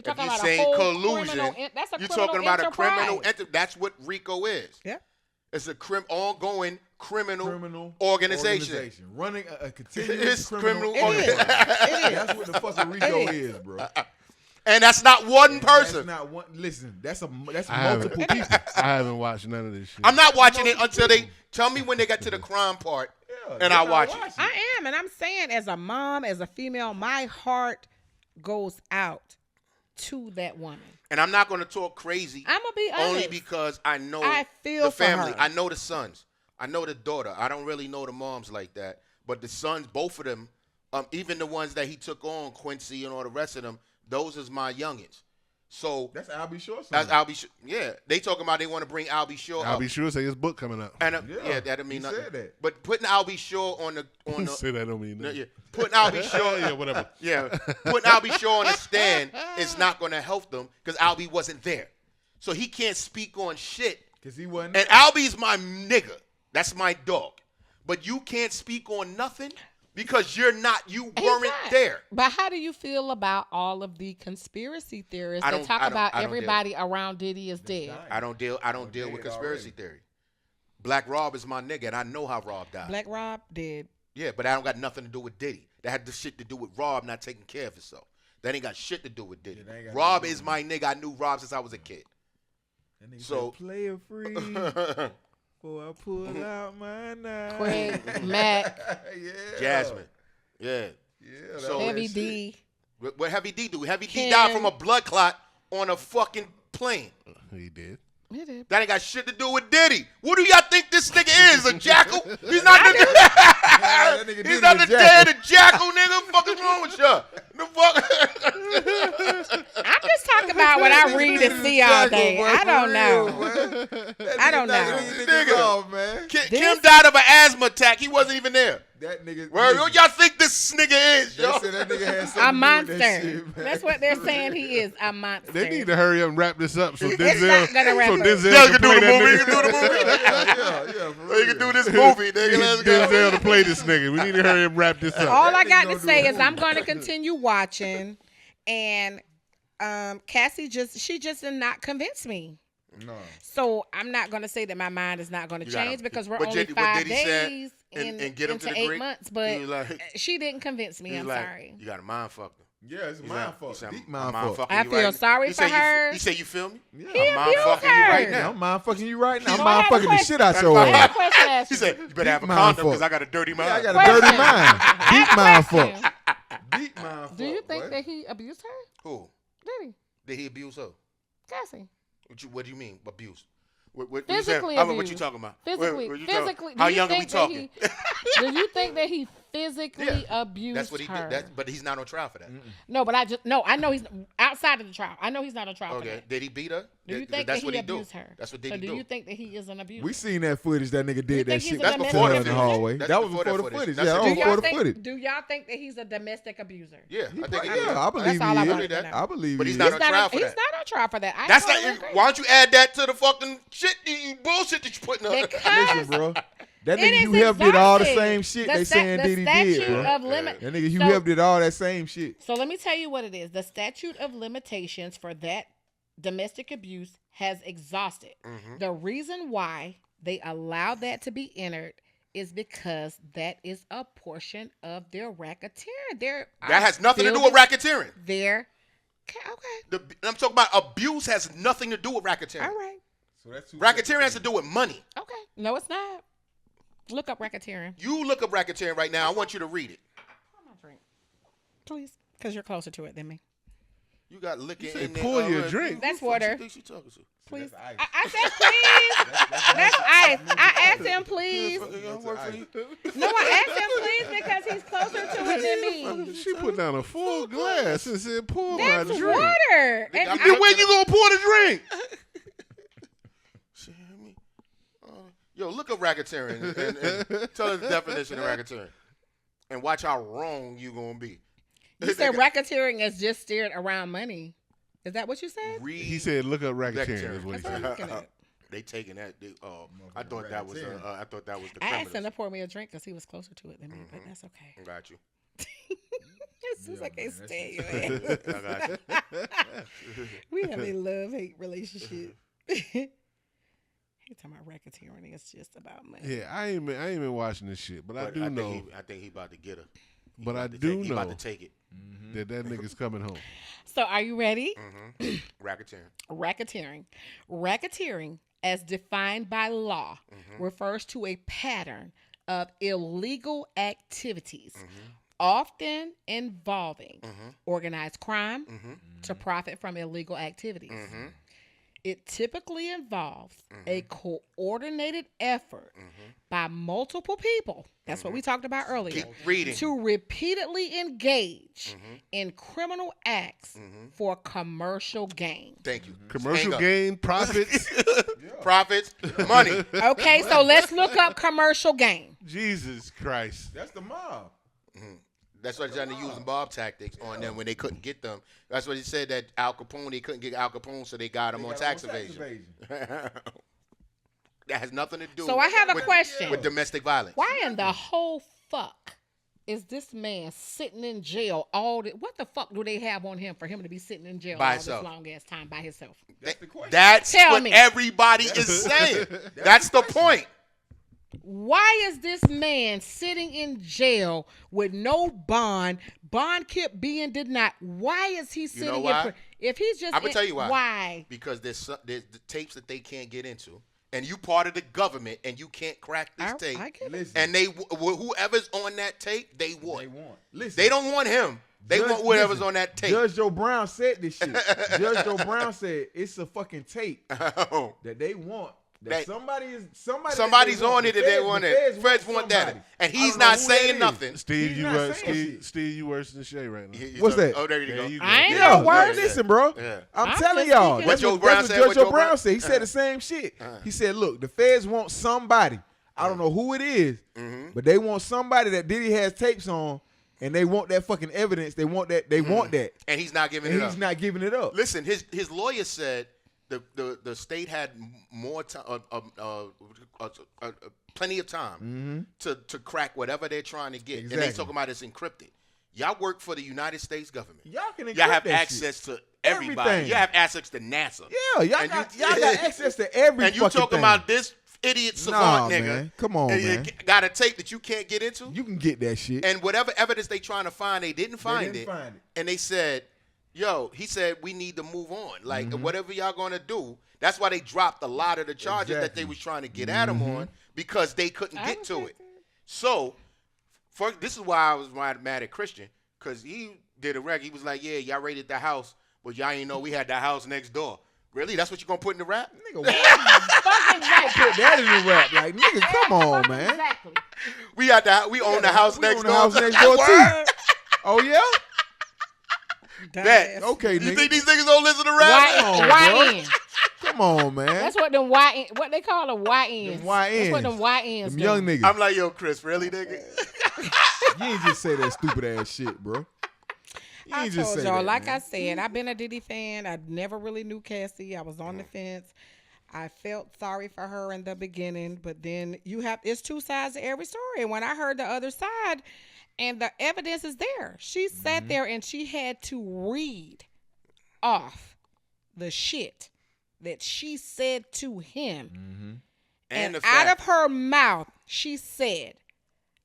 You're talking if you're about saying a whole collusion, that's a you're criminal talking about enterprise. a criminal enterprise. That's what RICO is. Yeah. It's a ongoing criminal organization. Running a continuous criminal It is. That's what the fucking RICO is, bro. And that's not one person. That's not one. Listen, that's multiple people. I haven't watched none of this shit. I'm not watching it until they tell me when they got to the crime part, and I watch it. I am, and I'm saying, as a mom, as a female, my heart goes out to that woman. And I'm not going to talk crazy. I'm gonna be honest. Only because I know I feel the for family. her. I know the sons. I know the daughter. I don't really know the moms like that. But the sons, both of them, even the ones that he took on, Quincy and all the rest of them, those is my youngins. So that's Albie Shore. That's Albie Shore. Yeah, they talking about they want to bring Albie Shore up. Albie Shore say his book coming out. And that don't mean nothing. Said that. But putting Albie Shore on the say that don't mean nothing. Yeah, putting Albie Shore, yeah, whatever. Yeah, putting Albie Shore on the stand is not going to help them because Albie wasn't there, so he can't speak on shit. Because he wasn't. And Albie's my nigga. That's my dog. But you can't speak on nothing. Because you weren't there. But how do you feel about all of the conspiracy theorists that talk about everybody around Diddy is dead? I don't deal with conspiracy theory. Black Rob is my nigga, and I know how Rob died. Black Rob dead. Yeah, but that don't got nothing to do with Diddy. That had the shit to do with Rob not taking care of himself. That ain't got shit to do with Diddy. Rob is my nigga. I knew Rob since I was a kid. So player free. Before I pull out my knife. Craig, Mac, Jasmine, so Heavy D. What Heavy D do? Heavy D died from a blood clot on a fucking plane. He did. He did. That ain't got shit to do with Diddy. What do y'all think this nigga is? A jackal? He's not he's not the dead jackal, nigga. What the fuck is wrong with y'all? The fuck? I'm just talking about what I read and see all day. I don't know. I don't know. Nigga, man. Kim died of an asthma attack. He wasn't even there. That nigga. What y'all think this nigga is, yo? They said that nigga had something A to do monster. with that shit, man. That's what they're saying he is. A monster. They need to hurry up and wrap this up so It's Denzel, not gonna wrap up. Can do the movie. He can do the movie. You can do this movie, nigga. Let's go. Denzel to play this nigga. We need to hurry up and wrap this up. All I got to say is I'm going to continue watching, and Cassie she just did not convince me. No. So I'm not going to say that my mind is not going to change because we're only what 5 Diddy said days and get him to into the 8 Greek, months, but like, she didn't convince me. I'm sorry. You got a mind fuck him. Yeah, it's a mind fuck. Deep mind fuck. I feel sorry for her. He said, you feel me? Yeah. He I'm mind abused fucking you her. right now. I'm mind fucking you right now. I'm So I mind have a fucking the shit out your I have a ass. question to ask He you. said, you better have a Deep mind condom because fuck. I got a dirty mind. Yeah, I got a Question. dirty mind. Deep mind Question. fuck. Deep mind fuck. Do you think boy. that he abused her? Who? Did he? Did he abuse her? Cassie. What do you mean, abuse? What Physically you abused. what you talking about? Physically. What you talking- Physically. How young are we talking? Do you think that he physically abused That's what he her? did. But he's not on trial for that. No, but I know he's outside of the trial. I know he's not on trial for Okay. that. Did he beat her? Do you think That's that what he he do. abused her? That's what So Diddy do do. you think that he is an abuser? We seen that footage that nigga did that think shit. he's a That's domestic before the in the abuser? hallway. That's That was before before the the footage. footage. That's Yeah, that the was do before y'all the footage. think? Do y'all think that he's a domestic abuser? Yeah, I think he Yeah, I is. believe That's all I he wanted is. to know. I believe But he he's is. not on trial for He's that. not on trial for that. That's totally not. agree. Why don't you add that to the fucking shit, you bullshit that you putting up? Because Listen, bro. That it nigga is Hugh Hef did all the exhausted. same shit The they saying the Diddy statute did, bro. of limit. That nigga Hugh So- Hef did all that same shit. So let me tell you what it is. The statute of limitations for that domestic abuse has exhausted. Mm-hmm. The reason why they allowed that to be entered is because that is a portion of their racketeering. That has nothing to do with racketeering. Okay. I'm talking about abuse has nothing to do with racketeering. All right. So that's Racketeering has to do with money. Okay. No, it's not. Look up racketeering. You look up racketeering right now. I want you to read it. Please. Because you're closer to it than me. You got liquor say in there. pour your drink. That's Who the fuck water. you think she talking to? Please. That's ice. I said please. That's ice. I asked him please. No, I asked him please because he's closer to it than me. She put down a full glass and said, pour my That's drink. water. And Then when you gonna pour the drink? Yo, look up racketeering and tell us the definition of racketeering. And watch how wrong you gonna be. you said racketeering is just steering around money. Is that what you said? He said, look up racketeering is what he That's what I'm said. looking at. They taking that. I thought that was. I thought that was the I asked him criminals. to pour me a drink because he was closer to it than me, but that's okay. Got you. As soon as I can't stand your ass. We have a love-hate relationship. He talking about racketeering. It's just about money. Yeah, I ain't been watching this shit, but I do know. I think he about to get her. But I do know he about to take it. that nigga's coming home. So are you ready? Racketeering. Racketeering, as defined by law, refers to a pattern of illegal activities, often involving organized crime to profit from illegal activities. It typically involves a coordinated effort by multiple people. That's what we talked about earlier. Keep reading. To repeatedly engage in criminal acts for commercial gain. Thank you. Commercial gain, profits. Profits, money. Okay, so let's look up commercial gain. Jesus Christ. That's the mob. That's why they're trying to use mob tactics on them when they couldn't get them. That's what he said, that Al Capone, they couldn't get Al Capone, so they got him on tax evasion. That has nothing to do So I have a question. with domestic violence. Why in the whole fuck is this man sitting in jail what the fuck do they have on him for him to be sitting in jail By all himself. this long ass time by himself? That's the question. That's Tell what me. everybody is saying. That's the point. Why is this man sitting in jail with no bond kept being denied? Why is he sitting know why? if he's just I'm going to tell you why. Why? Because there's the tapes that they can't get into. And you part of the government, and you can't crack this tape. I get it. Listen, And whoever's on that tape, they want. they want. Listen, They don't want him. They want whatever's on that tape. Judge Joe Brown said this shit. Judge Joe Brown said it's a fucking tape that they want. That somebody's on it that they want it. Feds want that. And he's not saying nothing. Steve, He's you not worse. saying Steve, you worse than Shay right now. What's that? Oh, there you There go. you go. I ain't Yeah, no worse. listen, bro. Yeah. I'm I'm telling just y'all. speaking. That's What what Joe Brown Judge said? Joe Brown said. He said the same shit. He said, look, the feds want somebody. I don't know who it is, but they want somebody that Diddy has tapes on, and they want that fucking evidence. They want that. They want that. And he's not giving And it he's up. not giving it up. Listen, his lawyer said the state had more time, plenty of time to crack whatever they're trying to get. And they Exactly. talking about it's encrypted. Y'all work for the United States government. Y'all can encrypt Y'all have that access to everybody. Everything. You have access to NASA. Yeah, y'all And got you- access to every And you fucking talking thing. about this idiot savant Nah, nigga. man. Come on, and man. You got a tape that you can't get into. You can get that shit. And whatever evidence they trying to find, they didn't find didn't find it. And they said, he said, we need to move on. Like, Mm-hmm. whatever y'all going to do. That's why they dropped a lot of the charges that they Exactly. was trying to get at him on, because they couldn't get to it. So, this is why I was mad at Christian, because he did a rec. He was like, yeah, y'all raided the house, but y'all ain't know we had the house next door. Really? That's what you going to put in the rap? Nigga, Fucking exactly. put that in the rap. Like, nigga, come on, man. Exactly. We own the house next own door. the house next door, too. Word? Oh, yeah? Bet. Okay, You nigga. think these niggas don't listen to rap? YN. Come on, man. That's what them YN, what they call them YNs. Them That's what YNs. them YNs Them do. young niggas. I'm like, yo, Chris, really, nigga? You ain't just say that stupid ass shit, bro. You I ain't just told say y'all, that, like man. I said, I've been a Diddy fan. I never really knew Cassie. I was on the fence. I felt sorry for her in the beginning, but then it's two sides to every story. And when I heard the other side, and the evidence is there, she sat there and she had to read off the shit that she said to him. And the out fact, of her mouth, she said,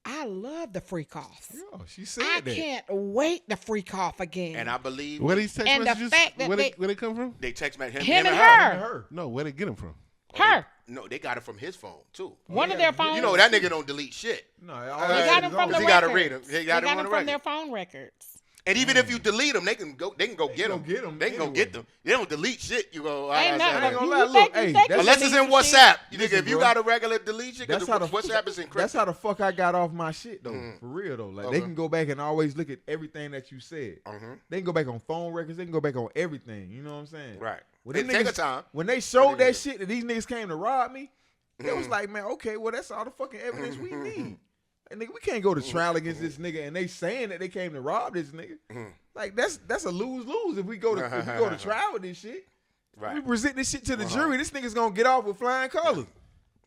I love the freak off. Yo, she said I that. can't wait to freak off again. and I believe Where these text And the messages? fact that where they- they come from? they text him him and her. her. No, where they get them from? Her. No, they got it from his phone, too. One of their phones. You know, that nigga don't delete shit. No, They got him from the He gotta records. read 'em. He got They him got on him the from their record. phone records. And even if you delete them, they can go get them. get 'em They can go anyway. get them. They don't delete shit. You go, Ain't nothing. I ain't gonna You lie, think- look, you hey, think that's- unless you it's in delete some shit? WhatsApp. You Listen, nigga, if you bro. got a regular delete shit, because That's how the WhatsApp is encrypted. That's how the fuck I got off my shit though. For real though. Like they Okay. can go back and always look at everything that you said. They can go back on phone records. They can go back on everything. You know what I'm saying? Right. When It them take a niggas- time. When they showed that shit that these niggas came to rob me, it was like, man, okay, well that's all the fucking evidence we need. And nigga, we can't go to trial against this nigga and they saying that they came to rob this nigga. Like that's a lose-lose if we go to trial with this shit. Right. We present this shit to the jury. This nigga's gonna get off with flying colors.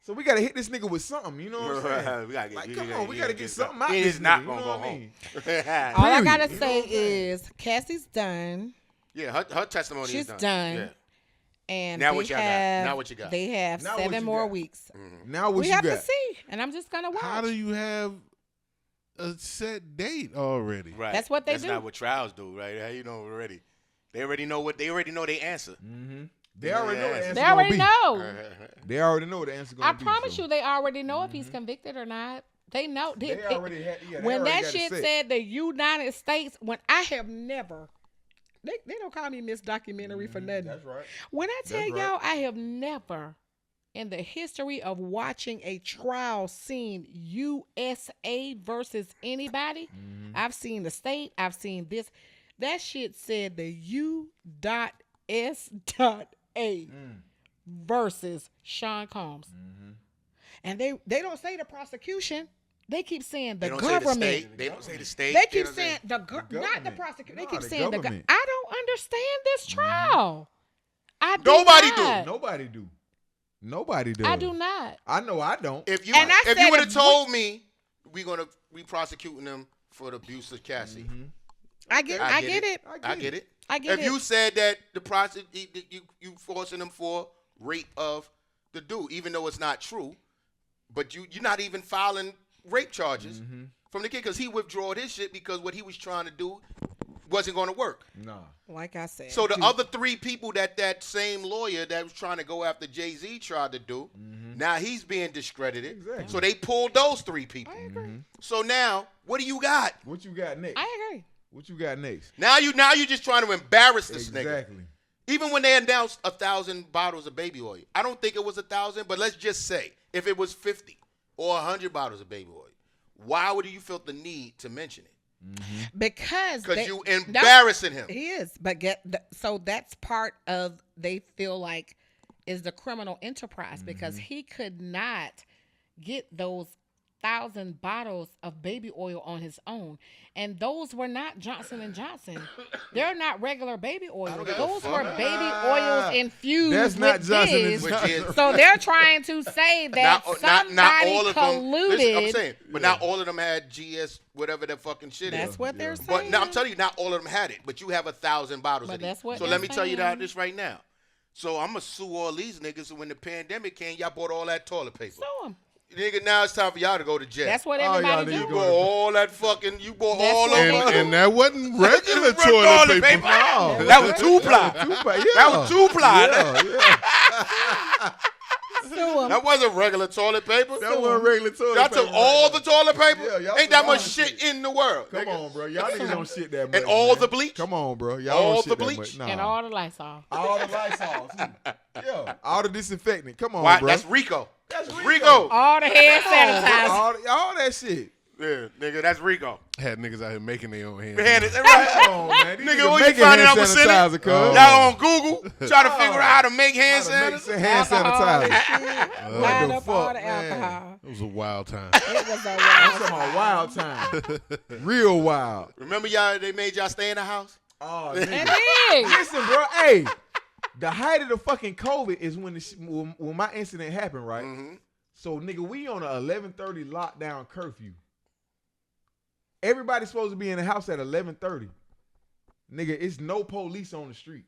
So we gotta hit this nigga with something, you know what I'm saying? We gotta get, like, we come gotta- on, we gotta get something out He this is not nigga, gonna you go know what I home. mean? All I gotta Period. You know say what I'm saying? is Cassie's done. Yeah, her testimony She's is done. done. Yeah. And Now they what y'all got? have, Now what you got? They have Now what 7 you more got? weeks. Now what We you have got? to see, and I'm just gonna watch. How do you have a set date already? Right. That's what they That's do. not what trials do, right? How you know already? They already know their answer. They already know the answer. They already gonna be. know. They already know what the answer gonna I be. promise so. you, they already know if he's convicted or not. They know. They already had. Yeah, they when already that got it shit set. said the United States, when I have never, they don't call me Miss Documentary for nothing. That's right. When I tell That's right. y'all, I have never, in the history of watching a trial, seen USA versus anybody. I've seen the state. I've seen this. That shit said the U.S.A. versus Sean Combs. And they don't say the prosecution. They keep saying the They don't government. say the state. They don't say the state. They keep don't say- saying not the government. prosecution. They Nah, keep the saying the government. I don't understand this trial. I do Nobody do. not. Nobody do. Nobody does. I do not. I know I don't. If you And I if said you would have if told me we prosecuting them for the abuse of Cassie, I get it. I get it. I get If it. you said that the you forcing them for rape of the dude, even though it's not true, but you're not even filing rape charges from the kid because he withdrew his shit because what he was trying to do wasn't going to work. Nah. Like I said. So the other 3 people that same lawyer that was trying to go after Jay-Z tried to do, now he's being discredited. Exactly. So they pulled those 3 people. I agree. So now, what do you got? What you got next? I agree. What you got next? Now you just trying to embarrass this nigga. Exactly. Even when they announced 1,000 bottles of baby oil, I don't think it was 1,000, but let's just say if it was 50 or 100 bottles of baby oil, why would you feel the need to mention it? Because You embarrassing him. He is, but so that's part of they feel like is the criminal enterprise because he could not get those 1,000 bottles of baby oil on his own, and those were not Johnson & Johnson. They're not regular baby oil. give a Those fuck. were baby oils infused That's not with Johnson this. & Johnson. So they're trying to say that somebody not all of them. colluded. Listen, I'm saying, but not all of them had GS, whatever that fucking shit is. That's what they're saying. But now I'm telling you, not all of them had it. But you have 1,000 bottles But of these. that's what So they're let me tell you saying. this right now. So I'm gonna sue all these niggas. So when the pandemic came, y'all bought all that toilet paper. Sue 'em. Nigga, now it's time for y'all to go to jail. That's what y'all everybody need do. to You go bought all that fucking. You bought That's all what of they them. do. And that wasn't regular Toilet toilet paper. paper. No. That was 2-ply. That was 2-ply. Yeah. Sue 'em. That wasn't regular toilet paper. That wasn't regular toilet Y'all paper. took all the toilet paper. Yeah, y'all Ain't that took all much the shit in the world. Come on, bro. Y'all niggas don't shit that much. And all man. the bleach? Come on, bro. Y'all All don't shit the that bleach? much. Nah. And all the Lysol. All the Lysol, too. Yeah. All the disinfectant. Come on, Why? bro. That's Rico. That's Rico. All the hand Come on, bro. sanitizer. All that shit. Yeah, nigga, that's Rico. Had niggas out here making their own hands. Man, is that right? Come on, man. These Nigga, niggas what you making finding hand out what's in it? sanitizer, cuz. Y'all on Google trying to figure out how to make hand How to make sanitizer? hand Alcohol and sanitizer. shit. What Line the up all fuck, the man? alcohol. It was a wild time. It was a I'm wild. talking about wild time. Real wild. Remember y'all, they made y'all stay in the house? Oh, And nigga. then, Listen, bro. Hey, the height of the fucking COVID is when my incident happened, right? So, nigga, we on a 11:30 lockdown curfew. Everybody's supposed to be in the house at 11:30. Nigga, it's no police on the street.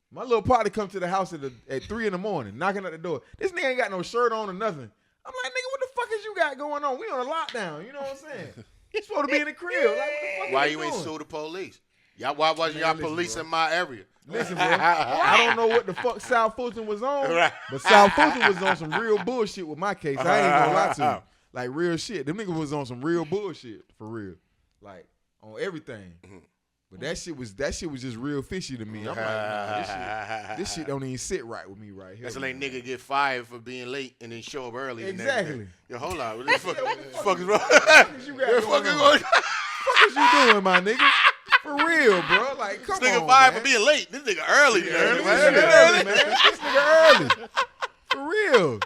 My little partner come to the house at 3 in the morning, knocking at the door. This nigga ain't got no shirt on or nothing. I'm like, nigga, what the fuck is you got going on? We on a lockdown. You know what I'm saying? You supposed to be in the crib. Like, what the fuck Why is you ain't doing? sue the police? Why wasn't y'all listen, police bro. in my area? Listen, bro. I don't know what the fuck South Fulton was on, Right. but South Fulton was on some real bullshit with my case. I ain't gonna lie to you. Like, real shit. Them niggas was on some real bullshit, for real. Like, on everything. But that shit was just real fishy to me. I'm like, nah, this shit don't even sit right with me right here. That's like nigga get fired for being late and then show up early. Exactly. Yo, hold on. What the fuck, what the fuck is wrong? What you got What going the on? fuck What is you doing, my nigga? For real, bro. Like, come This nigga on, fired man. for being late. This nigga early. This man. nigga early, man. This nigga early. For real.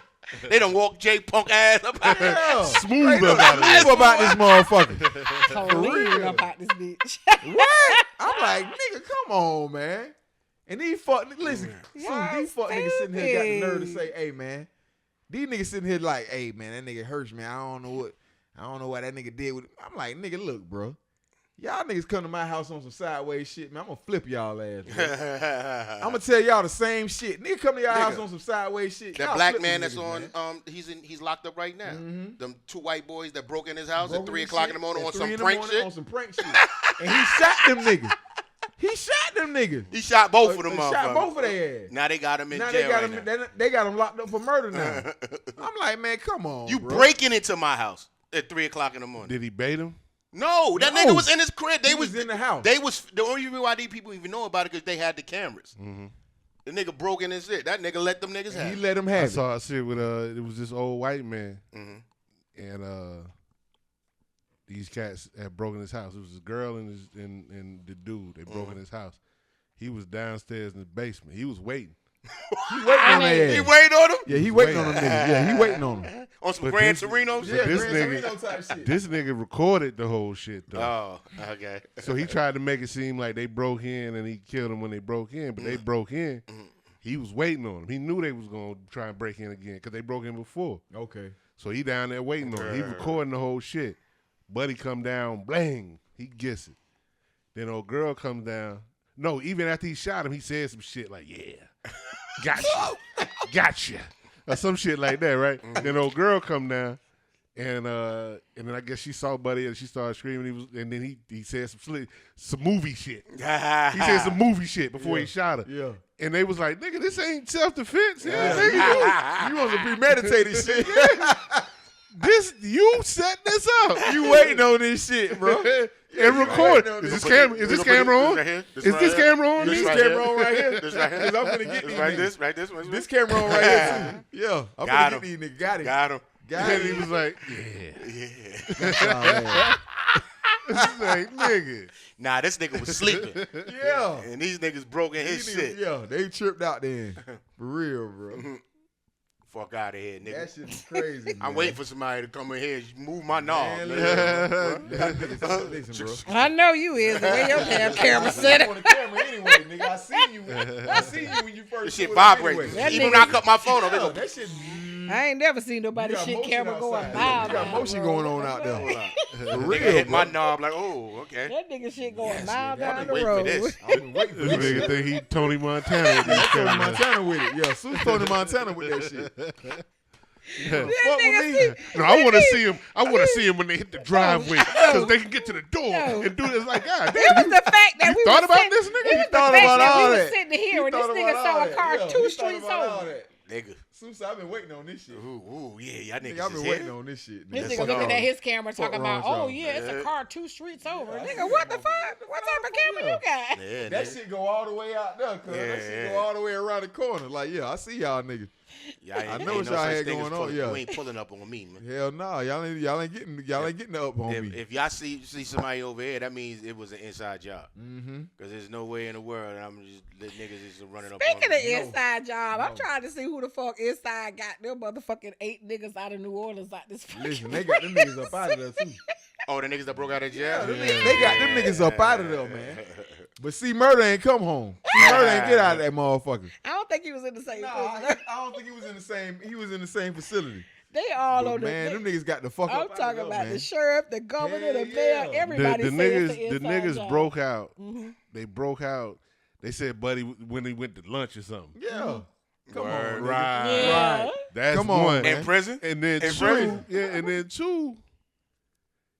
They done walk J Punk ass up. Yeah. Smooth Straight up about it. smooth about this motherfucker. clean real. about this bitch. What? I'm like, nigga, come on, man. And these fuck, listen, Y'all these fuck niggas sitting here got the nerve to stupid. say, hey, man, These niggas sitting here like, hey man, that nigga hurts, man. I don't know what that nigga did with it. I'm like, nigga, look, bro. Y'all niggas come to my house on some sideways shit, man. I'm gonna flip y'all ass, bro. I'm gonna tell y'all the same shit. Nigga come to y'all house on some sideways shit. That y'all black flip man them that's niggas, on, man. he's locked up right now. Mhm. Them 2 white boys that broke in his house at Broke 3 his o'clock shit in the morning at on 3 some in the prank morning shit. On some prank shit. And he shot them niggas. He shot them niggas. He shot both of them motherfuckers. Shot both of their ass. Now they got him in Now jail they got him locked up for murder now. I'm like, man, come on, You bro. breaking into my house at 3 o'clock in the morning. Did he bait him? No, that No. nigga was in his crib. He was in the house. They was the only reason why these people even know about it because they had the cameras. Mm-hmm. The nigga broke in his shit. That nigga let them niggas have He it. let him I have it. saw a shit with it was this old white man, Mhm. and these cats had broken his house. It was a girl and the dude. They broke in his house. He was downstairs in the basement. He was waiting. He waiting on their ass. He waited on him Yeah, he waiting on them niggas. Yeah, he waiting on them. on some But Gran this- Torino but shit. this Gran nigga- Torino type shit. This nigga recorded the whole shit though. Oh, okay. So he tried to make it seem like they broke in and he killed them when they broke in, but they broke in. He was waiting on them. He knew they was gonna try and break in again because they broke in before. Okay. So he down there waiting on him. He recording the whole shit. Buddy come down, blang. He gets it. Then old girl comes down. No, even after he shot him, he said some shit like, yeah, gotcha. Or some shit like that, right? Then old girl come down, and then I guess she saw Buddy and she started screaming. And then he said some movie shit. He said some movie shit before he shot her. Yeah. And they was like, nigga, this ain't self-defense. Yeah. Nigga, You on some premeditated shit. you set this up. You waiting on this shit, bro. And record. waiting on Is this. this camera on? Right here. Is this camera on? This right camera here. on right here. This right here. 'Cause I'm finna get these Right niggas. this, right this. This camera on right here too. Yeah. I'm Got finna get him. these niggas. Got it. Got him. Got And it. he was like, yeah. Yeah. He's like, nigga. Nah, this nigga was sleeping. Yeah. And these niggas broke in his These shit. niggas- Yeah, they tripped out then. For real, bro. Fuck out of here, nigga. That shit is crazy. I'm man. waiting for somebody to come in here and move my knob. Man, nigga. listen, bro. I know you is the way your damn camera set On it. the camera anyway, nigga. I seen you. I seen you when you first. This shit pulled up vibrates. anyway. That Even nigga- when I cut my phone off, Yeah, it that shit. I ain't never seen nobody You got shit motion camera going outside. mild. You got down the motion road. going on out there. For nigga real, hit my bro. knob like, oh, okay. That nigga shit going mild nigga, I've down been the waiting for road. this. I've been waiting for This this nigga shit. think he Tony Montana. with these Tony cameras. Montana with it. Yeah, Sue's Tony Montana with that shit. Yeah. Fuck with me. No, I want to see him. I want to see him when they hit the driveway because they can get to the door No. and do this. Like, God, It was damn, the fact that you we thought was about sitting, this, nigga? It You was the thought fact about that all we was that. sitting here You and this thought nigga about saw all a that. car Yeah, 2 you thought streets about all over. that. Nigga. Susa, I've been waiting on this shit. Ooh, yeah, y'all Nigga, niggas I've is been here. waiting on this shit. This That's nigga fuck looking wrong. at his camera talking wrong about, with y'all. oh yeah, it's Yeah. a car 2 streets over. Nigga, what the fuck? What type of camera you got? Yeah, That nigga. shit go all the way out there, cuz. That shit Yeah. go all the way around the corner. Like, yeah, I see y'all niggas. Y'all ain't- I know ain't what no y'all such had thing as going on, pulling- yeah. You ain't pulling up on me, man. Hell no, y'all ain't getting the up on me. If y'all see somebody over here, that means it was an inside job. Mm-hmm. Because there's no way in the world that I'm just the niggas is running up Speaking on of me. inside job, I'm No. trying to see who the fuck inside got them motherfucking 8 niggas out of New Orleans out this fucking Listen, they got them niggas up out of there too. Oh, the niggas that broke out of Yeah, jail? them niggas- they got them niggas up out of there, man. But see, Murder ain't come home. See, Murder ain't get out of that motherfucker. I don't think he was in the same Nah, prison. I don't think he was in the same. He was in the same facility. They all But on the man, them niggas got the fuck I'm up. talking out of about there, the man. sheriff, the governor, Hell the mayor, yeah. everybody the said it's niggas, the the inside niggas job. broke out. Mm-hmm. They broke out. They said, buddy, when he went to lunch or something. Yeah. Come Word. on, nigga. Right. Yeah. Right. That's Come on, one. man. In prison? And then In two, prison? and then two,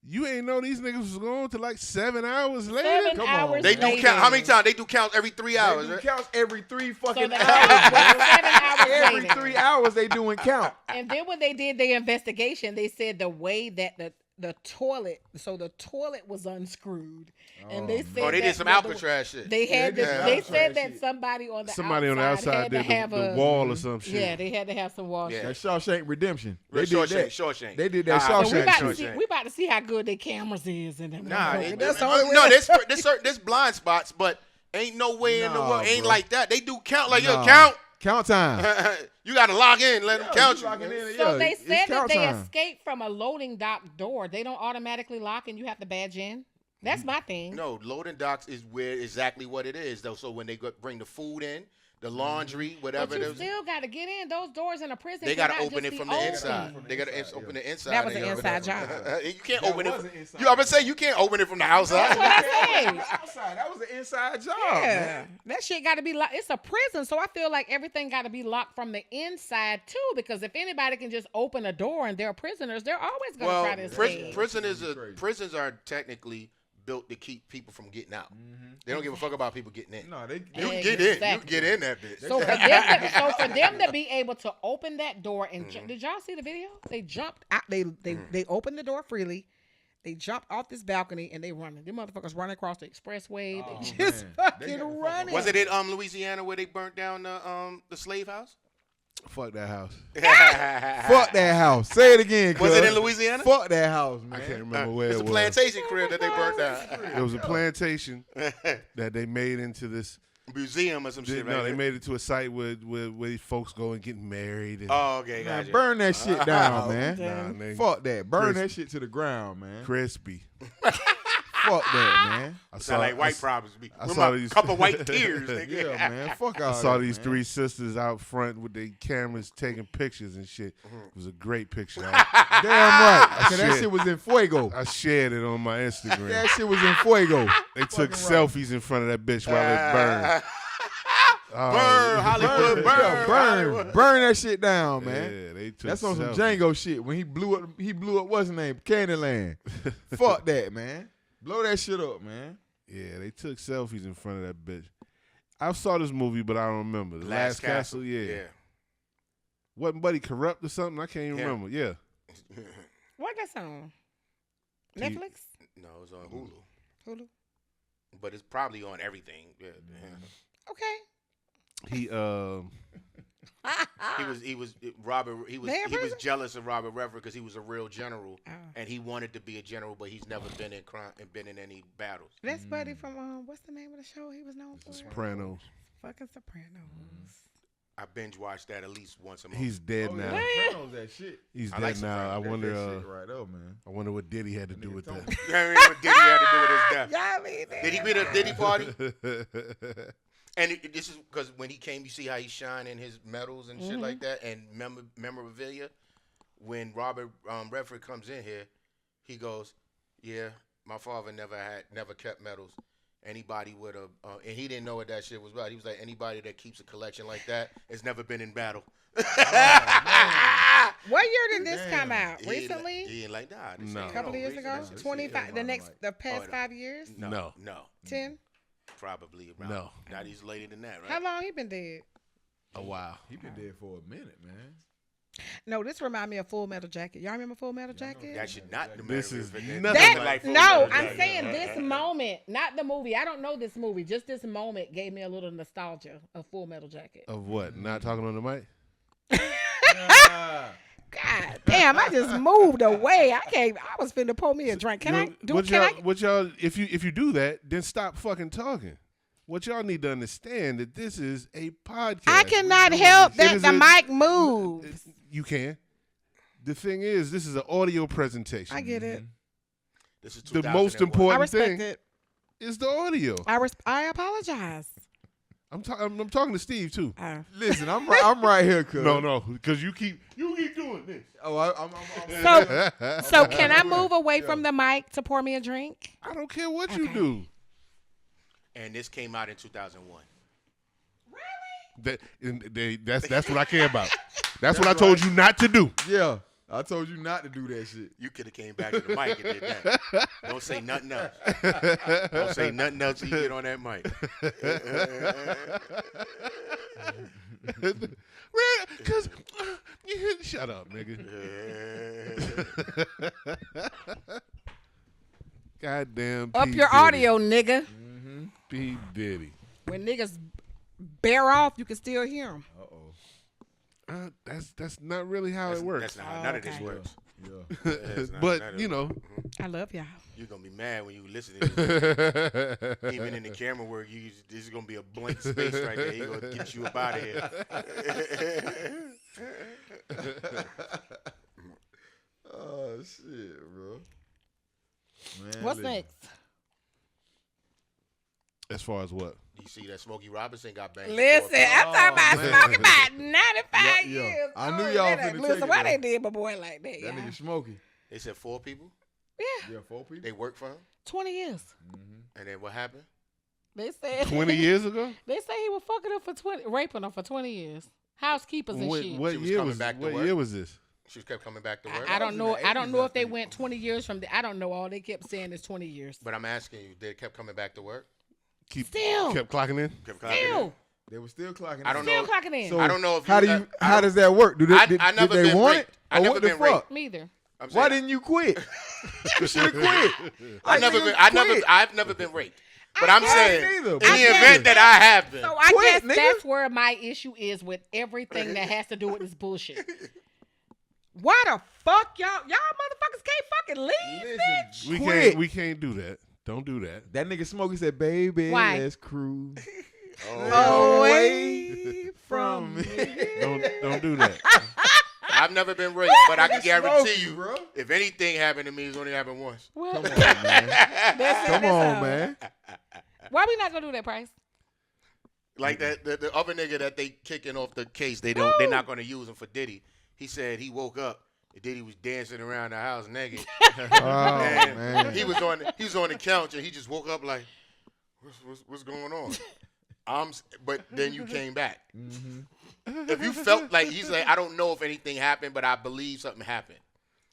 you ain't know these niggas was going to like 7 hours later. 7 Come on. hours They do later. count. How many times? They do counts every 3 They hours, do right? counts every 3 So fucking the hours. count was 7 hours Every later. 3 hours they doing count. And then when they did their investigation, they said the way that the toilet, so the toilet was unscrewed, and they said Oh, they that did some the- Alcatraz shit. They had Yeah, to, they did they Alcatraz said that shit. somebody on the Somebody on the outside had to did have the a wall or some shit. yeah, they had to have some wall. Yeah. That Shawshank Redemption. They did Shawshank, that. Shawshank. They did that Nah, So we Shawshank about to shit. see, Shawshank. we about to see how good their cameras is in them. Nah, motherfuckers. it, That's the only no, way. there's blind spots, but ain't no way in the Nah, world. Ain't bro. like that. They do count like Nah. yo count. Count time. You got to log in, let them count you. locking in, So yeah, they it's said that count they time. escaped from a loading dock door. They don't automatically lock, and you have to badge in. That's my thing. No, loading docks is where exactly what it is though. So when they bring the food in, the laundry, whatever. But you still got to get in. Those doors in a prison. They got to cannot open just it from be the inside. They got to open the inside. That was an inside job. You can't open it. You ever say you can't open it from the outside? That's what I say. Outside. That was an inside job. Yeah, Man. that shit got to be locked. It's a prison, so I feel like everything got to be locked from the inside too. Because if anybody can just open a door and they're prisoners, they're always going to try to escape. Prisons are technically built to keep people from getting out. They don't give a fuck about people getting in. No, they You can get in. You can get in that bitch. So for them to be able to open that door and did y'all see the video? They jumped out. They opened the door freely. They jumped off this balcony and they running. Them motherfuckers running across the expressway. They just fucking running. Was it in Louisiana where they burnt down the slave house? Fuck that house. Fuck that house. Say it again. Was it in Louisiana? Fuck that house, man. I can't remember where it was. It's a plantation crib that they burnt down. It was a plantation that they made into this museum or some shit. No, right? they made it to a site where folks go and get married. And okay, Man, gotcha. burn that shit down, man. Nah, nigga. Fuck that. Burn that shit to the ground, man. Crispy. Fuck that, man. Sound like white problems. I saw these couple white tears. Yeah, man. Fuck all I saw that, these man. three sisters out front with their cameras taking pictures and shit. It was a great picture. Damn right. Okay, that shit was in fuego. I shared it on my Instagram. That shit was in fuego. They took selfies in front of that bitch while it burned. Burn, Hollywood, burn. Burn that shit down, man. Yeah, they took That's on some selfies. Django shit. When he blew up what's his name? Candyland. Fuck that, man. Blow that shit up, man. Yeah, they took selfies in front of that bitch. I saw this movie, but I don't remember. The Last Castle, yeah. Wasn't Buddy corrupt or something? I can't even remember. Yeah. What that on? Netflix? No, it's on Hulu. Hulu. But it's probably on everything. Yeah. Okay. He was jealous of Robert Redford because he was a real general, and he wanted to be a general, but he's never been in crime and been in any battles. That's Buddy from what's the name of the show he was known for? Sopranos. Fucking Sopranos. I binge watch that at least once a month. He's dead now. Sopranos, that shit. He's I dead like now. I wonder. Right up, man. I wonder what Diddy had to do with that. I mean, what Diddy had to do with his death. Yeah, I mean, Did he be at a Diddy party? And this is because when he came, you see how he shine in his medals and shit like that, and memorabilia. When Robert Redford comes in here, he goes, "Yeah, my father never kept medals. Anybody with a and he didn't know what that shit was about. He was like, anybody that keeps a collection like that has never been in battle." What year did this come out? Recently? He ain't like that. No. A couple of years ago? 25. The past 5 years? No. 10? Probably around. No. Not he's later than that, right? How long he been dead? Oh wow. He been dead for a minute, man. No, this remind me of Full Metal Jacket. Y'all remember Full Metal Jacket? That should not. This is nothing nothing like Full No, Metal I'm Jacket. saying this moment, not the movie. I don't know this movie. Just this moment gave me a little nostalgia of Full Metal Jacket. Of what? Not talking on the mic? God damn, I just moved away. I was finna pour me a drink. What y'all if you do that, then stop fucking talking. What y'all need to understand that this is a podcast. I cannot help that the mic moves. You can. The thing is, this is an audio presentation. I get it. This is The most 2001. I important respect thing it. is the audio. I apologize. I'm talking to Steve too. Listen, I'm right here, cuz. No, because you keep doing this. Oh, I'm So can I move away from the mic to pour me a drink? I don't care what you do. And this came out in 2001. That's what I care about. That's what I told you not to do. Yeah. I told you not to do that shit. You could have came back to the mic and did that. Don't say nothing else. Don't say nothing else till you get on that mic. Because shut up, nigga. Goddamn. Up P. your Diddy. audio, nigga. P. Diddy. When niggas bear off, you can still hear them. That's not really how it works. That's not how none of this works. Yeah. But you know, I love y'all. You're gonna be mad when you listen. Even in the camera work, this is gonna be a blank space right there. He's gonna get you up out of here. Oh shit, bro. Man, What's listen. next? As far as what? You see that Smokey Robinson got banged? Listen, I'm talking about Smokey about 95 Yeah. years. I knew Oh, y'all that- finna Listen, take why it, they though. did my boy like that, That y'all? nigga Smokey. They said 4 people. Yeah, Yeah, 4 people. They worked for him, 20 years. and then what happened? They said 20 years ago? They say he was fucking her for 20, raping her for 20 years. Housekeepers and shit. What She was year coming was back to what work. year was this? She kept coming back to work. I don't was in know. the I don't 80s, know I if they think. went 20 years from the. I don't know. All they kept saying is 20 years. But I'm asking you, they kept coming back to work. Still. Kept clocking in? Kept clocking in? Still. They were still clocking. I don't Still know. clocking in. So I don't know if how you- do you? I How don't- does that work? Do they? I Did never they been want raped. it? I Or never what the been fuck? raped. Neither. I'm Why saying, didn't you quit? You should have quit. I've never been raped. But I'm guess saying, neither, in but the nigga. event that I have been, So I Quit, guess nigga. that's where my issue is with everything that has to do with this bullshit. Why the fuck y'all motherfuckers can't fucking leave, bitch? We Quit. can't do that. Don't do that. That nigga Smokey said, "Baby, Why? let's cruise Away from me." Don't do that. I've never been raped. But I can guarantee you, bro. if anything happened to me, it's only happened once. Well, Come on, man. that's it, Come that's on, all. man. Why we not gonna do that, Price? Like that, the other nigga that they kicking off the case, they're not going to use him for Diddy. He said he woke up and Diddy was dancing around the house naked. Oh And man. he was on the couch and he just woke up like, what's going on? But then you came back. If you felt like he's like, I don't know if anything happened, but I believe something happened.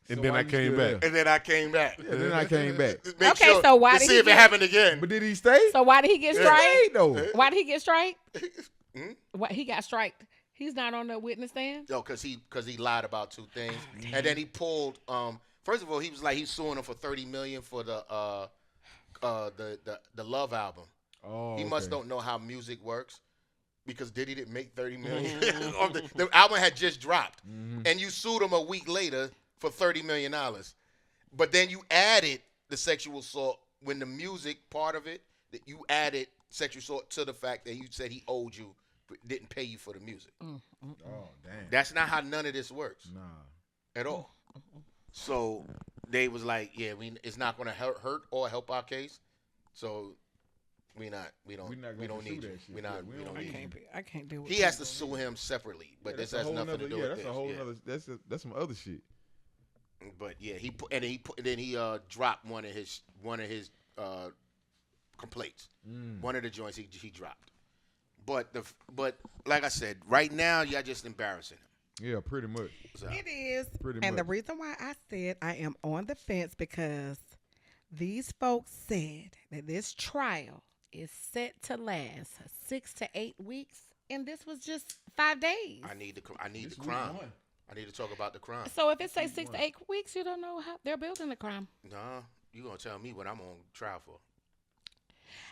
And So then why I you came still back. there? And then I came back. And then I came back. Just make Okay, sure so why to did see he if it get- happened again. But did he stay? So why did he get He striked? stayed though. Why did he get striked? Hmm? What he got striked? He's not on the witness stand. Yo, because he lied about 2 things, and then he pulled. First of all, he was like he's suing him for $30 million for the Love album. Oh, He must okay. don't know how music works, because Diddy didn't make $30 million. the album had just dropped, and you sued him a week later for $30 million. But then you added the sexual assault when the music part of it, that you added sexual assault to the fact that you said he owed you, but didn't pay you for the music. Oh damn. That's not how none of this works Nah. at all. So they was like, yeah, it's not going to hurt or help our case. So we don't need you. We don't need you. I can't do it. He has to sue him separately, but this has nothing to do with that's this. a whole Yeah. nother. That's some other shit. But yeah, then he dropped one of his complaints. One of the joints he dropped. But like I said, right now y'all just embarrassing him. Yeah, pretty much. So, It is. Pretty And the much. reason why I said I am on the fence because these folks said that this trial is set to last 6 to 8 weeks, and this was just 5 days. I need the This week crime. one. I need to talk about the crime. So if it say 6 to 8 weeks, you don't know how they're building the crime. Nah, you gonna tell me what I'm on trial for?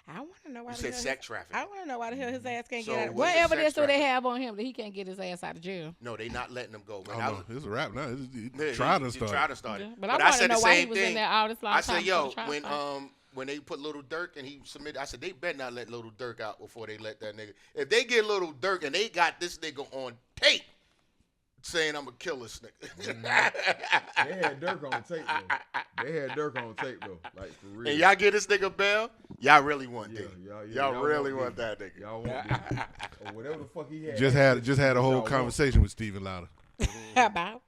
I want to know why. You the said hell sex his- trafficking. I want to know why the hell his ass can't So get out. what's What the sex evidence do they trafficking? have on him that he can't get his ass out of jail? No, they not letting him go. Man. Oh, no, it's a wrap now. Yeah, Try to he start. tried to start it. Yeah, but I want to said know the why he same was thing. in there all this long I time. said, before yo, the trial started. when they put Little Dirk and he submitted, I said they better not let Little Dirk out before they let that nigga. If they get Little Dirk and they got this nigga on tape saying I'm gonna kill this nigga, They had Dirk on tape though. Like for real. and y'all get this nigga bail, y'all really want Yeah, Diddy. y'all Y'all really want want that nigga. Y'all want Diddy. Or whatever the fuck he had. Just had a whole Y'all want. conversation with Stephen Lauder. How about?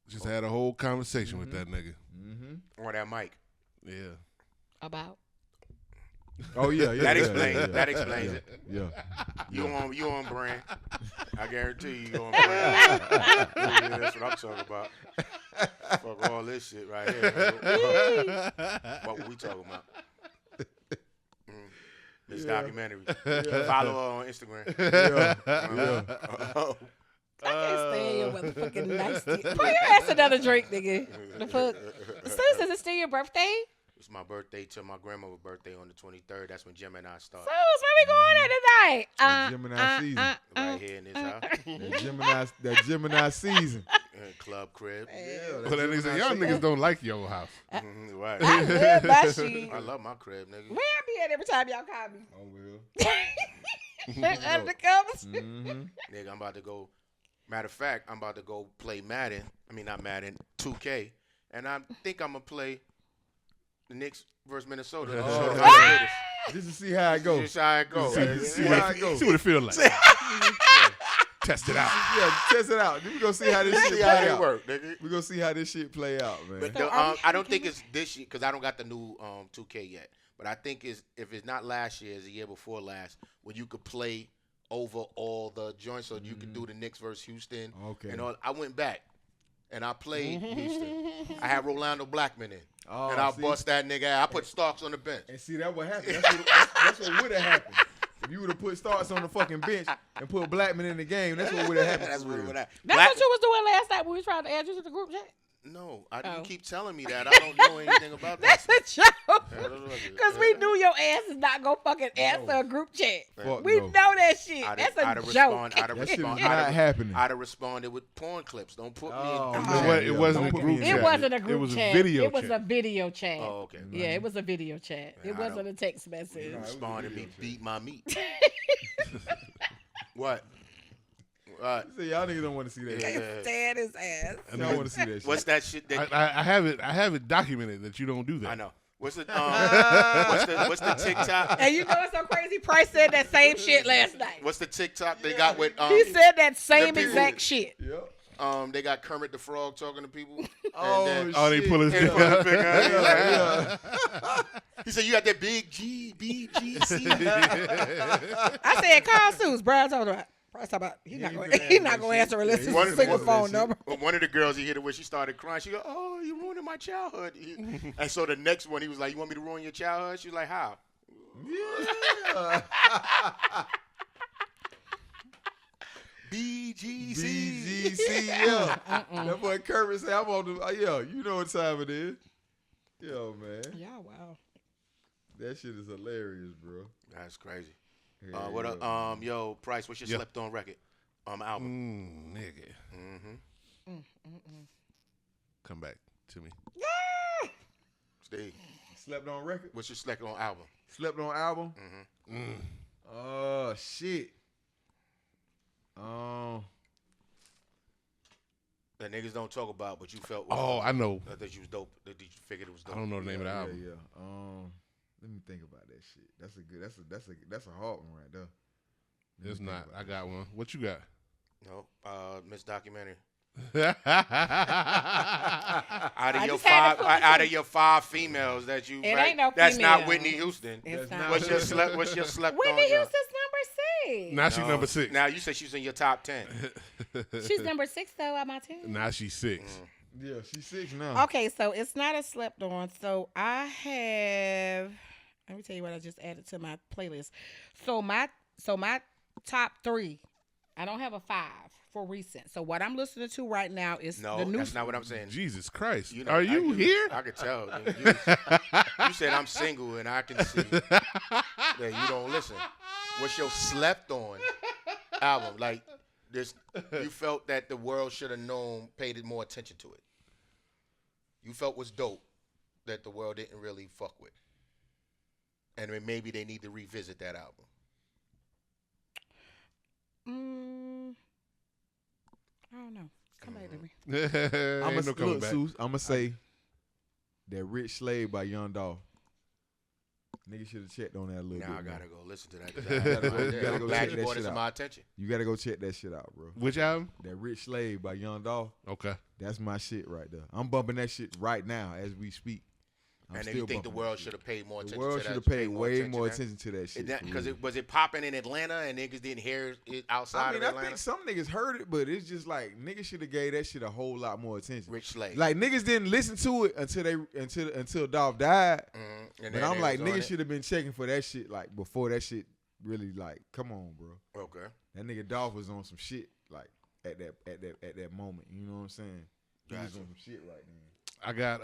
Just had a whole conversation with that nigga. On that mic. Yeah. About? Oh yeah. That yeah, explains. yeah, That explains yeah, it. Yeah. You on brand. I guarantee you on brand. Yeah, that's what I'm talking about. Fuck all this shit right here. What we talking about? This documentary. Follow her on Instagram. Yeah. I can't stand your motherfucking nasty. Pour your ass another drink, nigga. The fuck? Susan, is it still your birthday? It's my birthday till my grandmother's birthday on the 23rd. That's when Gemini starts. Sus, where we going at tonight? That Gemini season. Right here in this house. That Gemini season. Club crib. Well, that nigga said, y'all niggas don't like your house. Right. I love my shit. I love my crib, nigga. Where I be at every time y'all call me? Oh well. Under the covers. Nigga, I'm about to go. Matter of fact, I'm about to go play Madden. I mean, not Madden, 2K. And I think I'm going to play the Knicks versus Minnesota. Just to see how it goes. Just how it goes. See how it goes. See what it feels like. Test it out. Yeah, test it out. We're going to see how this shit play out. We're going to see how this shit play out, man. But I don't think it's this year because I don't got the new 2K yet. But I think if it's not last year, it's the year before last, when you could play over all the joints, so you could do the Knicks versus Houston. Okay. And all. I went back and I played Houston. I had Rolando Blackman in, and I bust that nigga out. I put Starks on the bench. And see, that's what happened. That's what would have happened. If you would have put Starks on the fucking bench and put Blackman in the game, that's what would have happened. That's what would have. That's what you was doing last night when we tried to add you to the group chat. No, I didn't keep telling me that. I don't know anything about that. That's a joke. Because we knew your ass is not going to fucking answer a group chat. We know that shit. That's a joke. That shit is not happening. I'd have responded with porn clips. Don't put me in. It wasn't a group chat. It wasn't a group chat. It was a video chat. It was a video chat. Oh, okay. Yeah, it was a video chat. It wasn't a text message. Respond to me, beat my meat. What? See, y'all niggas don't want to see that. Can't stand his ass. I don't want to see that shit. What's that shit? I have it documented that you don't do that. I know. What's the TikTok? And you know what's so crazy? Price said that same shit last night. What's the TikTok they got with? He said that same exact shit. Yep. They got Kermit the Frog talking to people. They pull his finger out. He said, "You got that big GBGC." I said, "Call Suze." Brian told her. Price about he's not gonna answer unless it's a single phone number. One of the girls he hit it with, she started crying. She go, "Oh, you ruining my childhood." And so the next one, he was like, "You want me to ruin your childhood?" She was like, "How?" Yeah. BGC. Yeah. That boy Kermit said, "I'm on the." Yeah, you know what time it is. Yo, man. Yeah, wow. That shit is hilarious, bro. That's crazy. Yeah, What up? Yo, Price, what's your slept on record? Album. Nigga. Come back to me. Steve. Slept on record? What's your slept on album? Slept on album? Oh, shit. That niggas don't talk about, but you felt. I know. That you was dope. That you figured it was dope. I don't know the name of the album. Yeah. Let me think about that shit. That's a hard one right there. It's not. I got one. What you got? No, Miss Documentary. Out of your five females that you, ain't no that's female. not Whitney Houston. It's not. What's your slept Whitney on? Houston's number 6. Now she's number 6. Now you said she's in your top 10. She's number 6 though on my team. Now she's 6. Yeah, she's 6 now. Okay, so it's not a slept on. So I have. Let me tell you what I just added to my playlist. So my top 3. I don't have a 5 for recent. So what I'm listening to right now is the new. That's not what I'm saying. Jesus Christ. You know, Are you here? I could tell. You said I'm single, and I can see that you don't listen. What's your slept on album? Like this, you felt that the world should have known, paid more attention to it. You felt was dope that the world didn't really fuck with. And maybe they need to revisit that album. I don't know. Come back to me. I'm gonna say that Rich Slave by Young Dolph. Nigga should have checked on that a little bit. Now I gotta go listen to that. I'm glad you brought it to my attention. You gotta go check that shit out, bro. Which album? That Rich Slave by Young Dolph. Okay. That's my shit right there. I'm bumping that shit right now as we speak. And then you think the world should have paid more attention to that? The world should have paid way more attention to that shit. Because was it popping in Atlanta and niggas didn't hear it outside of Atlanta? I think some niggas heard it, but it's just like niggas should have gave that shit a whole lot more attention. Rich Slave. Like niggas didn't listen to it until Dolph died. But I'm like, niggas should have been checking for that shit like before that shit really like, come on, bro. Okay. That nigga Dolph was on some shit like at that moment. You know what I'm saying? He was on some shit right then. I got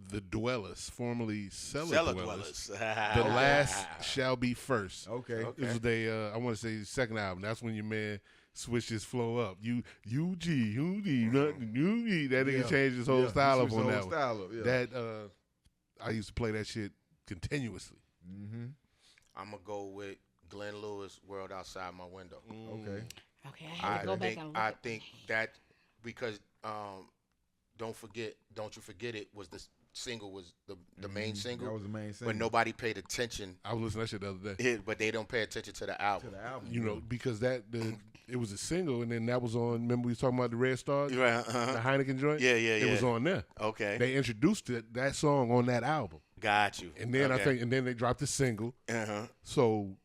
The Dwellers, formerly Cellar Dwellers. The The Last Shall Be First. Okay. This was their, I want to say, the second album. That's when your man switched his flow up. UG, nothing, UG. That nigga changed his whole style up on that one. That, I used to play that shit continuously. Mm-hmm. I'm going to go with Glenn Lewis, World Outside My Window. Okay. Okay, I have to go back and look. I think that because Don't You Forget It was single was the main single. That was the main single. But nobody paid attention. I was listening to that shit the other day. But they don't pay attention to the album. You know, because it was a single, and then that was on. Remember we was talking about the Red Star, the Heineken joint. Yeah. It was on there. Okay. They introduced that song on that album. Got you. And then and then they dropped the single. So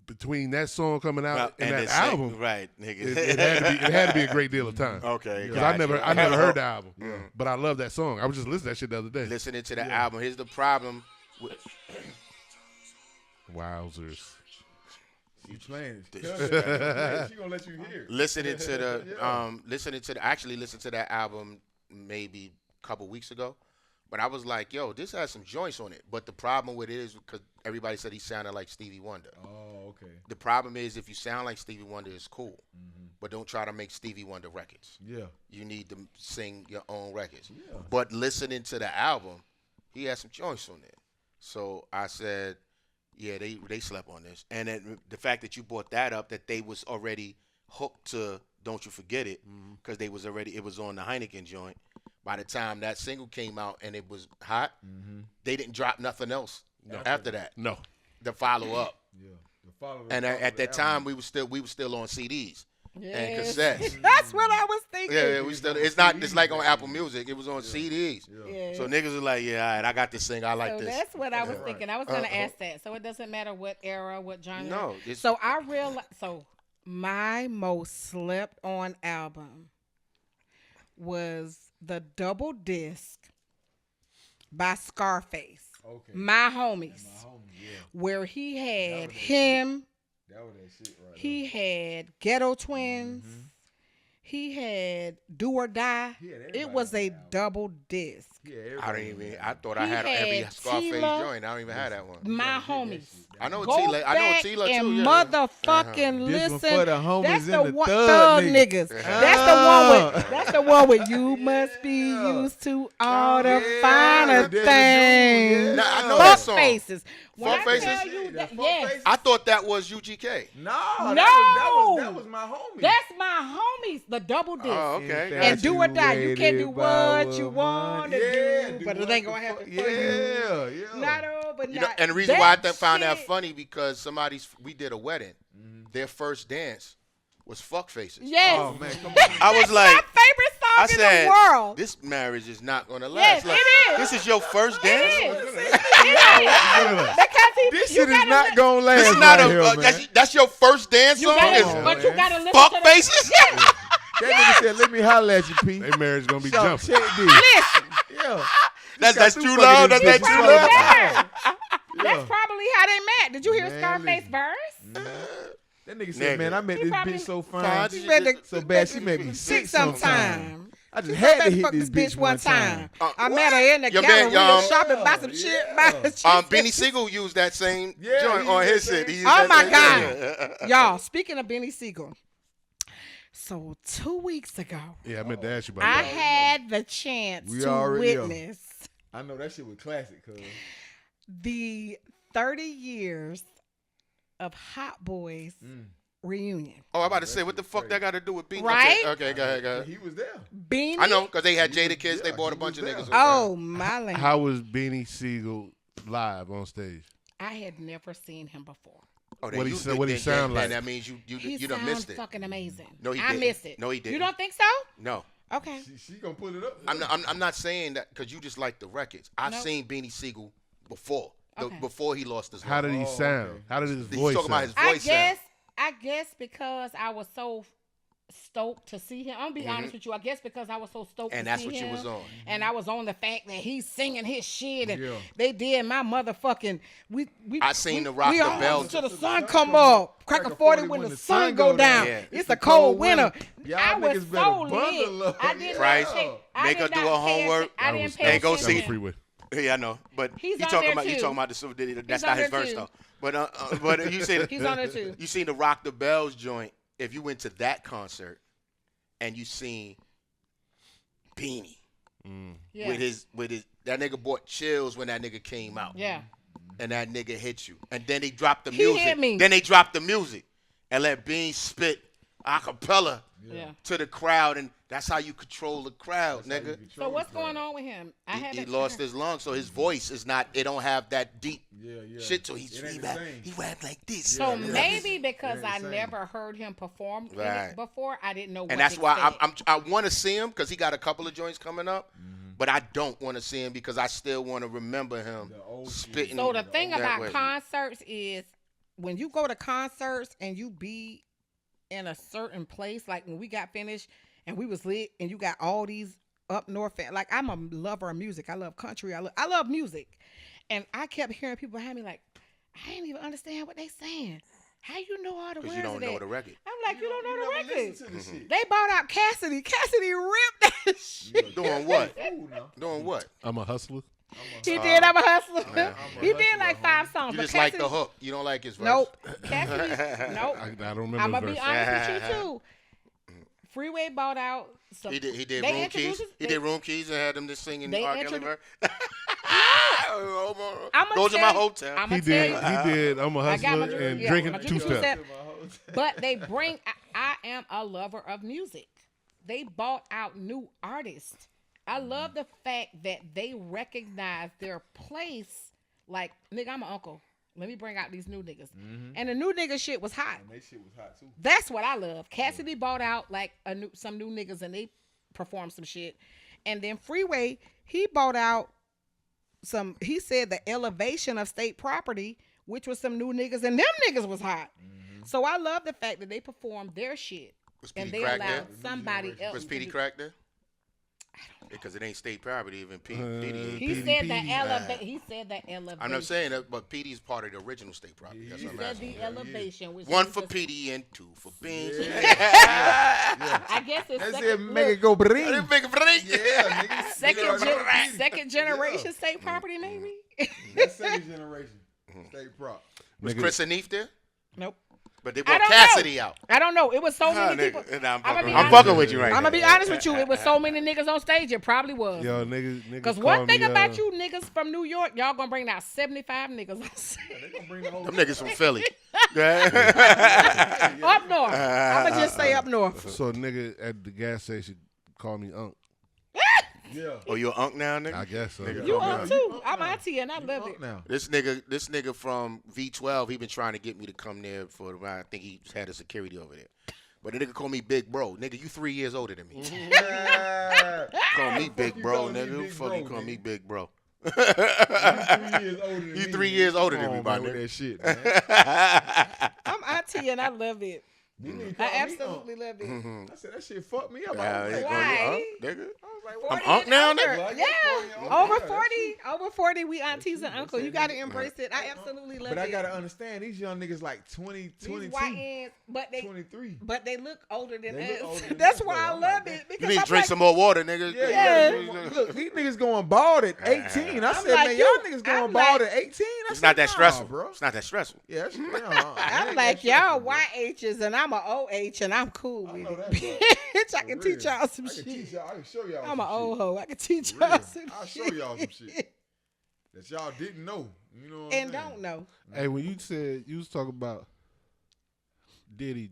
between that song coming out and that album, right, nigga, it had to be a great deal of time. Okay. Because I never heard the album, but I love that song. I was just listening to that shit the other day. Listening to the album. Here's the problem. Wowzers. She playing it. She gonna let you hear it. Listening to the actually listened to that album maybe a couple weeks ago. But I was like, yo, this has some joints on it. But the problem with it is because everybody said he sounded like Stevie Wonder. Oh, okay. The problem is if you sound like Stevie Wonder, it's cool. But don't try to make Stevie Wonder records. Yeah. You need to sing your own records. Yeah. But listening to the album, he had some joints on there. So I said, yeah, they slept on this. And then the fact that you brought that up, that they was already hooked to Don't You Forget It, because it was on the Heineken joint. By the time that single came out and it was hot, they didn't drop nothing else after that. No. The follow up. Yeah. The follow And at that time we were still on CDs and cassettes. That's what I was thinking. Yeah, we still. It's like on Apple Music. It was on CDs. Yeah. So niggas was like, yeah, all right, I got this thing. I like So this. that's what I was thinking. I was going to ask that. So it doesn't matter what era, what genre. No. So I realized. So my most slept on album was the double disc by Scarface. Okay. My Homies. Yeah. Where he had him. That was that shit right He had Ghetto Twins. He had Do or Die. It was a double disc. I thought I had every Scarface joint. I don't even have that one. My Homies. I know Go Tila. I know back Tila and too. Yeah. motherfucking This one listen. for the homies That's and the the one, thug thug niggas. niggas. That's the one with you must be used to all the finer things. Nah, I know that Fuck song. faces. When Fuck I Faces? tell you that, yes. I thought that was UGK. No. No. That was my homie. That's my Homies, the double disc. Oh, okay. And Do or Die. You can do what you want to do, but it ain't going to happen for you. Yeah. Not all, but not. And the reason why I found that funny because we did a wedding. Their first dance was Fuck Faces. Yes. Oh, man, come on. I was That's like, my favorite song I in said, the world. this marriage is not going to Yes, last. Like, it is. This is your first dance? This shit is not gonna last. This is not right here, man. that's your first dance song? But you gotta listen Fuck to the Faces? That nigga said, "Let me holler at you, P." Their marriage is gonna be So, jumping. check this. Listen. Yeah. That's two true fucking love. That's bitches. that true Probably love. there. That's probably how they met. Did you hear Man, Scarface listen. verse? That nigga said, Nigga. "Man, I met He this probably- bitch so Fine. fine, She so bad she made me sick sometimes. Sometime. I just She had to better hit fuck this bitch one time. I what? met her in the Your gallery man, shopping, buy some shit. Beanie Siegel used that same Yeah, joint he on used his that shit. same- He used Oh that my same God. joint. Y'all, speaking of Beanie Siegel. So 2 weeks ago, Yeah, I meant to ask you I about that. had the chance We to already know. witness I know that shit was classic, cuz. the 30 years of Hot Boys reunion. Oh, I'm about to say, what the fuck that got to do with Beanie? Right? Okay, go ahead. He was there. Beanie? I know, because they had Jada Kids. They yeah, bought a he bunch of was niggas. there. Oh, my land. How was Beanie Siegel live on stage? I had never seen him before. Oh, What he sound like? That means you He done sounds missed it. fucking amazing. No, he I didn't. missed it. No, he didn't. You don't think so? No. Okay. She gonna put it up. I'm not saying that because you just like the records. I've Nope. seen Beanie Siegel before. Okay. Before he lost his How did he Oh, sound? okay. How did his He's voice talking about sound? his voice sound. I guess because I was so stoked to see him. I'm gonna be honest with you. I guess because I was so stoked And to that's see what you him. was on. And I was on the fact that he's singing his shit and Yeah. they did my motherfucking I seen the Rock we the all Bell. until the sun come up. Crack a 40 when the sun go down. Yeah. It's a cold winter. Y'all I was niggas better so bundle lit. up. I did Price, not pay, I make did her do not her pay homework. atten- I That didn't was- pay And go attention. see- Freeway. Yeah, I know, but He's he on talking there about too. you talking about the that's He's not on his there verse too. though. But you see He's on there too. You seen the Rock the Bells joint. If you went to that concert and you seen Beanie Yeah. with his that nigga bought chills when that nigga came out. Yeah. And that nigga hit you. And then they dropped the He music. hit me. Then they dropped the music and let Bean spit a cappella to the crowd, and that's how you control the crowd, nigga. So what's going on with him? He lost his lungs, so his voice is not. It don't have that deep shit to. He rap like this. So maybe because I never heard him perform before, I didn't know. And that's why I want to see him because he got a couple of joints coming up. But I don't want to see him because I still want to remember him spitting. So the thing about concerts is when you go to concerts and you be in a certain place, like when we got finished and we was lit and you got all these up north fans. Like I'm a lover of music. I love country. I love music. And I kept hearing people behind me like, I didn't even understand what they saying. How you know all the words? Because you don't know the record. I'm like, you don't know the record. They bought out Cassidy. Cassidy ripped that shit. Doing what? Doing what? I'm a hustler. He did. I'm a hustler. He did like 5 songs. You just like the hook. You don't like his verse. Nope. Cassidy. Nope. I don't remember. I'm gonna be honest with you too. Freeway bought out. Some, he did Room Keys. He did Room Keys and had them just singing R. Kelly verse. Those are my hotel. He did. I'm a hustler and drinking 2-Step. But they bring. I am a lover of music. They bought out new artists. I love the fact that they recognize their place. Like, nigga, I'm an uncle. Let me bring out these new niggas. And the new nigga shit was hot. And that shit was hot too. That's what I love. Cassidy bought out like some new niggas and they performed some shit. And then Freeway, he bought out he said the elevation of state property, which was some new niggas, and them niggas was hot. So I love the fact that they performed their shit. And they allowed somebody else. Was Petey Crack there? Because it ain't state property, even Petey. He said the elevation. I'm not saying that, but Petey's part of the original state property. That's what I'm asking. The elevation. Which 1 for Petey and 2 for Benz. I guess it's second. Make it go bring. Make it bring. Yeah, nigga. Second generation state property, maybe. That's second generation state prop. Was Chris Anif there? Nope. But they brought Cassidy out. I don't know. It was so many people. I'm fucking with you right now. I'm gonna be honest with you. It was so many niggas on stage. It probably was. Yo, niggas. Because one thing about you niggas from New York, y'all gonna bring out 75 niggas on stage. Them niggas from Philly. Up north. I'ma just say up north. So nigga at the gas station called me Unc. Yeah. Oh, you an Unc now, nigga? I guess so. You Unc too. I'm auntie and I love it. Now. This nigga from V12, he been trying to get me to come there for a while. I think he had a security over there. But the nigga call me Big Bro. Nigga, you 3 years older than me. Call me Big Bro, nigga. Fuck you call me Big Bro. You 3 years older than me, my nigga. That shit, man. I'm auntie and I love it. I absolutely love it. I said that shit fucked me up. Why? Nigga. I'm Unc now, nigga? Yeah. Over 40, we aunties and uncle. You got to embrace it. I absolutely love it. But I got to understand, these young niggas like 20, 22, but they 23. But they look older than us. That's why I love it. You need to drink some more water, nigga. Yeah. Look, these niggas going bald at 18. I said, man, y'all niggas going bald at 18? It's not that stressful, bro. It's not that stressful. Yeah, I'm like, y'all YHs and I'm an OH and I'm cool with it. Bitch, I can teach y'all some shit. I can show y'all I'm an old hoe. I can teach y'all some shit. I'll show y'all some shit that y'all didn't know. You know what and I'm saying? don't know. Hey, when you said you was talking about Diddy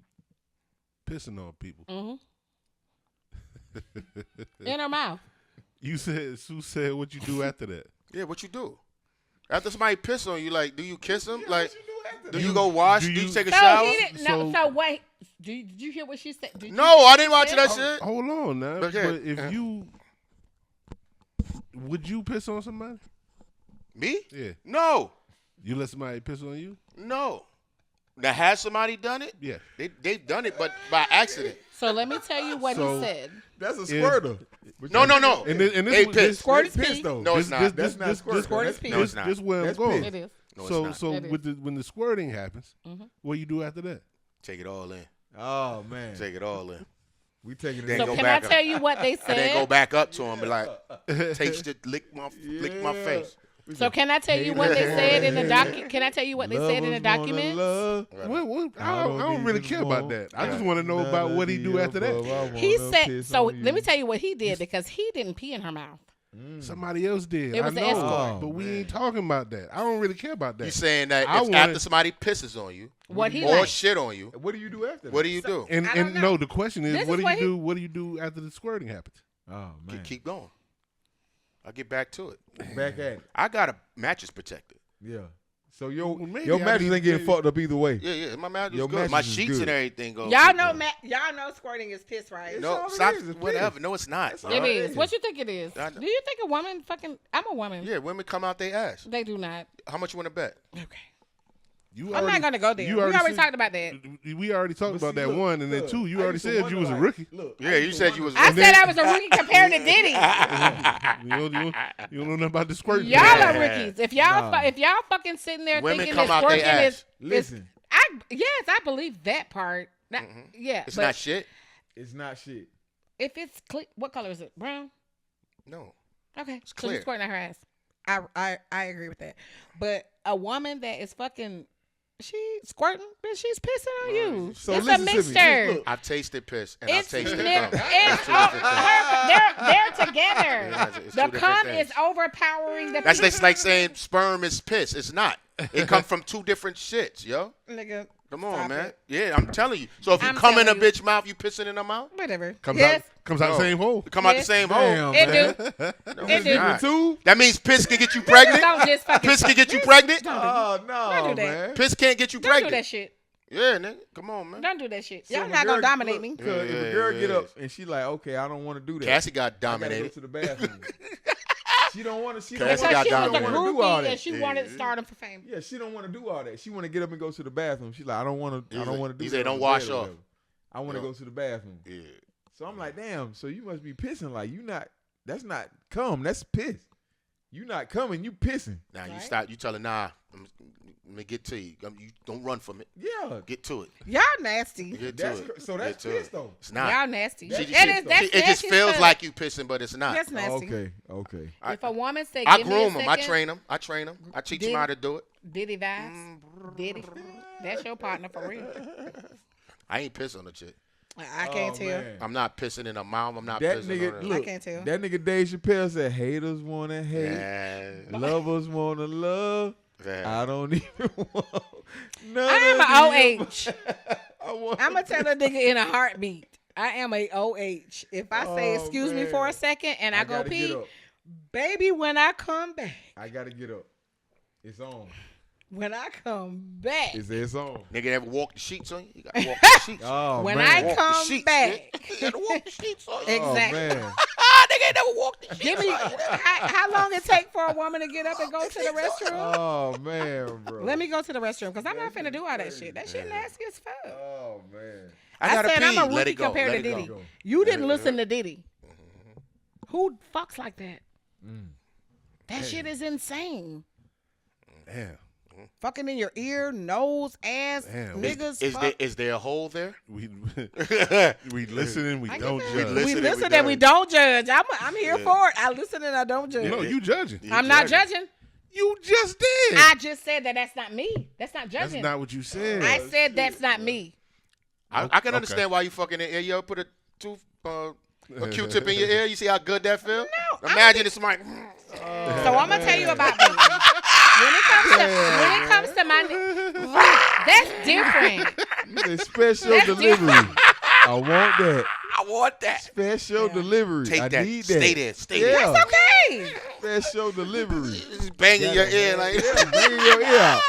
pissing on people. In her mouth. Sue said what you do after that. Yeah, what you do? After somebody piss on you, like, do you kiss them? Like, do you go wash? Do you take a shower? So wait. Did you hear what she said? No, I didn't watch that shit. Hold on now. Okay. But if you would you piss on somebody? Me? Yeah. No. You let somebody piss on you? No. Now, has somebody done it? Yeah. They've done it, but by accident. So let me tell you what he said. That's a squirter. No. And this squirt is pee. though. No, it's not. That's not squirt. Squirt is pee. No, it's not. This is where I'm going. It is. No, it's not. When the squirting happens, what you do after that? Take it all in. Oh man. Take it all in. We taking it. Then So go can I back tell up. you what they And then go said? back up to him and like, taste it, lick my face. So can I tell you what they said in the Can I tell you what they said in the document? I don't really care about that. I just want to know about what he do after that. He said. So let me tell you what he did because he didn't pee in her mouth. Somebody else did. It was I an know, escort. but we ain't talking about that. I don't really care about that. You saying that I if wanted- after somebody pisses on you What he or like? shit on you, What do you do after that? what do you do? And I don't know. no, the question is, This what is do what you do? What do you do after the squirting happens? Oh, man. Keep going. I'll get back to it. Back at it. I got a mattress protector. Yeah. So your maybe your I mattress need ain't to getting fucked up either way. Yeah, my mattress Your is good. My mattress is sheets good. and everything go. Y'all good. know squirting is piss, right? No, all it stop. is, it's Whatever. piss. No, it's not. That's all It right. is. What you think it is? I know. Do you think a woman fucking? I'm a woman. Yeah, women come out their ass. They do not. How much you want to bet? Okay. I'm not gonna go there. We already talked about that. We already talked But about see, that look, one, and then look, two. You I already used to said you wonder, was a like, rookie. Look, Yeah, you said you was. I said I was a rookie compared to Diddy. You don't know nothing about the squirting. Y'all Yeah. are rookies. If y'all Nah. if y'all fucking sitting there Women thinking come that out they squirting ass. is Listen, yes, I believe that part. Yeah, It's but not shit. it's not shit. if it's what color is it? Brown. No. Okay, so clear. she's squirting at her ass. I agree with that. But a woman that is fucking, she squirting, bitch, she's pissing on you. So it's a listen to me. mixture. Look, I've tasted piss and I've It's tasted never, cum. it's That's two different things. they're together. Yeah, it's two The different cum things. is overpowering the. That's like saying sperm is piss. It's not. It come from two different shits, yo. Nigga, Come on, stop man. it. Yeah, I'm telling you. So if you I'm come in a telling you. bitch mouth, you pissing in her mouth? Whatever. Comes yes. out the same hole. It come out the Yes. same damn, hole. It man. do. No, It it's do. not. Two? That means piss can get you pregnant? Don't just fucking. Piss can get you pregnant? Oh no, Don't do that. man. Piss can't get you Don't do pregnant. that shit. Yeah, nigga. Come on, man. Don't do that shit. So Y'all if a not gonna girl- dominate look, me. 'cause if Yeah, a girl yeah, get yeah. up and she like, okay, I don't want to do that. Cassie got I gotta go dominated. to the bathroom. She don't want to. She Cassie don't got Because she was a dominated. want to do all groupie that. and she wanted stardom for fame. Yeah, she don't want to do all that. She want to get up and go to the bathroom. She's like, I don't want to. I don't want to do. He that said, on "Don't the wash bed or off." whatever. I want to No. go to the bathroom. Yeah. So I'm like, damn. So you must be pissing. Like you not. That's not cum. That's piss. You not coming. You pissing. Now you Right. stop. You tell her, nah, let me get to you. You don't run from it. Yeah. Get to it. Y'all nasty. Get to That's it. so that's Get to piss it. though. It's not. Y'all nasty. That's It shit, is. though. That's It just nasty feels stuff. like you pissing, but it's not. That's nasty. Okay. Okay. If a woman say, I "Give me a groom them. I second," train them. I teach Did- them how to do it. Diddy vibes. Diddy. That's your partner for real. I ain't piss on the chick. I can't Oh, tell. man. I'm not pissing in her mouth. I'm not That pissing nigga, on her. look, can't tell. that nigga Dave Chappelle said, haters wanna hate, Yeah. lovers wanna love. Yeah. I don't even want none I am of an them. OH. I want I'm gonna tell a nigga in a heartbeat. I am a OH. If I say Oh, excuse me man. for a second and I go gotta get pee, up. baby, when I come back, I gotta get up. It's on. when I come back, It's on. Nigga ever walk the sheets on you? You gotta walk the sheets. Oh when man. I Walk the come sheets, back, nigga. You gotta walk the sheets on you. exactly. Oh man. Nigga ain't never walked the sheets Give me on you. how long it take for a woman to get up and go to the restroom? Oh man, bro. Let me go to the restroom because I'm not finna do all that shit. That shit nasty as fuck. Oh man. I I gotta said pee. I'm a Let rookie it go. compared Let to it go. Diddy. You didn't listen to Diddy. Who fucks like that? That shit is insane. Damn. Fucking in your ear, nose, ass, Damn. niggas. Is there a hole there? We listening. We I get don't that. judge. We we listen listen and we and we don't judge. I'm here Yeah. for it. I listen and I don't judge. No, you judging. I'm not judging. You just did. I just said that that's not me. That's not That's judging. not what you said. I said that's not me. I can Okay. understand why you fucking in your ear. Yo, put a Q-tip in your ear. You see how good that feel? No, Imagine it's like. So I'm gonna tell you about me. When it comes to my, that's different. You said special That's delivery. different. I want that. I want that. Special delivery. Take I that. need that. Stay there. Stay Yeah. there. That's okay. Special delivery. Just banging your ear like. Yeah, banging your ear out.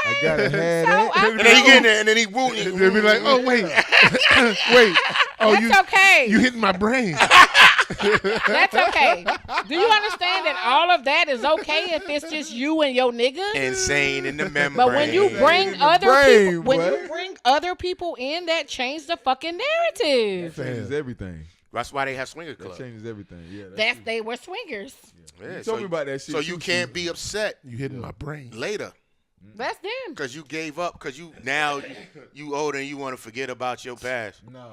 I gotta have that. And then he get in there, and then he wounding. They'll be like, oh wait, wait. Oh, That's okay. you hitting my brain. That's okay. Do you understand that all of that is okay if it's just you and your nigga? Insane in the membrane. But when you bring in the other brain, people, when boy. you bring other people in, that changes the fucking narrative. Changes everything. That's why they have swinger That clubs. changes everything. Yeah. That's they were swingers. Yeah, You told me about that shit So too, you can't Steve. be upset You hitting my brain. later That's them. because you gave up because you now you older and you want to forget about your past. No.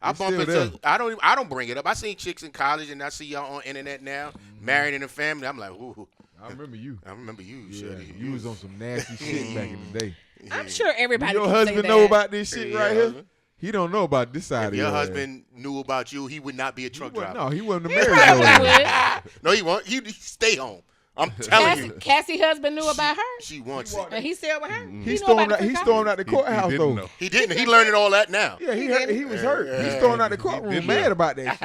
I It's bump still into. there. I don't bring it up. I seen chicks in college and I see y'all on internet now, married in a family. I'm like, ooh, I remember you. I remember you. Yeah, shorty. you was on some nasty shit back in the day. I'm sure everybody. Your can husband say know that. about this shit Yeah, right here? husband. He don't know about this side If of your your husband knew about you, he would not be a truck driver. No, he wasn't He married. probably to her. would. No, he won't. He'd stay home. I'm telling you. Cassie husband knew about her, She wants He it. walked- and he still with her. He knew stormed about out. the He free stormed out the courthouse didn't though. know. He didn't. He learning all that now. Yeah, he was hurt. He Yeah. stormed out the courtroom didn't mad know. about that shit.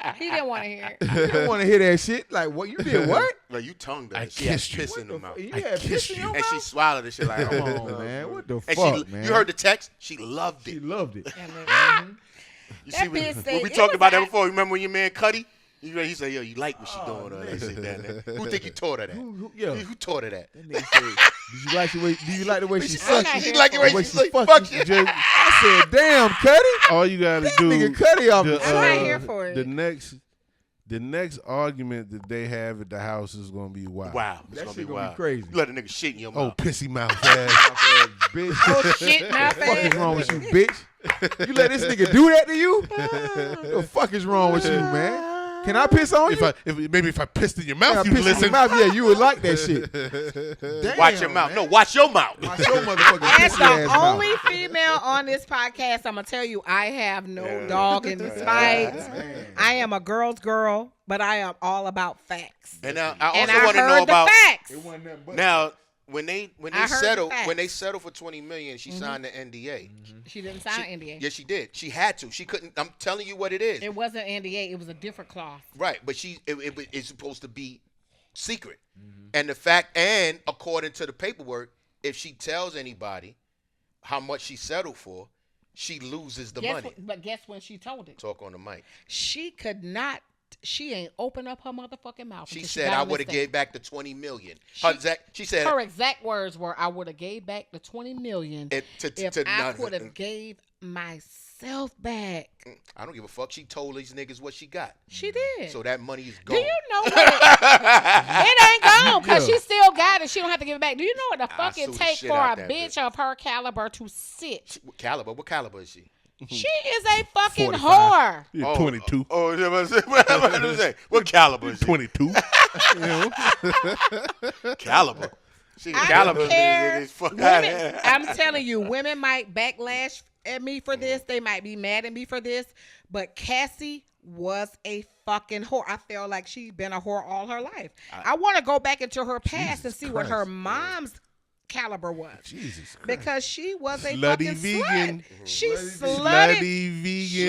coffee. He didn't want to hear it. He didn't want to hear that shit. Like, what you did? What? Like you tongued her. I She had kissed you. piss in her mouth. You I had kissed piss in you. your And she mouth? swallowed the shit like, Come on, man. What the And fuck, man? you heard the text? She loved She it. loved it. You That see, bitch said when we it talked was about that like- before, remember when your man Cuddy? He said, yo, you like what she doing? That shit down there. Who think you taught her that? Yeah. Who taught her that? That nigga said, "Did you like the way? Do you like the way she I'm sucked not you? here You like the for way it. The way she she like, fucked fuck you?" you? Just, I said, "Damn, Cuddy, All you gotta that do. nigga Cuddy off the I'm not here for it. The next argument that they have at the house is gonna be wild. Wow. It's That gonna be shit gonna be wild. crazy. You let a nigga shit in your Oh, mouth. pissy mouth ass. bitch. Oh shit, my What the fuck is face. wrong with you, bitch? You let this nigga do that to you? What the fuck is wrong with you, man? Can I piss on you? If I pissed in your Can I mouth, you piss in your listen. mouth? Yeah, you would like that shit. Damn, Watch your mouth. man. No, watch your mouth. Watch your motherfucking As pissy ass the mouth. only female on this podcast, I'm gonna tell you, I have no Yeah. dog in this fight. Man. I am a girl's girl, but I am all about facts. And now I And also I want to know heard the about facts. It wasn't nothing but now when they I heard the facts. settle for $20 million, she signed the NDA. She didn't sign NDA. Yes, she did. She had to. She couldn't. I'm telling you what it is. It wasn't NDA. It was a different clause. Right, but it's supposed to be secret. And the fact, and according to the paperwork, if she tells anybody how much she settled for, she loses the money. But guess when she told it? Talk on the mic. She could not. She ain't open up her motherfucking mouth. She until said, got "I a would have mistake." gave back the $20 million." She said, Her exact words were, "I would have gave back the $20 million if I could have gave myself back." I don't give a fuck. She told these niggas what she got. She did. So that money is Do gone. you know what? It ain't gone because she still got it. She don't have to give it back. Do you know what the fuck sue it the take shit for out a that bitch of her caliber to sit? What caliber? What caliber is she? She is a fucking 45. whore. You're 22. Oh, what am I gonna say? What caliber is she? 22. Caliber. She I caliber don't care. is fuck out Women, I'm telling you, women might backlash at me for this. They might be mad at me for this. But Cassie was a fucking whore. I feel like she's been a whore all her life. I want to go back into her past and see what her mom's caliber was. Jesus Christ. Because she was a Slutty fucking vegan. slut. She Slutty slutted. vegan She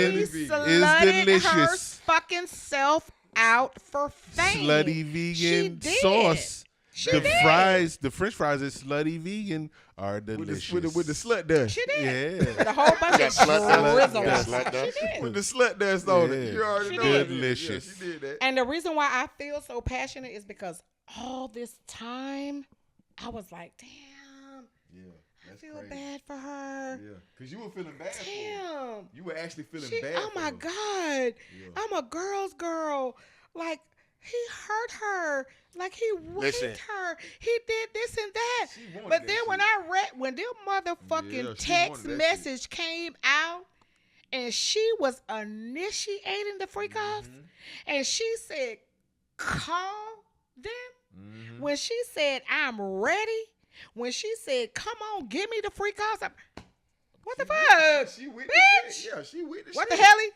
is slutted her delicious. fucking self out for fame. Slutty She vegan did. sauce. She The did. fries, the French fries at Slutty Vegan are with delicious. the slut dust. She did. Yeah. With a whole bunch of slut dust. drizzle. Yeah, slut dust. She did. With the slut dust on it. Yeah. You already She know did. that. Delicious. Yeah, she did that. And the reason why I feel so passionate is because all this time I was like, damn, Yeah, I feel bad for her. Yeah, because you were feeling bad for her. Damn. You were actually feeling She, bad oh for my her. God. Yeah. I'm a girl's girl. Like, he hurt her. Like, he Listen. raped her. He did this and that. She wanted But that then when shit. I read, when their Yeah, motherfucking she text wanted that message came out and she was initiating the freak offs Mm-hmm. and she said, call them. Mm-hmm. When she said, I'm ready. When she said, come on, give me the freak offs. What the fuck? She with Bitch. the shit. Yeah, she with the What shit. the helly?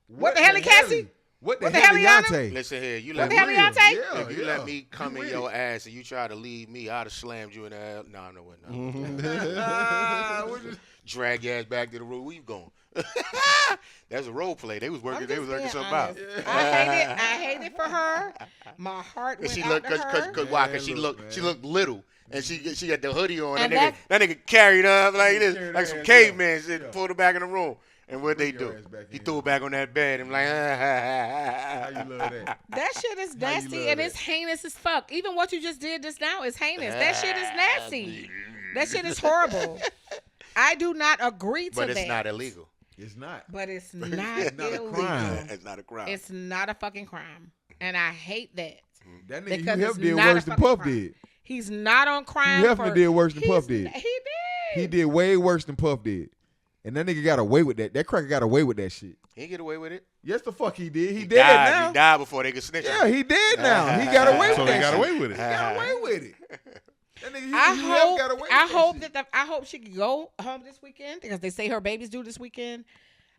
What the helly, Cassie? What What the the hell, hell, Beyonce? Listen here, you What let the me, hell, Beyonce? Yeah, if you yeah. let me come You in with your it. ass and you try to leave me, I'd have slammed you in the ass. No, I know what. What you- Drag your ass back to the room. Where you going? That's a role play. They was working. They was working something out. I hate it for her. My heart went She out looked, to her. cause why? Cause Man, she looked little, and she had the hoodie on. And that nigga carried up like this, carried like her some ass, caveman yeah. shit. Yeah. Pulled her back in the room, and what they Bring your do? ass back He in. threw her back on that bed and like, How you love that? That shit is you nasty love and that? it's heinous as fuck. Even what you just did just now is heinous. That shit is nasty. That shit is horrible. I do not agree to but that. it's not illegal. It's not. But it's not, It's not a illegal. crime. It's not a crime. It's not a fucking crime. And I hate that. That nigga Because Hugh it's Hefner did not a worse than fucking Puff crime. did. He's not on crime. Hugh Hefner did worse than Puff did. He did. He did way worse than Puff did. And that nigga got away with that. That cracker got away with that shit. He didn't get away with it. Yes, the fuck he did. He dead died. now. He died before they could snitch. Yeah, he dead now. He got away with So that they got shit. away with it. He got away with it. That nigga Hugh I Hefner got away with hope shit. I hope she could go home this weekend because they say her baby's due this weekend.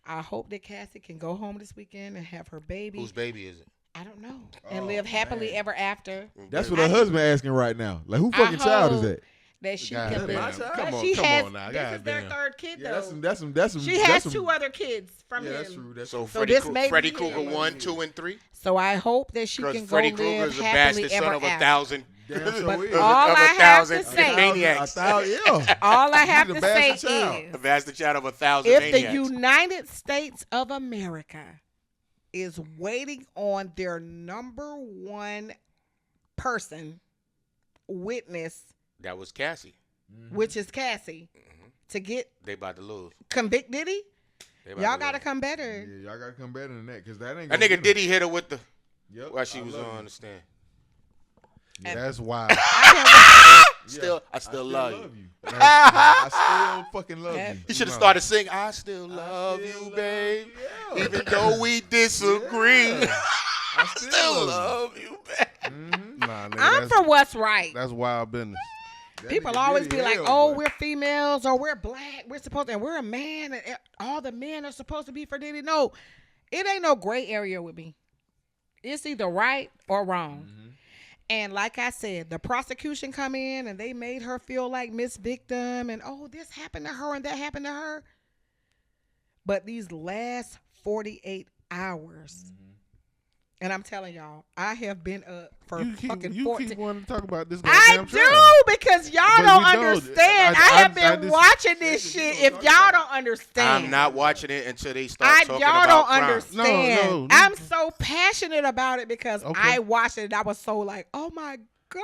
I hope that Cassie can go home this weekend and have her baby. Whose baby is it? I don't know. And live happily ever after. That's what her husband asking right now. Like, who fucking child is that? That she God can damn. live. Come on, She come has, on now. this God is their damn. third kid, Yeah, though. that's some. She has 2 other kids from him. That's true. That's So true. this may Freddy be Krueger it. 1, 2, and 3. So I hope that she Because can go Freddy Krueger live is a happily bastard son ever of a after. thousand. Damn sure But is. all of I a have thousand to say, maniacs. Yeah. all I have He's a to say bastard child. is, A bastard child of a thousand if maniacs. the United States of America is waiting on their number one person, witness, That was Cassie. which is Cassie, to get They about to lose. convict Diddy, They about y'all to gotta lose. come better. Yeah, y'all gotta come better than that, cause that ain't. That gonna nigga get him. Diddy hit her with the Yep, while she I was love on you. the stand. That's wild. Yeah, I still love you. I still fucking love That- you. He should have started singing, I still love you, babe. Yeah. Even though we disagree. Yeah. I still love you, babe. Nah, nigga, I'm that's, for what's right. that's wild business. That People nigga always Diddy be like, hell, "Oh, boy. we're females, or we're black. We're supposed to, and we're a man, and all the men are supposed to be for Diddy." No, it ain't no gray area with me. It's either right or wrong. And like I said, the prosecution come in and they made her feel like Miss Victim, and oh, this happened to her and that happened to her. But these last 48 hours, and I'm telling y'all, I have been up for You fucking keep 14. wanting to talk about this I goddamn do trial. because y'all But don't you don't. understand. I have been watching this shit. If y'all don't understand, I'm not watching it until they start talking y'all about don't crime. understand. No. I'm so passionate about it because Okay. I watched it and I was so like, oh my God.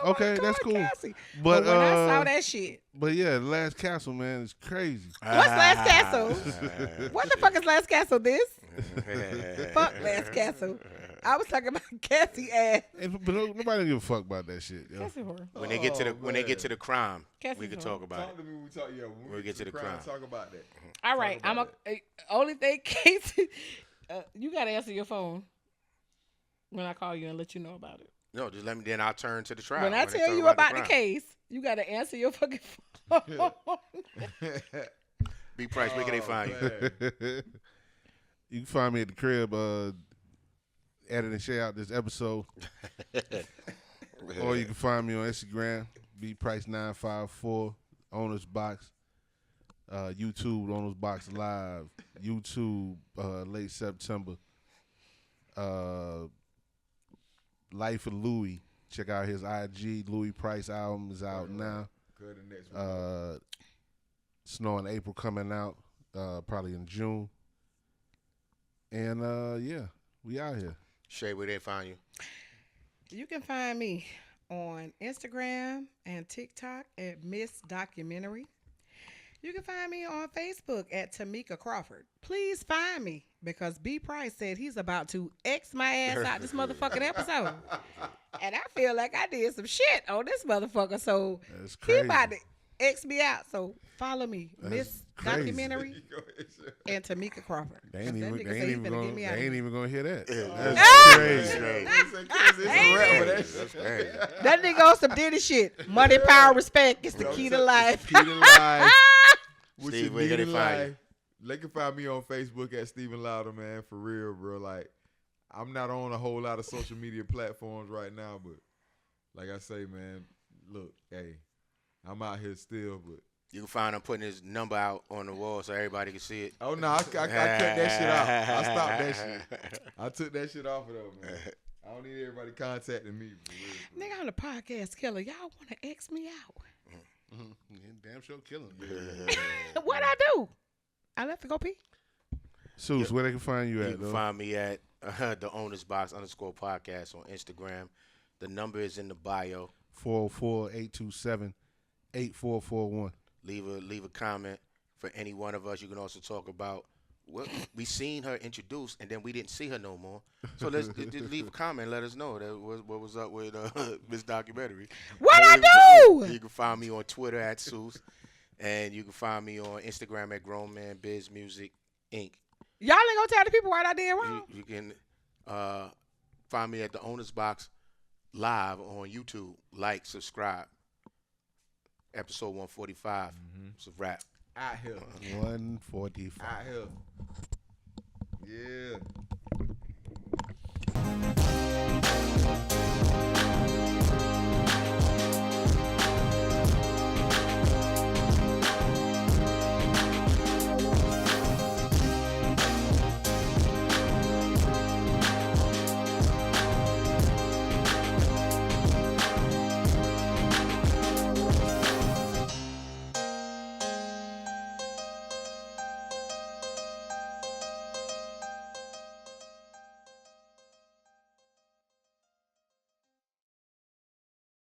Oh Okay, my God, that's cool. Cassie. But, But when I saw that shit, But yeah, the Last Castle, man, is crazy. what's Last Castle? What the fuck is Last Castle this? Fuck Last Castle. I was talking about Cassie ass. But nobody don't give a fuck about that shit. Yo. Cassie horror. When they get to the crime, Cassie's we can wrong. talk about Talk it. to me when we talk. Yeah, when We'll get to the crime. Talk about that. All right, I'm about only thing, Casey. You gotta answer your phone when I call you and let you know about it. No, just let me. Then I'll turn to the trial. When I they tell talk you about the crime. case, you gotta answer your fucking phone. B Price, where can they find you? You can find me at the crib, edit and share out this episode. Or you can find me on Instagram, bprice954, Owners Box, YouTube, Owners Box Live, YouTube, late September. Life of Louis. Check out his IG. Louis Price album is out now. Good. The next one. Snow in April coming out, probably in June. And yeah, we out here. Shay, where they find you? You can find me on Instagram and TikTok at Miss Documentary. You can find me on Facebook at Tamika Crawford. Please find me because B Price said he's about to X my ass out this motherfucking episode. And I feel like I did some shit on this motherfucker. So That's he crazy. about to X me out. So follow me, That's Miss crazy. Documentary and Tamika Crawford. They ain't That even, nigga they say ain't he even finna gonna, get me out they of ain't here. even gonna hear that. Ah! That's crazy. It's a rap, but That's crazy. That nigga on some Diddy shit. Money, power, respect is the key to life. Key to life. What Steve, you where need can they in find you? life. They can find me on Facebook at Stephen Louder, man. For real, bro. Like, I'm not on a whole lot of social media platforms right now, but like I say, man, look, hey, I'm out here still, but You can find him putting his number out on the wall so everybody can see it. oh no, I cut that shit out. I stopped that shit. I took that shit off of there, man. I don't need everybody contacting me. For real. Nigga, I'm the podcast killer. Y'all want to X me out. Damn sure killing. What I do? I left to go pee. Sus, where they can find you You at, can though? find me at the Owners Box _podcast on Instagram. The number is in the bio. 404-827-8441. Leave a comment for any one of us. You can also talk about what we seen her introduced and then we didn't see her no more. So let's just leave a comment. Let us know that what was up with Miss Documentary. What I do? You can find me on Twitter at Seuss, and you can find me on Instagram at Grown Man Biz Music Inc. Y'all ain't gonna tell the people what I did wrong. You can find me at the Owners Box Live on YouTube. Like, subscribe. Episode 145. It's a wrap. Out here. 145. Out here. Yeah.